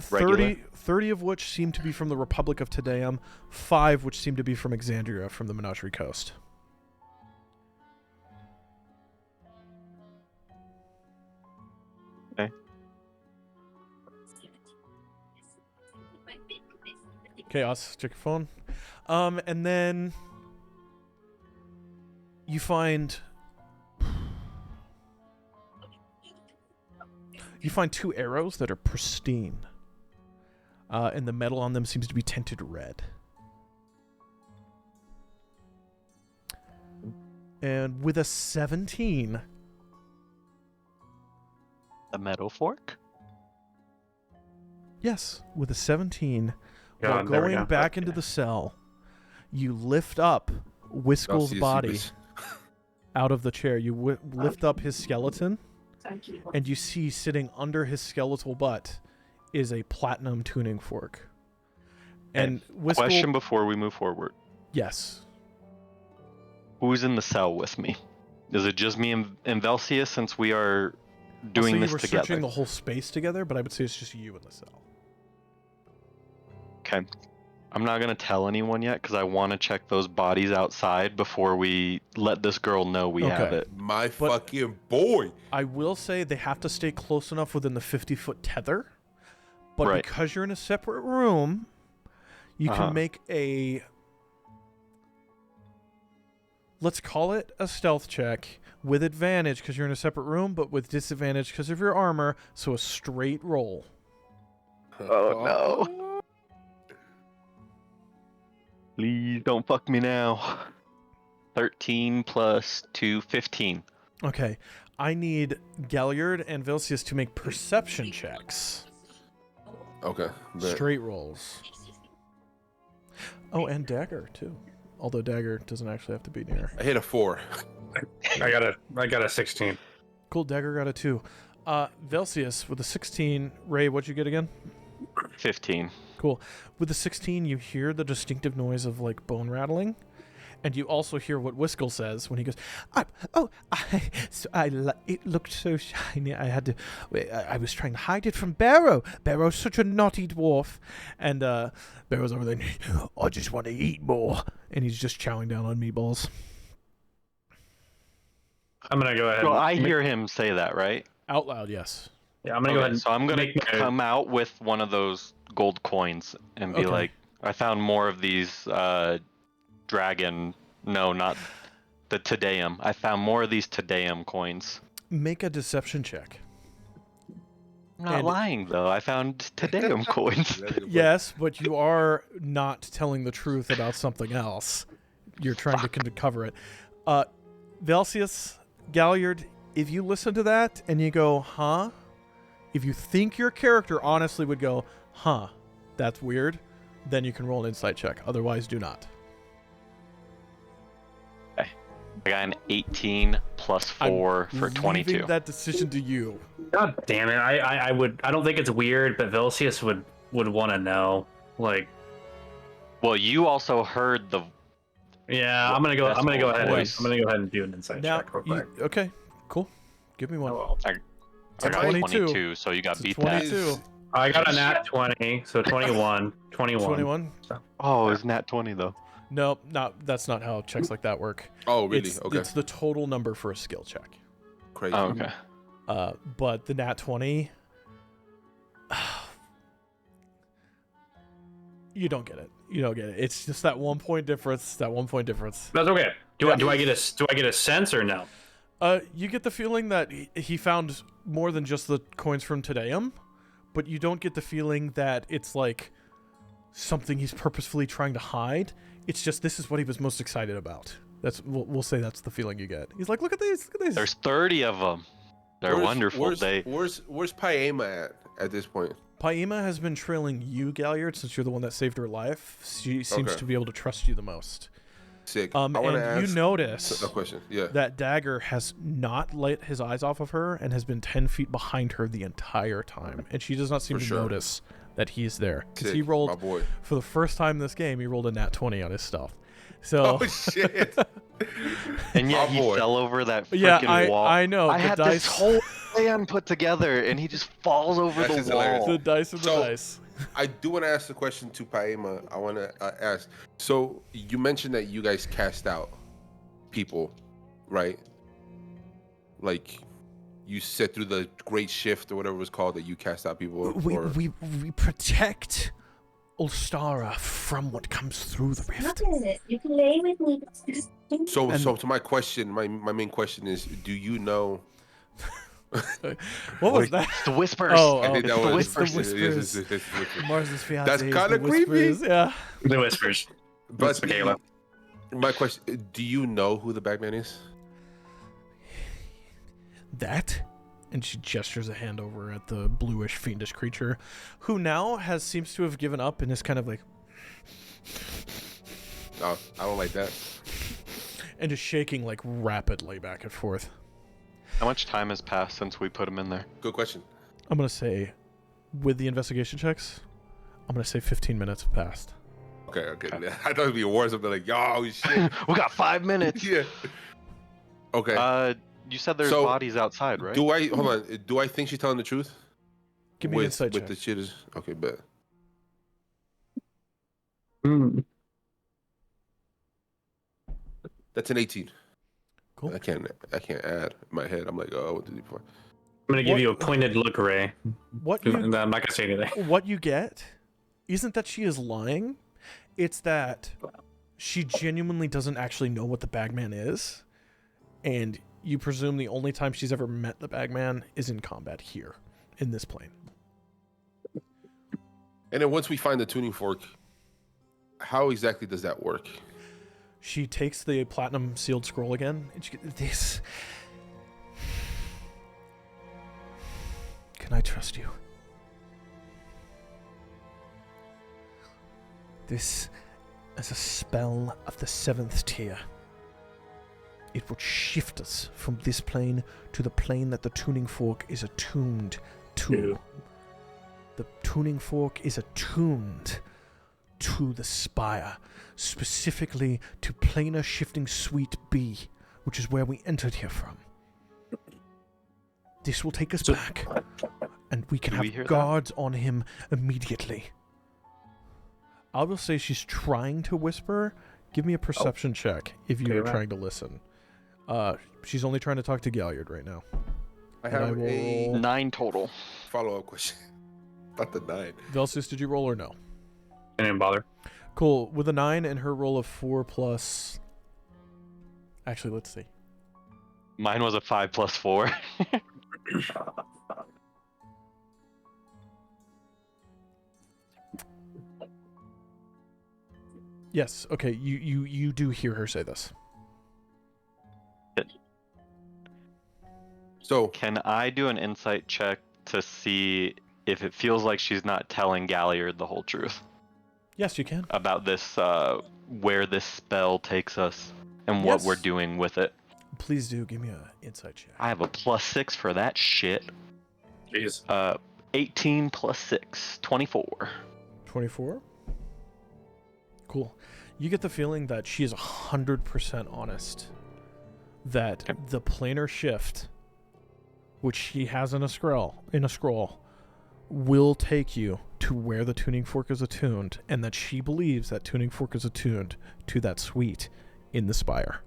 30 of which seem to be from the Republic of Tedeum, 5 which seem to be from Exandria from the Menagerie Coast. Okay. Chaos, check your phone. And then you find 2 arrows that are pristine. And the metal on them seems to be tinted red. And with a 17, A metal fork? yes, with a 17, Yeah, while there we going go. back into the cell, you lift up Whiskull's Velseis, body you bitch. out of the chair. You lift up his skeleton, and you see sitting under his skeletal butt is a platinum tuning fork. And Whiskull, Question before we move forward. yes. Who's in the cell with me? Is it just me and Velseis, since we are doing Also, this you were together? searching the whole space together, but I would say it's just you in the cell. Okay. I'm not going to tell anyone yet because I want to check those bodies outside before we let this girl know we have Okay. it. my But- fucking boy. I will say they have to stay close enough within the 50-foot tether, but Right. because you're in a separate room, you Uh-huh. can make a... Let's call it a stealth check with advantage because you're in a separate room, but with disadvantage because of your armor, so a straight roll. Oh, no. Please don't fuck me now. 13 plus 2, 15. Okay, I need Galliard and Velseis to make perception checks. Okay. Bet. Straight rolls. Oh, and Dagger too. Although Dagger doesn't actually have to be near. I hit a 4. I got a 16. Cool. Dagger got a 2. Velseis with a 16. Ray, what'd you get again? 15. Cool. With the 16, you hear the distinctive noise of like bone rattling, and you also hear what Whistle says when he goes, it looked so shiny. I was trying to hide it from Barrow. Barrow's such a naughty dwarf. And Barrow's over there, I just want to eat more. And he's just chowing down on meatballs. I'm gonna go ahead. Well, I hear him say that, right? Out loud, yes. Yeah, I'm gonna go ahead. So I'm gonna make my- come out with one of those gold coins and be Okay. like, I found more of these dragon. No, not the Tedeum. I found more of these Tedeum coins. Make a deception check. I'm not And- lying though. I found Tedeum coins. Yes, but you are not telling the truth about something else. You're trying to cover it. Velseis, Galliard, if you listen to that and you go, huh? If you think your character honestly would go, huh, that's weird, then you can roll an insight check. Otherwise, do not. I got an 18 plus 4 for 22. Leaving that decision to you. God damn it! I would. I don't think it's weird, but Velseis would want to know. Like, Well, you also heard the. yeah, I'm gonna go. That's I'm gonna go my ahead. voice. I'm gonna go ahead and do an insight Now, check real quick. okay, cool. Give me one. Oh, I got 22. 22, so you got It's a beat 22. that. I got a nat 20, so 21. 21. 21? Oh, it's nat 20 though. No, that's not how checks like that work. Oh, really? It's, Okay. it's the total number for a skill check. Crazy. Oh, okay. But the nat 20, you don't get it. You don't get it. It's just that 1 point difference. That 1 point difference. That's okay. Do I get a sense or no? You get the feeling that he found more than just the coins from Tedeum, but you don't get the feeling that it's like something he's purposefully trying to hide. It's just this is what he was most excited about. We'll say that's the feeling you get. He's like, look at these, look at these. There's 30 of them. They're wonderful. Where's Paima at this point? Paima has been trailing you, Galliard, since you're the one that saved her life. She seems to be able to trust you the most. Sick. And I want to ask you notice a question. Yeah. that Dagger has not let his eyes off of her and has been 10 feet behind her the entire time. And she does not seem For to sure. notice that he's there. Because Sick. he My rolled, boy. for the first time this game, he rolled a nat 20 on his stealth. So, Oh shit. And yet Oh, he boy. fell over that freaking yeah, wall. I know. I the had dice, this whole plan put together, and he just falls over That's the just hilarious. wall. the dice are the So- dice. I do want to ask the question to Paima. I want to ask. So you mentioned that you guys cast out people, right? Like you said through the Great Shift or whatever it was called that you cast out people. or- We protect Ulstara from what comes through the rift. What is it? You play with me. So and- to my question, my main question is, do you know? What was that? The whispers. Oh, I think that the was whispers. Yes, it's whispers. Mars's fiance. That's is kinda the whispers, creepy. Yeah. The whispers. But Michaela. my question: do you know who the Bagman is? That, and she gestures a hand over at the bluish fiendish creature, who now seems to have given up and is kind of like, No, I don't like that. and is shaking like rapidly back and forth. How much time has passed since we put him in there? Good question. I'm gonna say, with the investigation checks, I'm gonna say 15 minutes have passed. Okay. I thought it'd be a war or something like, yo, shit. We got 5 minutes. Yeah. Okay. You said there's So, bodies outside, right? Do I hold on? Do I think she's telling the truth? Give me an with insight check. the shit is okay, bet. That's an 18. Cool. I can't add in my head. I'm like, oh, what did he for? I'm gonna give What- you a pointed look, Ray. What you I'm not gonna say anything. what you get isn't that she is lying. It's that she genuinely doesn't actually know what the Bagman is, and you presume the only time she's ever met the Bagman is in combat here, in this plane. And then once we find the tuning fork, how exactly does that work? She takes the platinum sealed scroll again, and she goes, this. Can I trust you? This is a spell of the 7th tier. It would shift us from this plane to the plane that the tuning fork is attuned to. Ew. The tuning fork is attuned to the Spire, specifically to Planar Shifting Suite B, which is where we entered here from. This will take us back, and we can Do we hear have that? guards on him immediately. I will say she's trying to whisper. Give me a perception check if you're Okay, right. trying to listen. She's only trying to talk to Galliard right now. I And I have will a roll- 9 total. follow-up question. Not the 9. Velseis, did you roll or no? I didn't bother. Cool. With a 9 and her roll of 4 plus... Actually, let's see. Mine was a 5 plus 4. Yes. Okay. You do hear her say this. So Can I do an insight check to see if it feels like she's not telling Galliard the whole truth Yes, you can. about this, where this spell takes us and what Yes. we're doing with it? Please do give me an insight check. I have a +6 for that shit. Jeez. 18 plus 6, 24. 24. Cool. You get the feeling that she is 100% honest. That Okay. the planar shift, which she has in a scroll, will take you to where the tuning fork is attuned, and that she believes that tuning fork is attuned to that suite in the Spire.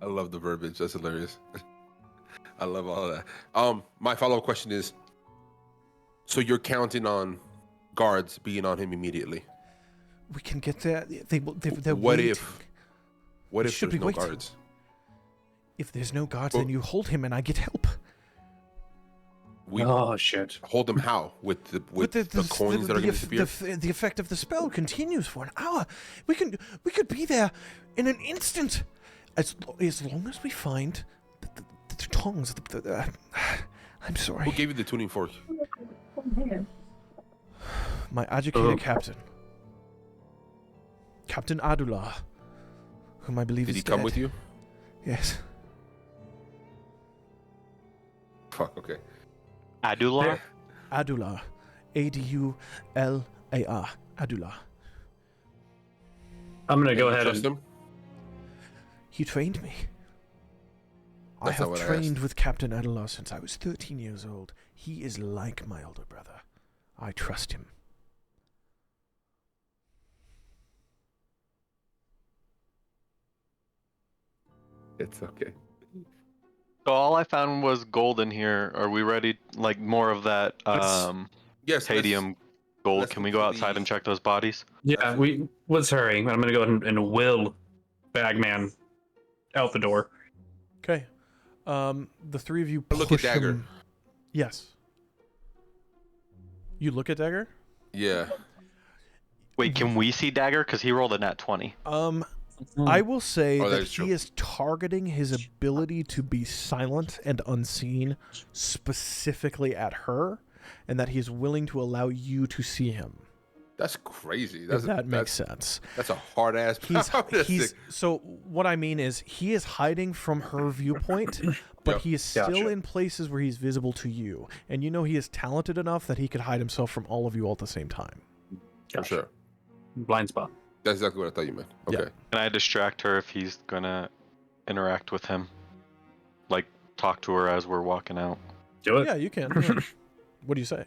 I love the verbiage. That's hilarious. I love all of that. My follow-up question is: so you're counting on guards being on him immediately? We can get there. They're What waiting. What They if should there's be no waiting. guards? If there's no guards, Well- then you hold him and I get help. We Oh shit. hold him how? With the coins that are going to disappear? The effect of the spell continues for an hour. We could be there in an instant, as long as we find the tongs. I'm sorry. Who gave you the tuning fork? My Adjudicator Oh. captain, Captain Adula, whom I believe Did is he come dead. with you? Yes. Fuck. Okay. Adula? Adula, Adular, Adula. I'm gonna go You ahead trust and him? He trained me. I That's not have what I trained asked. with Captain Adela since I was 13 years old. He is like my older brother. I trust him. It's okay. So all I found was gold in here. Are we ready? Like more of that Yes. Palladium gold. let's Can we look go for outside the- and check those bodies? yeah, let's hurry. I'm gonna go ahead and will Bagman out the door. Okay. The three of you Look at push Dagger. him. Yes. You look at Dagger? Yeah. Wait, can we see Dagger? Because he rolled a nat 20. I will say Oh, that that is he true. is targeting his ability to be silent and unseen specifically at her, and that he is willing to allow you to see him. That's crazy. If That's that makes sense. That's a hard ass. He's so what I mean is he is hiding from her viewpoint, but Yep. he is still Gotcha. in places where he's visible to you, and you know he is talented enough that he could hide himself from all of you all at the same time. for sure. Blind spot. That's exactly what I thought you meant. Yeah. Okay. Can I distract her if he's gonna interact with him? Like, talk to her as we're walking out? Do it. Yeah, you can. Yeah. What do you say?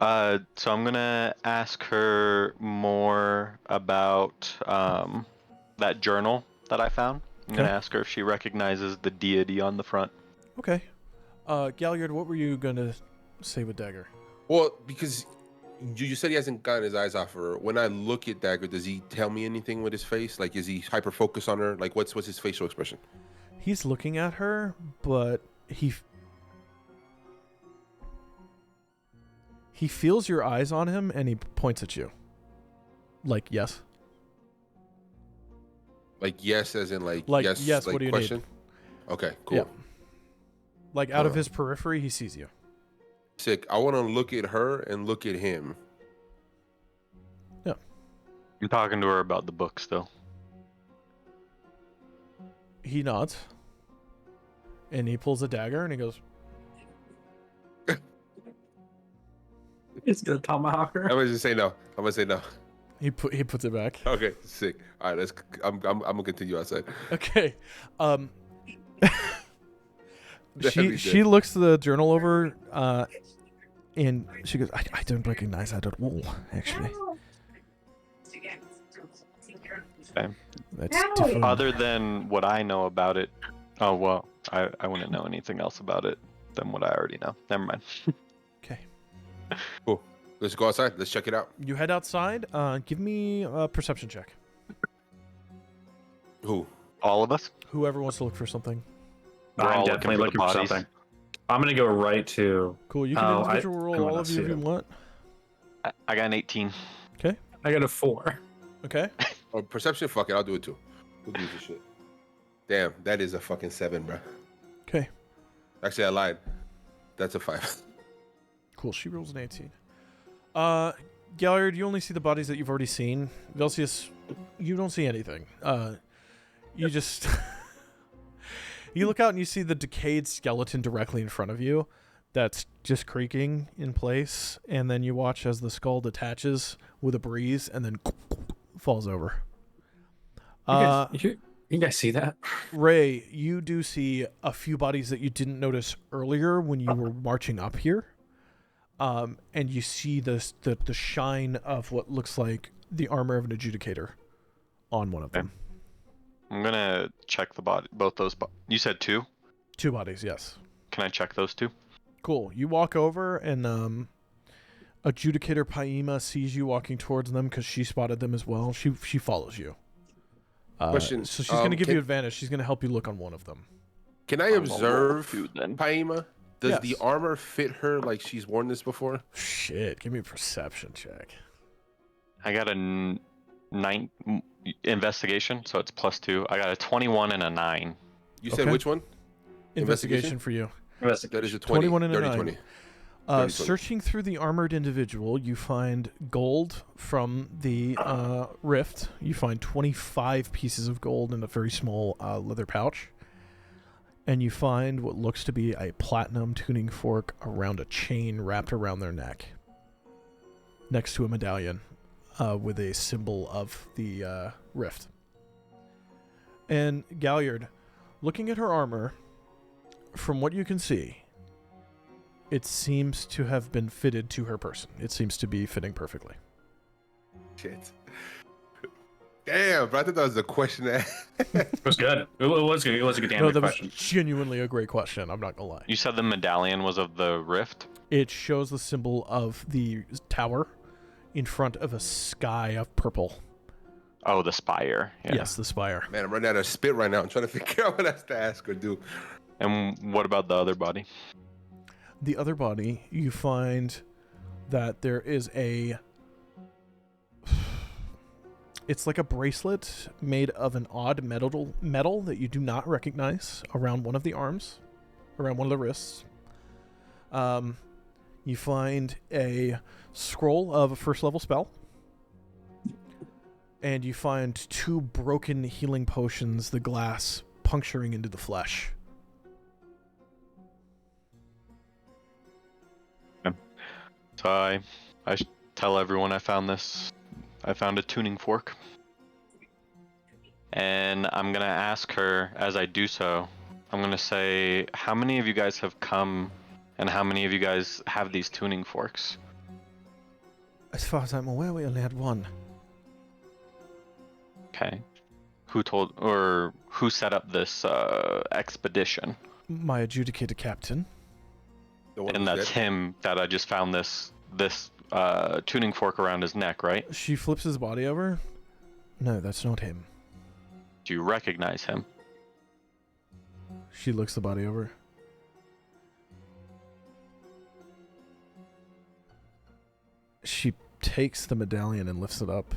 So I'm gonna ask her more about that journal that I found. I'm gonna Okay. ask her if she recognizes the deity on the front. Okay. Galliard, what were you gonna say with Dagger? Well, because you said he hasn't gotten his eyes off her. When I look at Dagger, does he tell me anything with his face? Like, is he hyper focused on her? Like, what's his facial expression? He's looking at her, but he feels your eyes on him, and he points at you. Like, yes. Like, yes, as in like Like, yes, like what do you question? Okay, cool. Yeah. Like, out of Huh. his periphery, he sees you. Sick. I want to look at her and look at him. Yeah. I'm talking to her about the book still. He nods. And he pulls a dagger and he goes, It's gonna tomahawk her. I'm gonna just say no. I'm gonna say no. he puts it back. Okay, sick. All right, let's. I'm gonna continue outside. Okay. That'd be She good. looks the journal over, and she goes, I don't recognize that at all, actually. Okay. That's different. Other than what I know about it, oh well, I wouldn't know anything else about it than what I already know. Never mind. Okay. Cool. Let's go outside. Let's check it out. You head outside. Give me a perception check. Who? All of us? Whoever wants to look for something. We're all I'm looking definitely for the looking for bodies. something. I'm gonna go right to. Cool. You can Oh, individual I'm roll gonna all of you see if you it. want. I got an 18. I got a 4. Okay. Oh, perception. Fuck it. I'll do it too. Who gives a shit? Damn, that is a fucking 7, bro. Okay. Actually, I lied. That's a 5. Cool. She rolls an 18. Galliard, you only see the bodies that you've already seen. Velseis, you don't see anything. You just you look out and you see the decayed skeleton directly in front of you that's just creaking in place, and then you watch as the skull detaches with a breeze and then falls over. You guys see that? Ray, you do see a few bodies that you didn't notice earlier when you were marching up here. And you see the shine of what looks like the armor of an adjudicator on one of them. I'm gonna check the body. Both those. You said 2. 2 bodies, yes. Can I check those 2? Cool. You walk over, and Adjudicator Paima sees you walking towards them because she spotted them as well. She follows you. Question, So she's going to give can- you advantage. She's going to help you look on one of them. Can I I'm a observe wolf, dude, then. Paima? Does Yes. the armor fit her like she's worn this before? Shit, give me a perception check. I got a 9 investigation, so it's +2. I got a 21 and a 9. You said Okay. which one? Investigation for you. That is a 20. 21 and a 30, 9. 20. 30. Searching through the armored individual, you find gold from the rift. You find 25 pieces of gold in a very small leather pouch. And you find what looks to be a platinum tuning fork around a chain wrapped around their neck. Next to a medallion with a symbol of the rift. And Galliard, looking at her armor, from what you can see, it seems to have been fitted to her person. It seems to be fitting perfectly. Shit. Damn, bro. I thought that was a question that. It was good. It was good. It was a good damn No, good that question. was genuinely a great question. I'm not gonna lie. You said the medallion was of the rift? It shows the symbol of the tower in front of a sky of purple. Oh, the spire. Yeah. Yes, the spire. Man, I'm running out of spit right now. I'm trying to figure out what else to ask or do. And what about the other body? The other body, you find that there is a... It's like a bracelet made of an odd metal that you do not recognize around one of the arms, around one of the wrists. You find a scroll of a first level spell. And you find 2 broken healing potions, the glass puncturing into the flesh. So I tell everyone I found this. I found a tuning fork. And I'm going to ask her as I do so, I'm going to say, how many of you guys have come and how many of you guys have these tuning forks? As far as I'm aware, we only had one. Okay. Who set up this expedition? My adjudicator captain. The one And who's that's dead? him that I just found this tuning fork around his neck, right? She flips his body over. No, that's not him. Do you recognize him? She looks the body over. She takes the medallion and lifts it up.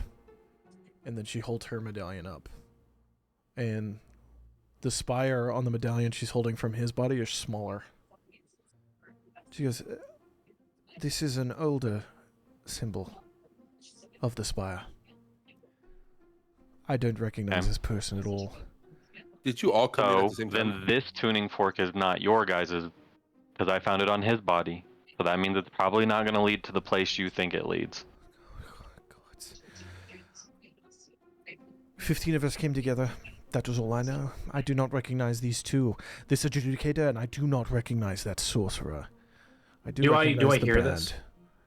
And then she holds her medallion up. And the spire on the medallion she's holding from his body is smaller. She goes, this is an older symbol of the spire. I don't recognize this person at all. Did you all come in at the So same then time? this tuning fork is not your guys's, because I found it on his body. So that means it's probably not going to lead to the place you think it leads. 15 of us came together. That was all I know. I do not recognize these two. This Adjudicator, and I do not recognize that sorcerer. Do I recognize the hear band. this?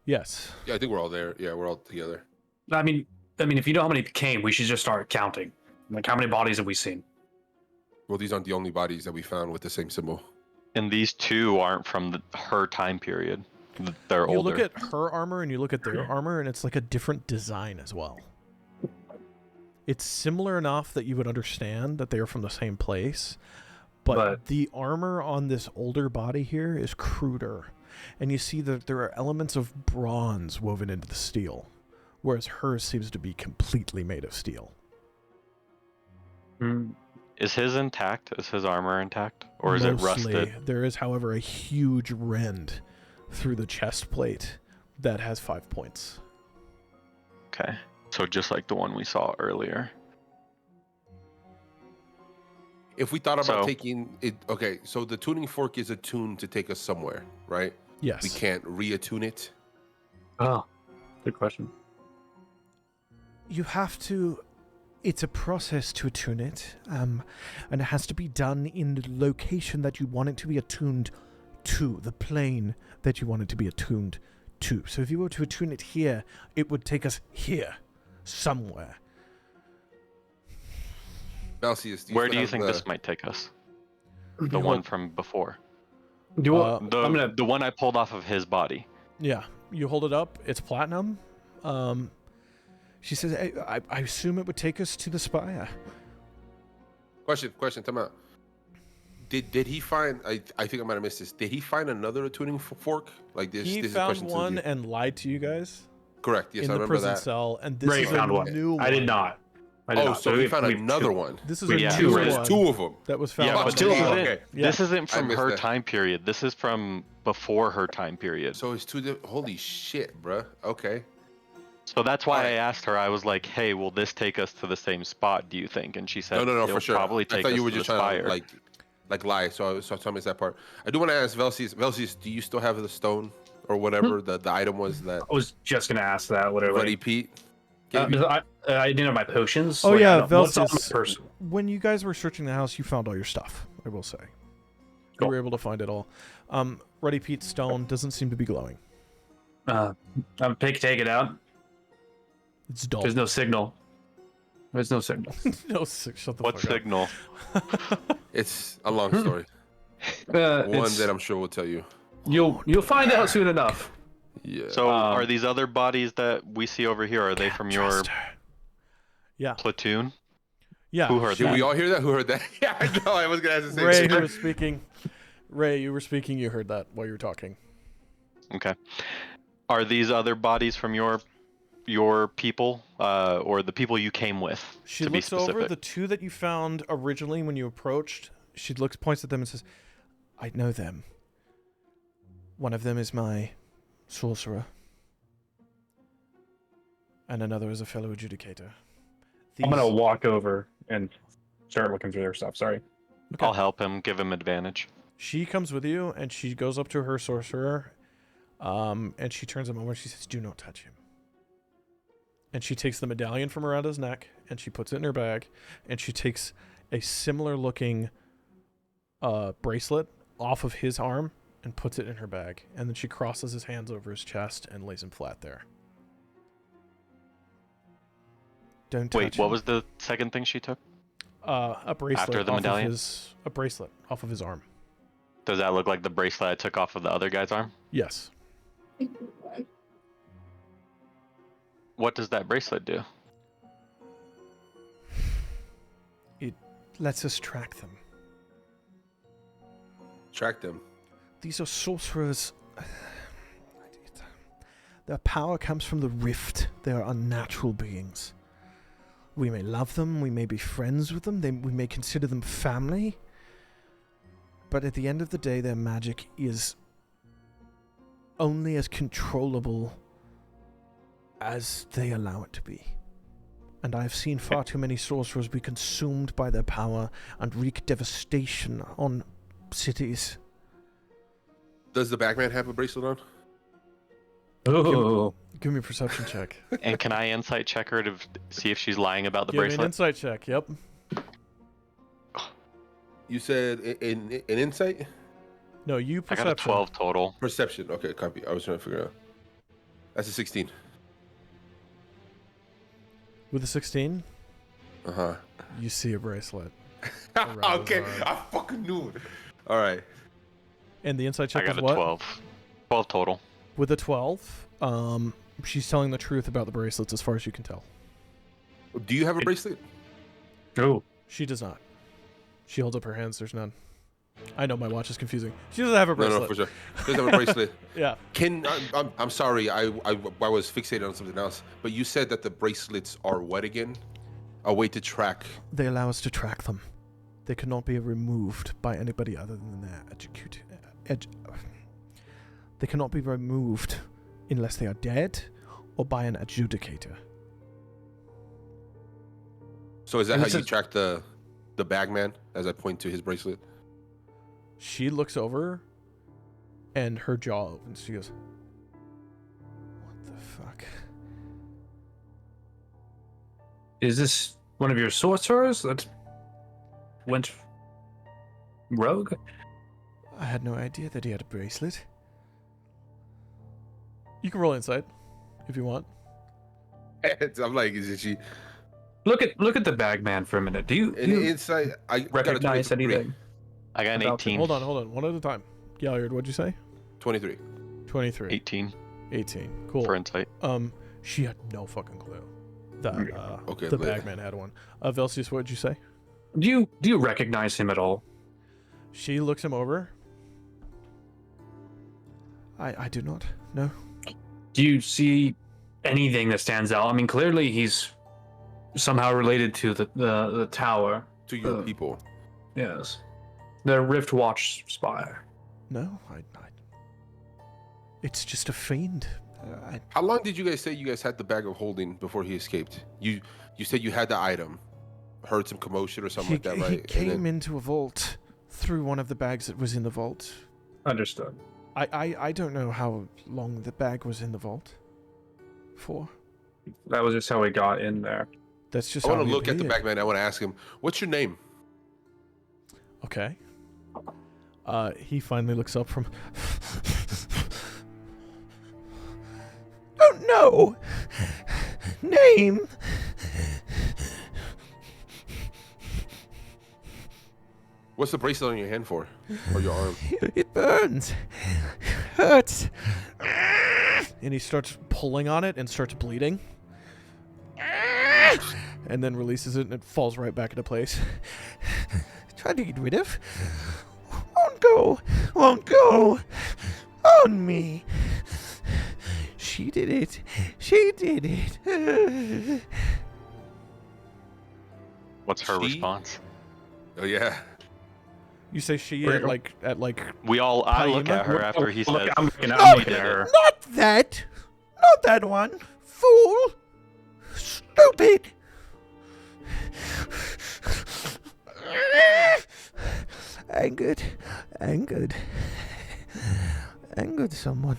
Yes. Yeah, I think we're all there. Yeah, we're all together. I mean, if you know how many came, we should just start counting. Like, how many bodies have we seen? Well, these aren't the only bodies that we found with the same symbol. And these two aren't from her time period. They're You older. look at her armor and you look at their armor, and it's like a different design as well. It's similar enough that you would understand that they are from the same place, but the armor on this older body here is cruder. And you see that there are elements of bronze woven into the steel, whereas hers seems to be completely made of steel. Is his intact? Is his armor intact? Or is it rusted? There is, however, a huge rend through the chest plate that has 5 points. Okay. So just like the one we saw earlier. If we thought about So- taking it, okay, so the tuning fork is attuned to take us somewhere, right? Yes. We can't reattune it. Oh, good question. You have to... It's a process to attune it, and it has to be done in the location that you want it to be attuned to, the plane that you want it to be attuned to. So if you were to attune it here, it would take us here, somewhere. Velseis, Where do you think this might take us? The one from before. The one I pulled off of his body. Yeah, you hold it up. It's platinum. She says, I assume it would take us to the Spire. Question, time out. Did he find, I think I might have missed this, did he find another tuning fork? Like this? He this found is a question one to you. and lied to you guys Correct, yes, in I the remember prison that. cell, and this Ray is found a one. new one. I did not. Oh, so he found another one. This is Yeah, a so new there's one two of them. that was found. Yeah, on but the this body. isn't, Okay. this isn't I from missed her that. time period. This is from before her time period. So it's holy shit, bruh. Okay. So that's why I Alright. asked her. I was like, "Hey, will this take us to the same spot? Do you think?" And she said, No, "It'll for sure. probably I take thought us you were to just the trying Spire." to like lie. So I missed that part. I do want to ask Velseis. Velseis, do you still have the stone or whatever the item was that I was just gonna ask that. Whatever. Buddy Pete gave you? I didn't have my potions. Oh, like, yeah, I don't- what's on my Velseis. person? When you guys were searching the house, you found all your stuff, I will say. You Cool. were able to find it all. Ruddy Pete's stone doesn't seem to be glowing. Take it out. It's dull. There's no signal. There's no signal. No, shut the What fuck up. signal? It's a long story. One It's- that I'm sure will tell you. you'll find out soon enough. Yeah. So are these other bodies that we see over here? Are they from your Trust her. Yeah. platoon? Yeah. Who heard Did that? we all hear that? Who heard that? Yeah, I know. I was gonna ask the same Ray, thing. who was speaking. Ray, you were speaking. You heard that while you were talking. Okay. Are these other bodies from your people, or the people you came with? She to be looks over specific? the two that you found originally when you approached. She points at them and says, I know them. One of them is my sorcerer. And another is a fellow adjudicator. I'm gonna These- walk over and start looking through their stuff. Sorry. I'll help him, give him advantage. She comes with you, and she goes up to her sorcerer, and she turns him over, and she says, do not touch him. And she takes the medallion from around his neck, and she puts it in her bag, and she takes a similar-looking bracelet off of his arm and puts it in her bag. And then she crosses his hands over his chest and lays him flat there. Don't touch Wait, what him. was the second thing she took? A bracelet After the off medallion? a bracelet off of his arm. Does that look like the bracelet I took off of the other guy's arm? Yes. What does that bracelet do? It lets us track them. Track them. These are sorcerers. Their power comes from the rift. They are unnatural beings. We may love them, we may be friends with them, we may consider them family, but at the end of the day, their magic is only as controllable as they allow it to be. and I have seen far too many sorcerers be consumed by their power and wreak devastation on cities. Does the Bagman have a bracelet on? Oh, Give me a perception check. And can I insight check her to see if she's lying about the Give me an bracelet? insight check, yep. You said in insight? No, you I perception. got a 12 total. Perception. Okay, copy. I was trying to figure out. That's a 16. With a 16, Uh-huh. you see a bracelet. Okay, I fucking knew it. All right. And the insight check I got is a what? 12. 12 total. With a 12, she's telling the truth about the bracelets as far as you can tell. Do you have a bracelet? oh. She does not. She holds up her hands. There's none. I know my watch is confusing. She doesn't have a bracelet. No, for sure. She doesn't have a bracelet. Yeah. I'm sorry. I was fixated on something else. But you said that the bracelets are what again? A way to track. They allow us to track them. They cannot be removed by anybody other than their They cannot be removed unless they are dead or by an adjudicator. So is that And how it you says- track the Bagman? As I point to his bracelet. She looks over and her jaw opens. She goes, "What the fuck?" Is this one of your sorcerers that went rogue? I had no idea that he had a bracelet. You can roll insight if you want. I'm like, is it she? Look at the Bagman for a minute. Do you Inside, I got a recognize 23. anything? I got an About 18. Hold on. One at a time. Galliard, what'd you say? 23. 23. 18 18. Cool. for insight. She had no fucking clue that Okay, the lit. Bagman had one. Velseis, what'd you say? Do you recognize him at all? She looks him over. I do not. No. Do you see anything that stands out? I mean, clearly he's somehow related to the tower. To your people. Yes. The Rift Watch Spire. No, it's just a fiend. How long did you guys say you guys had the bag of holding before he escaped? You said you had the item. Heard some commotion or something like that, right? He And came then- into a vault through one of the bags that was in the vault. Understood. I don't know how long the bag was in the vault for. That was just how he got in there. That's just I how want to he look at the appeared. Bagman. I want to ask him, what's your name? Okay. He finally looks up from. Oh no! Name? What's the bracelet on your hand for? Or your arm? It burns. Hurts. And he starts pulling on it and starts bleeding. And then releases it and it falls right back into place. Try to get rid of. Won't go. On me. She did it. What's her She? response? Oh, yeah. You say she Where- at like I look at her Paima? after he Look, says, I'm looking "She at her. Not that. Not that one. Fool. Stupid. Angered. Someone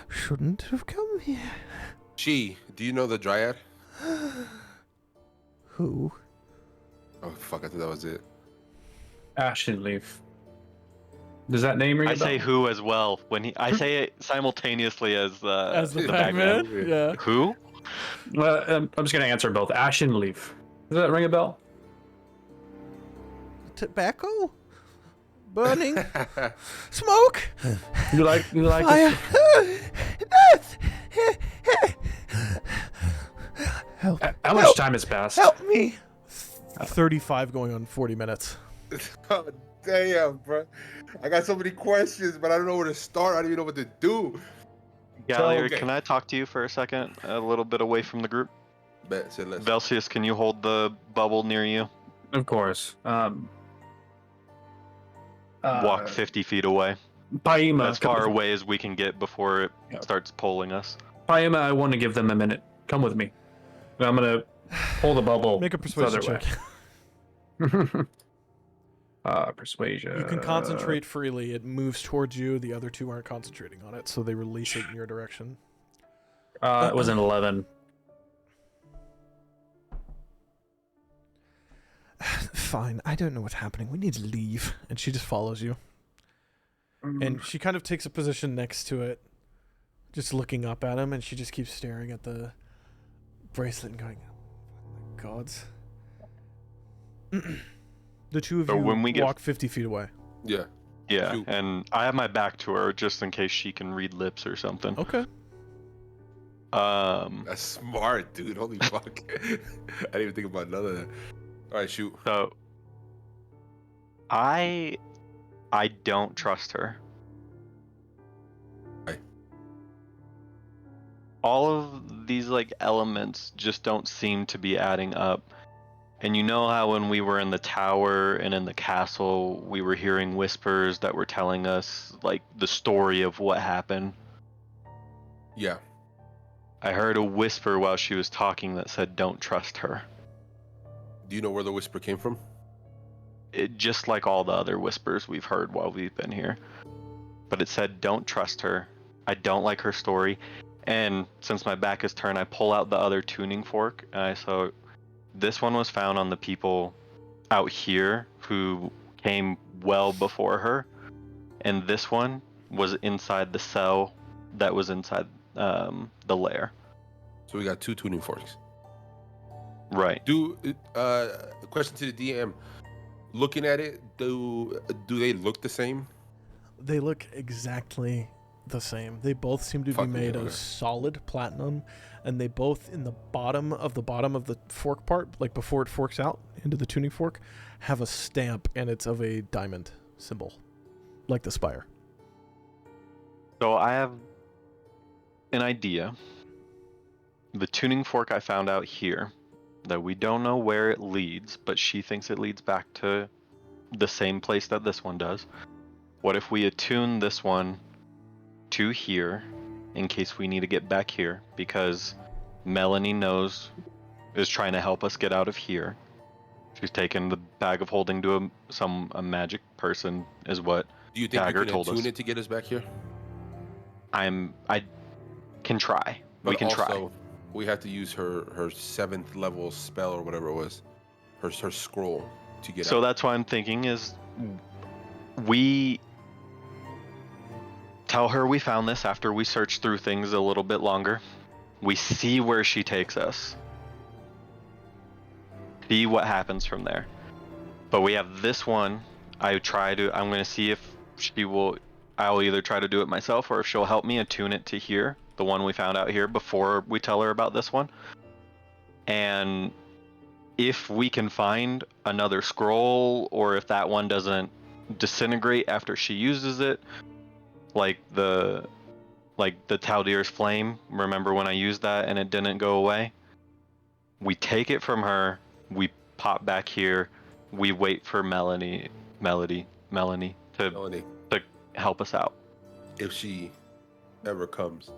shouldn't have come here. She, do you know the Dryad? Who? Oh, fuck, I thought that was it. Ashen Leaf. Does that name ring I a bell? say who as well. When I say it simultaneously as as the Bagman. Bagman. Yeah. Who? I'm just gonna answer both. Ashen Leaf. Does that ring a bell? Tobacco? Burning? Smoke? You like Fire? Death? Help. How much time has passed? Help me. 35 going on 40 minutes. Oh, damn, bro. I got so many questions, but I don't know where to start. I don't even know what to do. Galliard, okay. can I talk to you for a second? A little bit away from the group. Bet, say less. Velseis, can you hold the bubble near you? Of course. Walk 50 feet away. Paima. As far away as we can get before it Yeah. starts pulling us. Paima, I want to give them a minute. Come with me. And I'm gonna pull the bubble. Make a persuasion check. Persuasion. You can concentrate freely. It moves towards you. The other two aren't concentrating on it, so they release it in your direction. It was an 11. Fine. I don't know what's happening. We need to leave. And she just follows you. And she kind of takes a position next to it, just looking up at him, and she just keeps staring at the bracelet and going, oh my gods. The two of So you when we walk 50 feet away. Yeah. Yeah, Shoot. and I have my back to her just in case she can read lips or something. Okay. That's smart, dude. Holy fuck. I didn't even think about none of that. All right, shoot. So I don't trust her. Why? All of these like elements just don't seem to be adding up. And you know how when we were in the tower and in the castle, we were hearing whispers that were telling us like the story of what happened? Yeah. I heard a whisper while she was talking that said, "Don't trust her." Do you know where the whisper came from? It just like all the other whispers we've heard while we've been here. But it said, "Don't trust her. I don't like her story." And since my back is turned, I pull out the other tuning fork, and I saw this one was found on the people out here who came well before her, and this one was inside the cell that was inside the lair. So we got two tuning forks. Right. Question to the DM. Looking at it, do they look the same? They look exactly the same. They both seem to be Fucking made yeah, of okay. solid platinum, and they both in the bottom of the fork part, like before it forks out into the tuning fork, have a stamp, and it's of a diamond symbol, like the spire. So I have an idea. The tuning fork I found out here, that we don't know where it leads, but she thinks it leads back to the same place that this one does. What if we attune this one to here in case we need to get back here? Because Melanie is trying to help us get out of here. She's taken the bag of holding to a magic person, is what Do you think Dagger you can told attune us. it to get us back here? I can try. But We can also, try. we have to use her 7th level spell or whatever it was, her scroll to get So out. that's what I'm thinking is we tell her we found this after we search through things a little bit longer. We see where she takes us. See what happens from there. But we have this one. I'm going to see if she will. I'll either try to do it myself or if she'll help me attune it to here, the one we found out here, before we tell her about this one. And if we can find another scroll, or if that one doesn't disintegrate after she uses it, like the Taldir's flame, remember when I used that and it didn't go away? We take it from her, we pop back here, we wait for Melanie to Melanie, help us out. if she ever comes.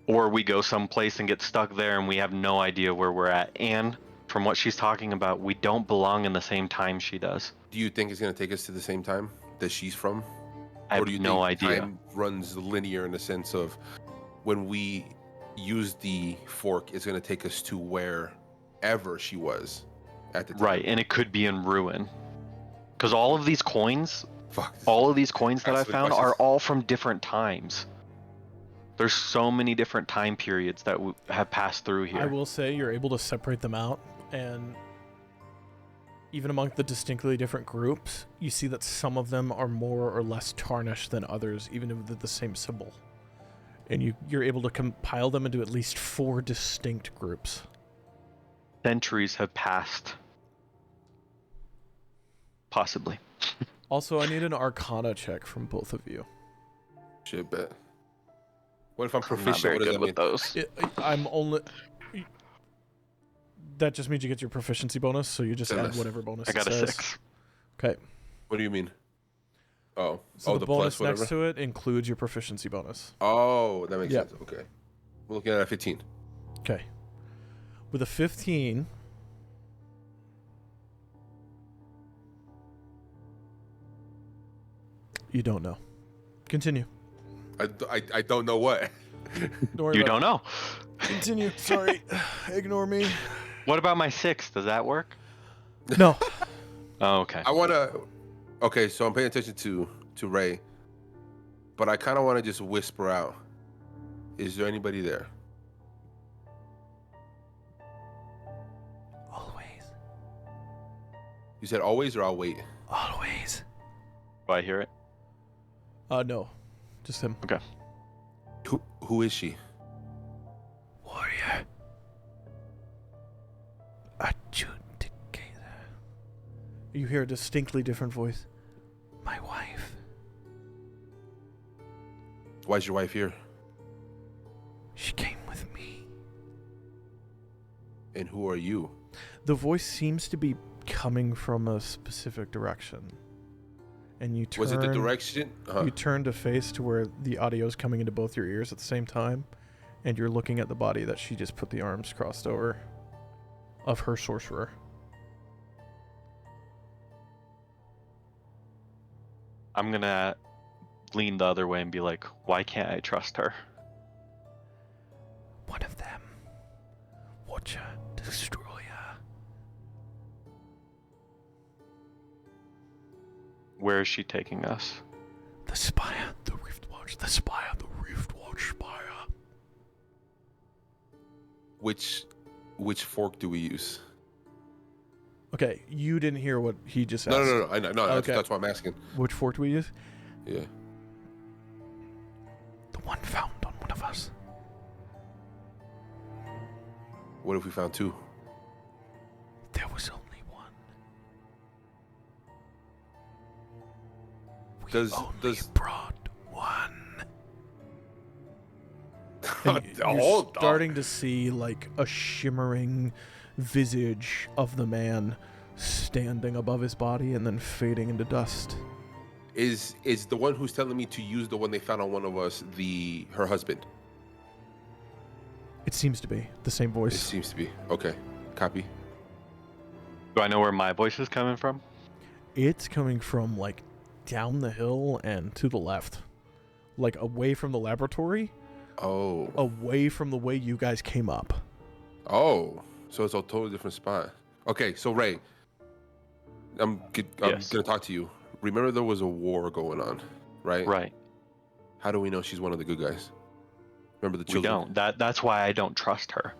Or we go someplace and get stuck there and we have no idea where we're at. And from what she's talking about, we don't belong in the same time she does. Do you think it's going to take us to the same time that she's from? I have or do you no think idea. time runs linear in the sense of when we use the fork, it's going to take us to wherever she was at the time? Right, and it could be in ruin. Because all of these coins Fuck. that I Ask the found questions. are all from different times. There's so many different time periods that have passed through here. I will say you're able to separate them out, and even among the distinctly different groups, you see that some of them are more or less tarnished than others, even if they're the same symbol. And you're able to compile them into at least 4 distinct groups. Centuries have passed. Possibly. Also, I need an Arcana check from both of you. Shit, bet. What if I'm I'm proficient? not very What does good that with mean? those. I'm only... That just means you get your proficiency bonus, so you just add Goodness. whatever bonus I got it a says. 6. Okay. What do you mean? Oh, So the bonus plus whatever. next to it includes your proficiency bonus. Oh, that makes Yeah. sense. Okay, we're looking at a 15. Okay. With a 15, you don't know. Continue. I don't know what. Don't worry You about don't know. it. Continue. Sorry. Ignore me. What about my 6? Does that work? No. Oh, okay. I want to. Okay, so I'm paying attention to Ray, but I kind of want to just whisper out. Is there anybody there? Always. You said always, or I'll wait. Always. Do I hear it? No. Just him. Okay. Who is she? Warrior. Adjudicator. You hear a distinctly different voice. My wife. Why's your wife here? She came with me. And who are you? The voice seems to be coming from a specific direction. And you turn. Was it the direction? You turn to face to where the audio is coming into both your ears at the same time, and you're looking at the body that she just put the arms crossed over of her sorcerer. I'm gonna lean the other way and be like, why can't I trust her? One of them. Watcher, destroyer. Where is she taking us? The Spire, the Rift Watch, the Spire, the Rift Watch Spire. Which fork do we use? Okay, you didn't hear what he just asked. No. I know. Okay. That's why I'm asking. Which fork do we use? Yeah. The one found on one of us. What if we found two? There was only one. We Does brought one. And you're Oh, starting to see like a shimmering visage of the man standing above his body and then fading into dust. Is the one who's telling me to use the one they found on one of us her husband? It seems to be the same It voice. seems to be. Okay. Copy. Do I know where my voice is coming from? It's coming from like down the hill and to the left, like away from the laboratory, Oh. away from the way you guys came up. Oh. So it's a totally different spot. Okay, so Ray, I'm Yes. gonna talk to you. Remember there was a war going on, right? Right. How do we know she's one of the good guys? Remember the We children? don't. That's why I don't trust her.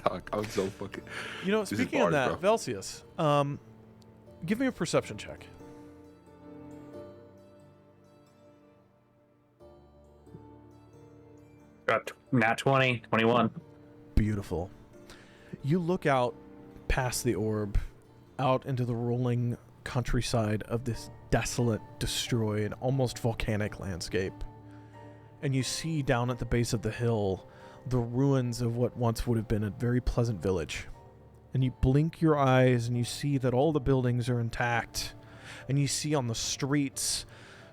Doc, I'm so fucking. You know, This is speaking of bars, that, Velseis, give me a perception check. Got nat 20, 21. Beautiful. You look out past the orb, out into the rolling countryside of this desolate, destroyed, almost volcanic landscape. And you see down at the base of the hill the ruins of what once would have been a very pleasant village. And you blink your eyes and you see that all the buildings are intact. And you see on the streets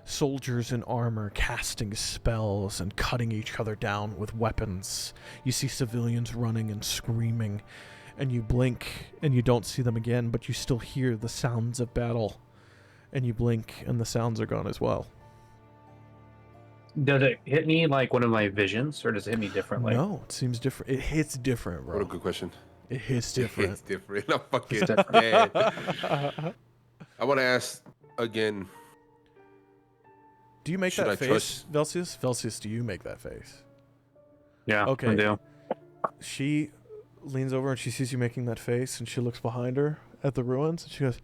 soldiers in armor casting spells and cutting each other down with weapons. You see civilians running and screaming. And you blink and you don't see them again, but you still hear the sounds of battle. And you blink and the sounds are gone as well. Does it hit me like one of my visions, or does it hit me differently? No, it seems different. It hits different, bro. What a good question. It hits different. It's different. I'm fucking It's different. dead. I want to ask again. Do you make Should that I face, trust- Velseis? Velseis, do you make that face? Yeah, Okay. I do. She leans over and she sees you making that face, and she looks behind her at the ruins, and she goes,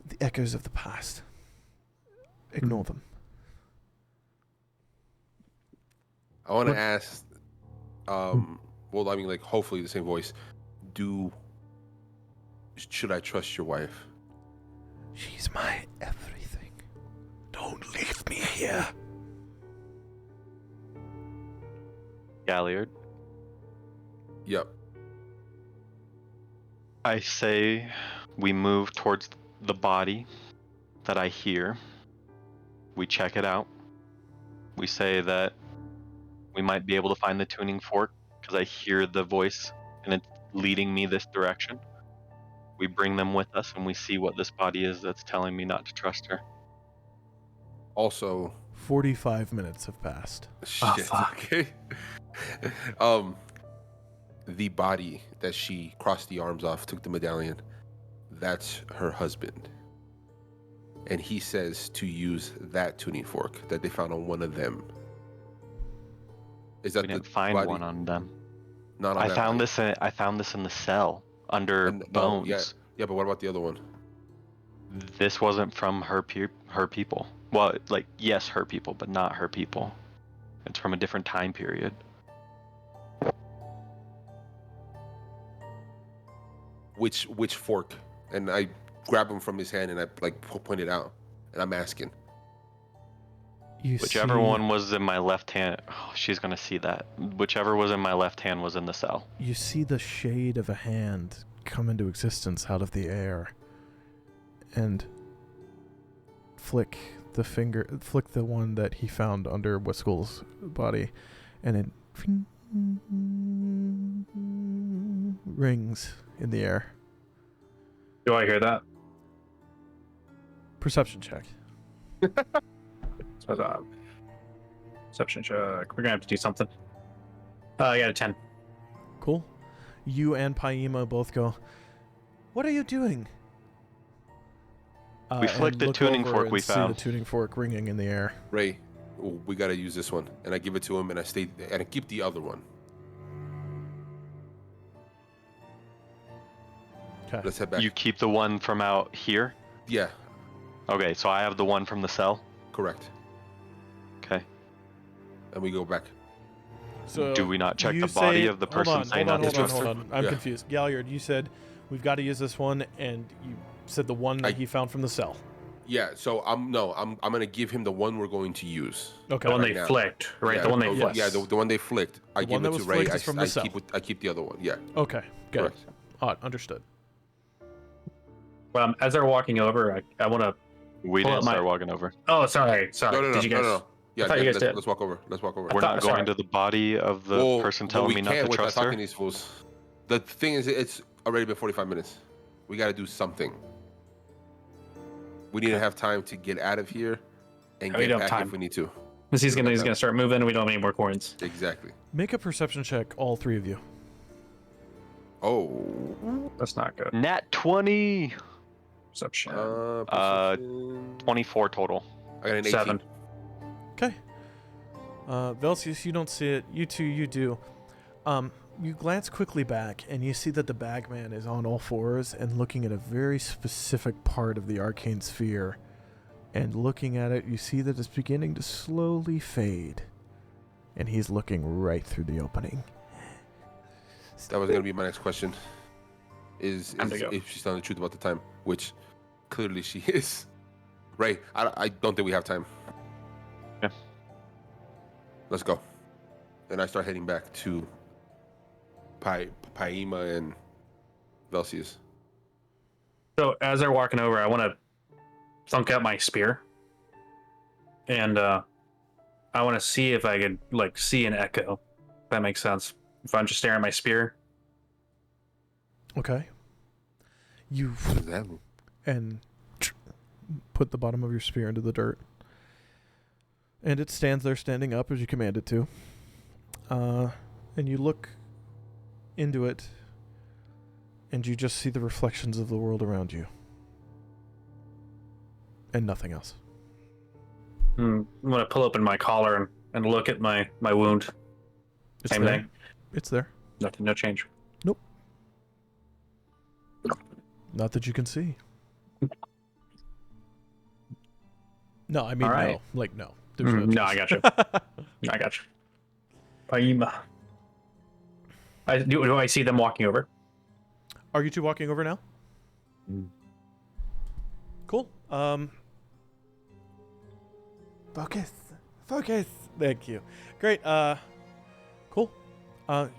"The echoes of the past. Ignore them." I want to ask. Well, I mean, like, hopefully the same voice. Should I trust your wife? She's my everything. Don't leave me here. Galliard, Yep. I say we move towards the body that I hear. We check it out. We say that we might be able to find the tuning fork because I hear the voice and it's leading me this direction. We bring them with us and we see what this body is that's telling me not to trust her. Also, 45 minutes have passed. shit. fuck. Okay. The body that she crossed the arms off, took the medallion, that's her husband. And he says to use that tuning fork that they found on one of them. Is that We the didn't find body? one on them. Not on I that found body. I found this in the cell under And- no, bones. yeah, but what about the other one? This wasn't from her people. Well, like yes, her people, but not her people. It's from a different time period. Which fork? And I grab him from his hand and I like point it out, and I'm asking. Whichever see, one was in my left hand, oh, she's gonna see that. Whichever was in my left hand was in the cell. You see the shade of a hand come into existence out of the air, and flick the one that he found under Weskull's body, and it rings in the air. Do I hear that? Perception check. So, perception check. We're gonna have to do something. I got a 10. Cool. You and Paima both go, "What are you doing?" We flicked and the look tuning over fork and we see found. the tuning fork ringing in the air. Ray, we gotta use this one, and I give it to him, and I keep the other one. Okay. Let's head back. You keep the one from out here? Yeah, Okay, so I have the one from the cell? correct. Okay. And we go back. So Do we not check you the body say- of the person saying not to hold on, trust hold her? on. I'm Yeah. confused. Galliard, you said we've got to use this one, and you said the one that he found from the cell. Yeah, so I'm gonna give him the one we're going to use. Okay. The one Right they now. flicked, right? Yeah, the one they the- flicked. Yeah, the one they flicked. I The give one that it to was Ray. flicked is from the cell. I keep the other one. Yeah. Okay. Good. Correct. Understood. As they're walking over, I want to. We Pull didn't up my- start walking over. Oh, sorry. No. Did you guys? No. Yeah, I thought you guys let's, did. let's walk over. Let's walk over. We're not sorry. going to the body of the person telling me not to trust talking her? to these fools. The thing is, it's already been 45 minutes. We got to do something. We need to have time to get out of here and We get don't have back time. if we need to. Because he's gonna start moving. We don't have any more coins. Exactly. Make a perception check, all three of you. Oh. That's not good. Nat 20! Perception. Perception. 24 total. I got an 18. 7. Okay. Velseis, you don't see it. You two, you do. You glance quickly back, and you see that the Bagman is on all fours and looking at a very specific part of the arcane sphere. And looking at it, you see that it's beginning to slowly fade. And he's looking right through the opening. That was going to be my next question. Is Time to go. if she's telling the truth about the time, which clearly she is. Ray, I don't think we have time. Yeah. Let's go. And I start heading back to Paima and Velseis. So as they're walking over, I want to thunk out my spear, and I want to see if I could see an echo. If that makes sense. If I'm just staring at my spear. Okay. You What does that mean? and put the bottom of your spear into the dirt. And it stands there standing up as you command it to. And you look into it, and you just see the reflections of the world around you. And nothing else. I'm going to pull open my collar and look at my wound. It's Same there. thing. It's there. Nothing, no change. Not that you can see. No, I mean, All right. no. Like, no. No, I got you. I got you. Paima. Do I see them walking over? Are you two walking over now? Cool. Focus. Thank you. Great. Cool.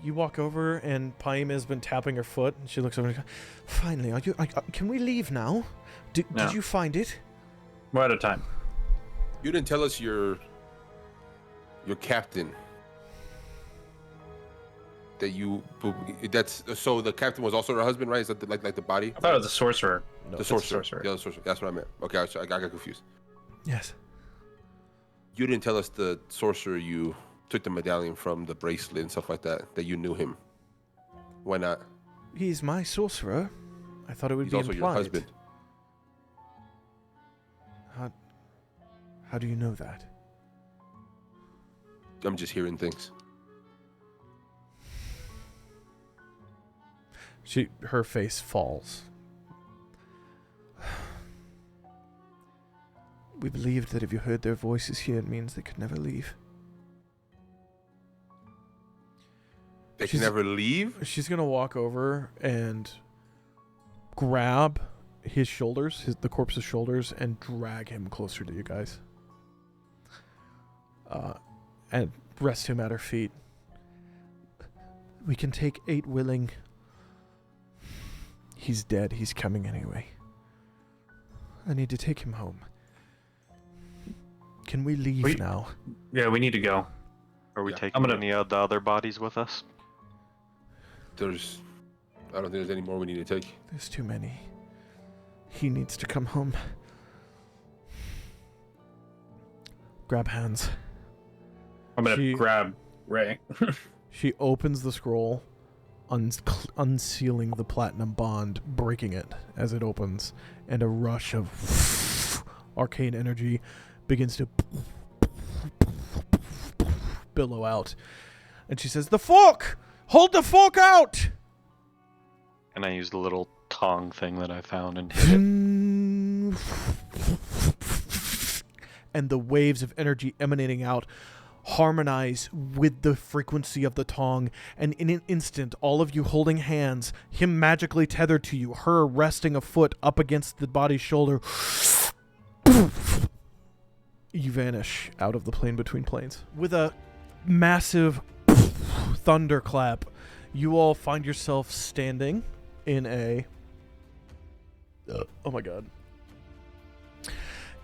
You walk over, and Paima has been tapping her foot, and she looks over and goes, "Finally, are you? Can we leave now? No. Did you find it?" We're out of time. You didn't tell us your captain. that you. That's so. The captain was also her husband, right? Is that like the body? I thought it was a sorcerer. No, The sorcerer. The other sorcerer. That's what I meant. Okay, I got confused. Yes. You didn't tell us the sorcerer you took the medallion from, the bracelet and stuff like that. That you knew him. Why not? He's my sorcerer. I thought it would He's be also implied. your husband. How do you know that? I'm just hearing things. Her face falls. We believed that if you heard their voices here, it means they could never leave. They can never leave? She's gonna walk over and grab his shoulders, the corpse's shoulders, and drag him closer to you guys. And rest him at her feet. We can take 8 willing. He's dead. He's coming anyway. I need to take him home. Can we leave now? Yeah, we need to go. Are we taking any of the other bodies with us? I don't think there's any more we need to take. There's too many. He needs to come home. Grab hands. I'm gonna grab Ray. She opens the scroll, unsealing the platinum bond, breaking it as it opens, and a rush of arcane energy begins to billow out. And she says, "The fork! Hold the fork out!" And I use the little tong thing that I found and hit it. And the waves of energy emanating out harmonize with the frequency of the tong, and in an instant, all of you holding hands, him magically tethered to you, her resting a foot up against the body's shoulder, you vanish out of the plane between planes. With a massive thunderclap, you all find yourself standing in a oh my god,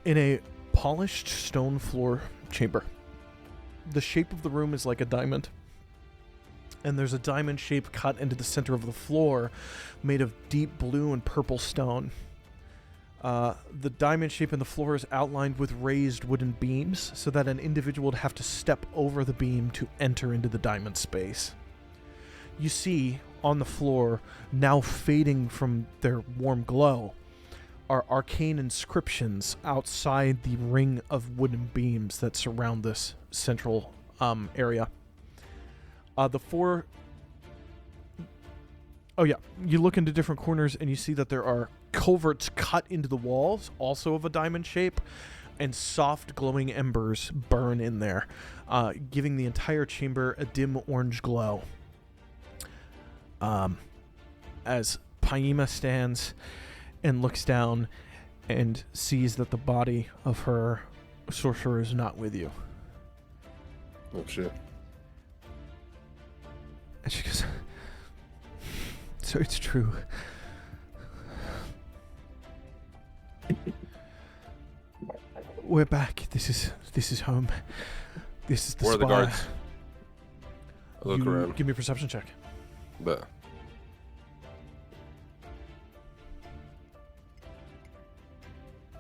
in a polished stone floor chamber. The shape of the room is like a diamond, and there's a diamond shape cut into the center of the floor made of deep blue and purple stone. The diamond shape in the floor is outlined with raised wooden beams so that an individual would have to step over the beam to enter into the diamond space. You see on the floor, now fading from their warm glow, are arcane inscriptions outside the ring of wooden beams that surround this central area. You look into different corners and you see that there are culverts cut into the walls, also of a diamond shape, and soft glowing embers burn in there, giving the entire chamber a dim orange glow. As Paima stands and looks down and sees that the body of her sorcerer is not with you. Oh shit. And she goes, "So it's true. We're back. This is home. This is the Where are the Spire." guards? I look around. Give me a perception check. But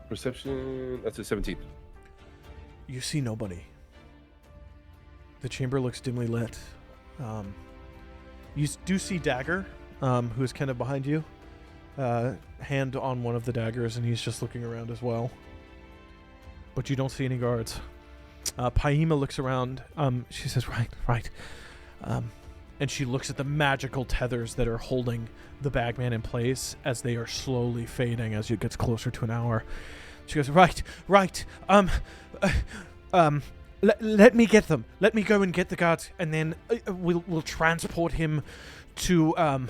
perception, that's a 17. You see nobody. The chamber looks dimly lit. You do see Dagger, who is kind of behind you, hand on one of the daggers, and he's just looking around as well. But you don't see any guards. Paima looks around. She says, right. And she looks at the magical tethers that are holding the Bagman in place as they are slowly fading as it gets closer to an hour. She goes, right. Let me get them. Let me go and get the guards, and then we'll transport him to.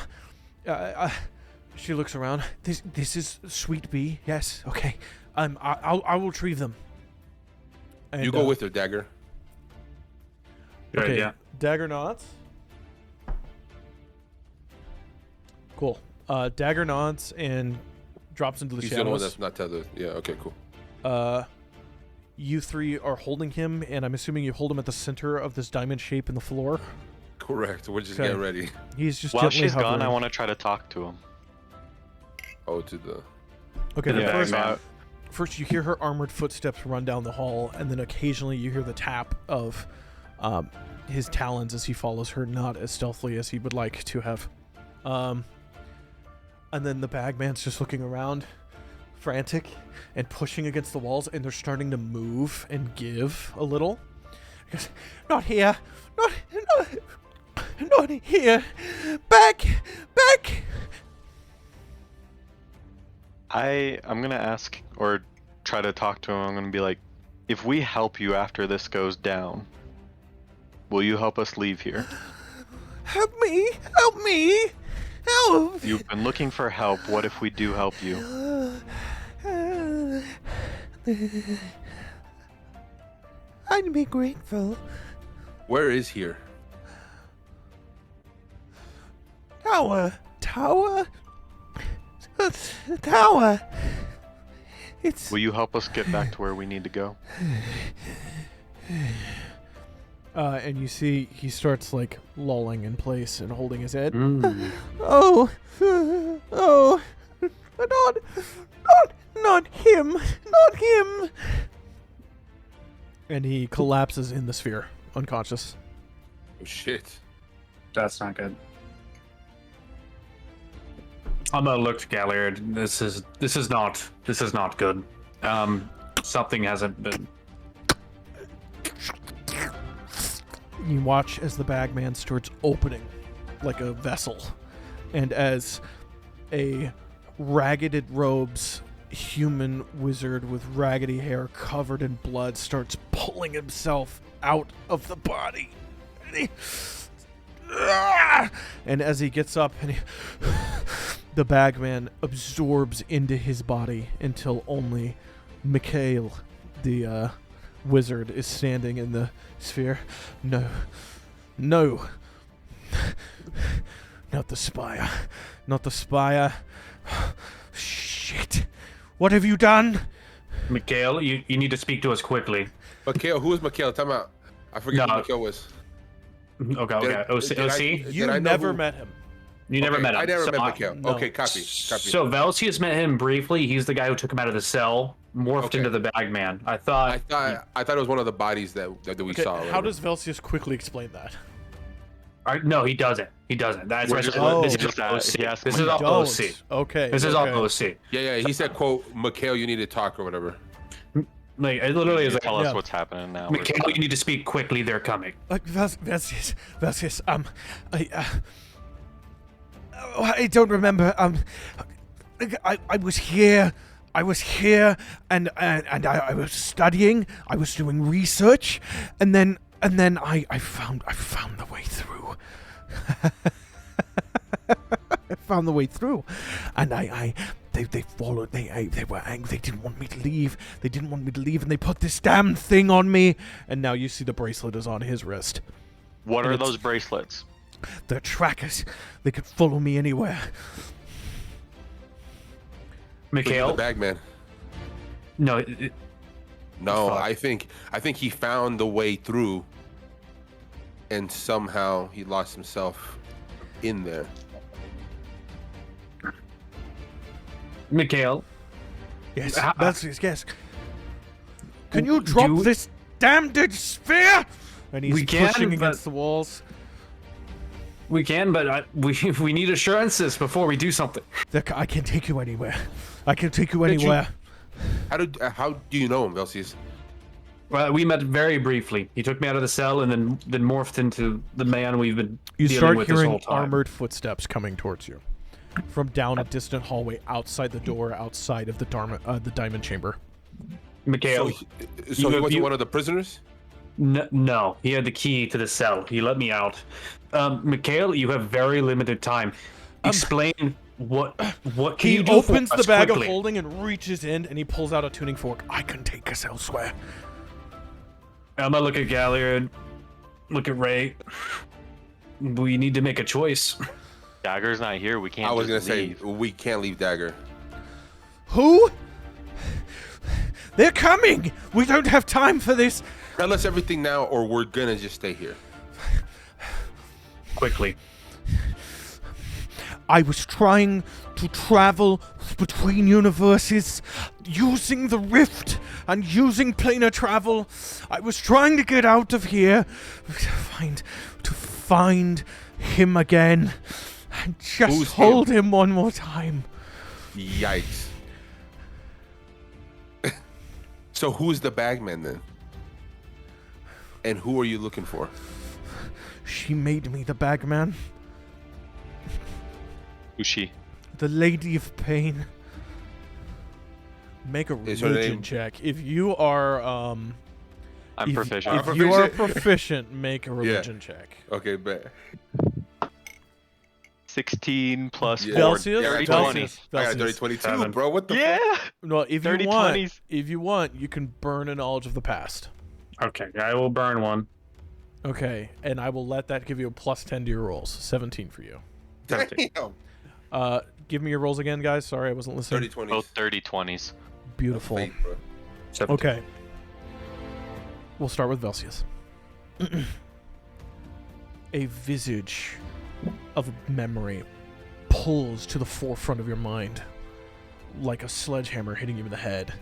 She looks around. This is Sweet Bee. Yes. Okay. I will retrieve them. And, You go with her, Dagger. Okay. Yeah. Dagger nods. Cool. Dagger nods and drops into the He's the only one shadows. that's not tethered. Yeah, okay, cool. You three are holding him, and I'm assuming you hold him at the center of this diamond shape in the floor. Correct. We're just Okay. getting ready. He's just While gently she's hovering. gone, I want to try to talk to him. Oh, to the. Okay, the the Bagman. first you hear her armored footsteps run down the hall, and then occasionally you hear the tap of his talons as he follows her, not as stealthily as he would like to have. And then the Bagman's just looking around, frantic, and pushing against the walls, and they're starting to move and give a little. He goes, not here! Not here! Back! I'm gonna ask or try to talk to him. I'm gonna be like, if we help you after this goes down, will you help us leave here? Help me! Help! You've been looking for help. What if we do help you? I'd be grateful. Where is here? Tower. It's Will you help us get back to where we need to go? and you see he starts like lolling in place and holding his head. Mm. Oh, not him. And he collapses in the sphere, unconscious. Oh, shit. That's not good. I'm gonna look to Galliard. This is not good. Something hasn't been. You watch as the Bagman starts opening like a vessel, and as a ragged robes human wizard with raggedy hair covered in blood starts pulling himself out of the body. And as he gets up, and the Bagman absorbs into his body until only Mikhail, the wizard, is standing in the sphere. No. Not the Spire. Shit. What have you done? Mikhail, you need to speak to us quickly. Mikhail, who is Mikhail? Time out. I forget No. who Mikhail was. Okay. Did I- OC? You Did I know never who- met him. You never Okay, met him. I never So met Mikhail. no. Okay, copy. So Velseis met him briefly. He's the guy who took him out of the cell, morphed Okay. into the Bagman. I I thought thought it was one of the bodies that we Okay, saw. or how whatever. does Velseis quickly explain that? no, he doesn't. That's We're why just- this just is all he OC. asked This me. is all Don't. OC. Okay. This is all okay. OC. Yeah. He said, "Quote, Mikhail, you need to talk or whatever." Like it literally is You like, tell yeah. us what's happening now. Mikhail, you need to speak quickly. They're coming. Velseis, I don't remember. I was here. And I was studying. I was doing research, and then I found the way through. I found the way through, and they followed. They were angry. They didn't want me to leave. And they put this damn thing on me. And now you see the bracelet is on his wrist. What and are it's- those bracelets? They're trackers. They could follow me anywhere. Mikhail, the Bagman. no, No, Fuck. I think he found the way through, and somehow he lost himself in there. Mikhail, Yes, Ah, yes. Can you drop do- this damned sphere? And he's We can, pushing but- against the walls. we can, but we need assurances before we do something. I can take you anywhere. I can take you Did you- anywhere. How do you know him, Velseis? Well, we met very briefly. He took me out of the cell and then morphed into the man we've been You dealing start with this hearing whole time. armored footsteps coming towards you from down a distant hallway outside the door, outside of the diamond chamber. Mikhail, So he you- wasn't you- one of the prisoners? no, he had the key to the cell. He let me out. Mikhail, you have very limited time. Explain what can He you do opens for the us bag quickly? of holding and reaches in, and he pulls out a tuning fork. I can take us elsewhere. I'm gonna look at Galliard, look at Rae. We need to make a choice. Dagger's not here. We can't. I was just gonna leave. say we can't leave Dagger. Who? They're coming! We don't have time for this. Tell us everything now, or we're gonna just stay here. quickly. I was trying to travel between universes using the rift and using planar travel. I was trying to get out of here to find him again and just Who's hold him one more time. Yikes. So who's the Bagman then? And who are you looking for? She made me the Bagman, Who's she? the Lady of Pain. Make a Is her religion name- check. If you are I'm if, proficient. If you are proficient, make a religion check. Okay, bet. 16 plus Yeah. 4. Velseis? Dirty Velseis. 20. I got dirty 22, Seven. bro. What the Yeah. Well, if Dirty you want, 20s. you can burn a knowledge of the past. Okay, I will burn one. Okay, and I will let that give you a plus 10 to your rolls. 17 for you. fuck? 17. Damn. Give me your rolls again, guys. Sorry, I wasn't listening. 30 20. Both 30 20s. Beautiful. Fate, bro. 17. Okay. We'll start with Velseis. A visage of memory pulls to the forefront of your mind like a sledgehammer hitting you in the head.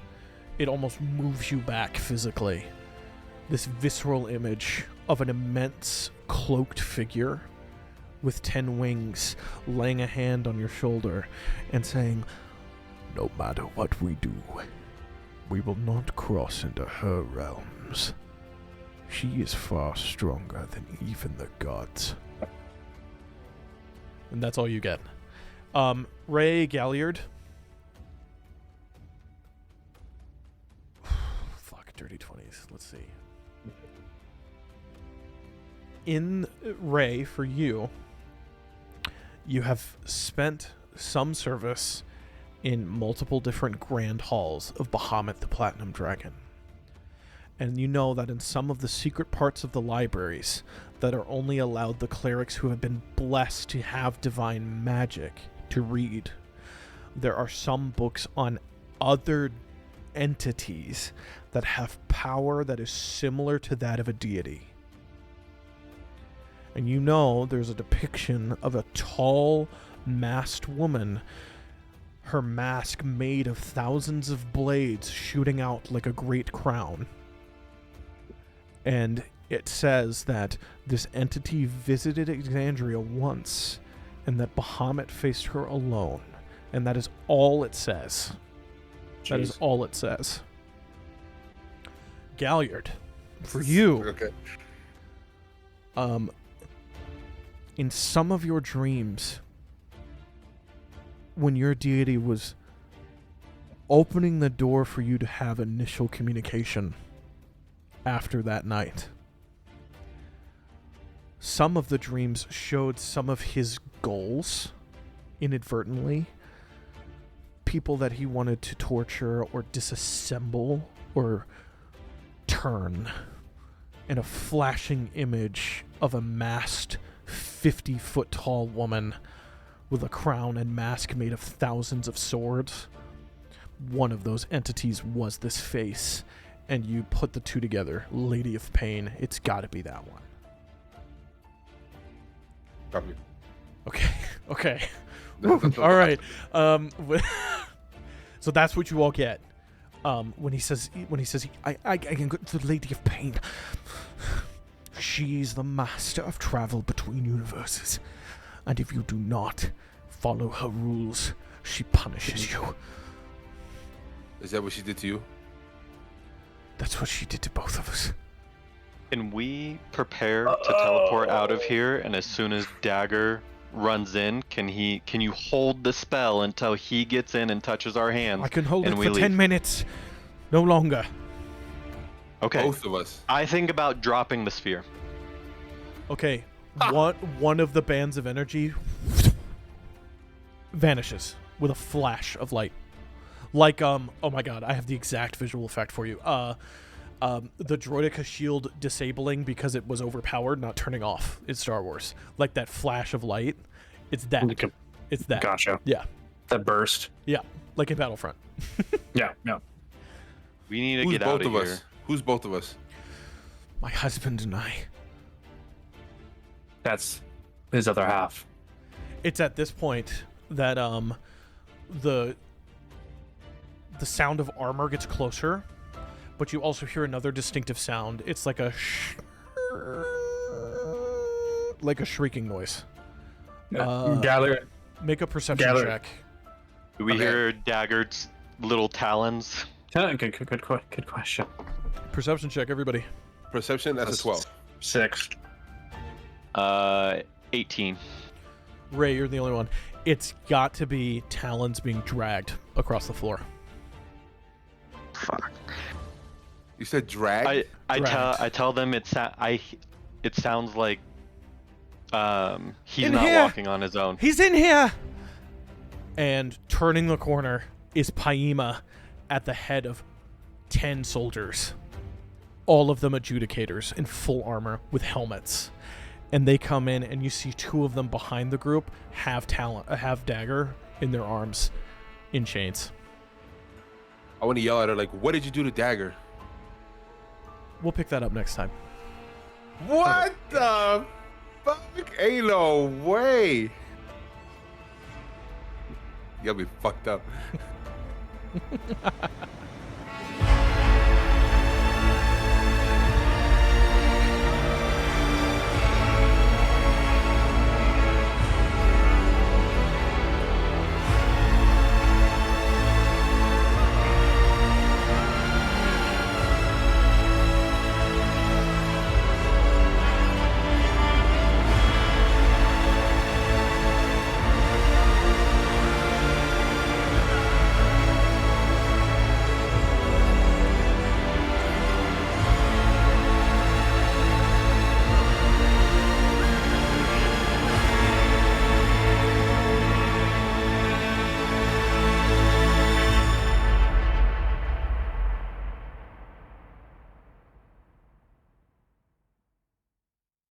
It almost moves you back physically. This visceral image of an immense cloaked figure with 10 wings laying a hand on your shoulder and saying, No matter what we do, we will not cross into her realms. She is far stronger than even the gods. and that's all you get. Rae, Galliard. Fuck, dirty 20s. Let's see. In Rae, for you, you have spent some service in multiple different grand halls of Bahamut the Platinum Dragon. And you know that in some of the secret parts of the libraries that are only allowed the clerics who have been blessed to have divine magic to read, there are some books on other entities that have power that is similar to that of a deity. And you know there's a depiction of a tall, masked woman, her mask made of thousands of blades shooting out like a great crown. And it says that this entity visited Exandria once, and that Bahamut faced her alone. And that is all it says. That is Jeez. all it says. Galliard, for you, Okay. in some of your dreams, when your deity was opening the door for you to have initial communication after that night, some of the dreams showed some of his goals inadvertently. People that he wanted to torture or disassemble or turn. And a flashing image of a masked 50-foot tall woman with a crown and mask made of thousands of swords. One of those entities was this face, and you put the two together. Lady of Pain. It's got to be that one. Copy. Okay. Okay. All right. So that's what you all get. When he says I can go to the Lady of Pain. She's the master of travel between universes, and if you do not follow her rules, she punishes you. Is that what she did to you? That's what she did to both of us. Can we prepare to teleport out of here? And as soon as Dagger runs in, can you hold the spell until he gets in and touches our hands? I can hold and it we for leave? 10 minutes, no longer. Okay. Both of us. I think about dropping the sphere. Okay, one of the bands of energy vanishes with a flash of light. Like, oh my god, I have the exact visual effect for you. The Droideka shield disabling because it was overpowered, not turning off in Star Wars. Like that flash of light. It's that. It's that. Gotcha. Yeah. That burst. Yeah. Like in Battlefront. Yeah, yeah. We need to Who's get both out of of here. us? Who's both of us? My husband and I. That's his other half? It's at this point that the sound of armor gets closer, but you also hear another distinctive sound. It's like a like a shrieking noise. Galliard. Make a perception Galliard. check. Do we Okay. hear Dagger's little talons? Good question. Perception check, everybody. Perception, that's a 12. 6. 18. Ray, you're the only one. It's got to be talons being dragged across the floor. Fuck. You said drag? I tell them it sounds like he's In not here! walking on his own. He's in here! And turning the corner is Paima at the head of 10 soldiers. All of them adjudicators in full armor with helmets. And they come in, and you see 2 of them behind the group have Dagger in their arms in chains. I want to yell at her, like, what did you do to Dagger? We'll pick that up next time. What the fuck? Ain't no way. You'll be fucked up.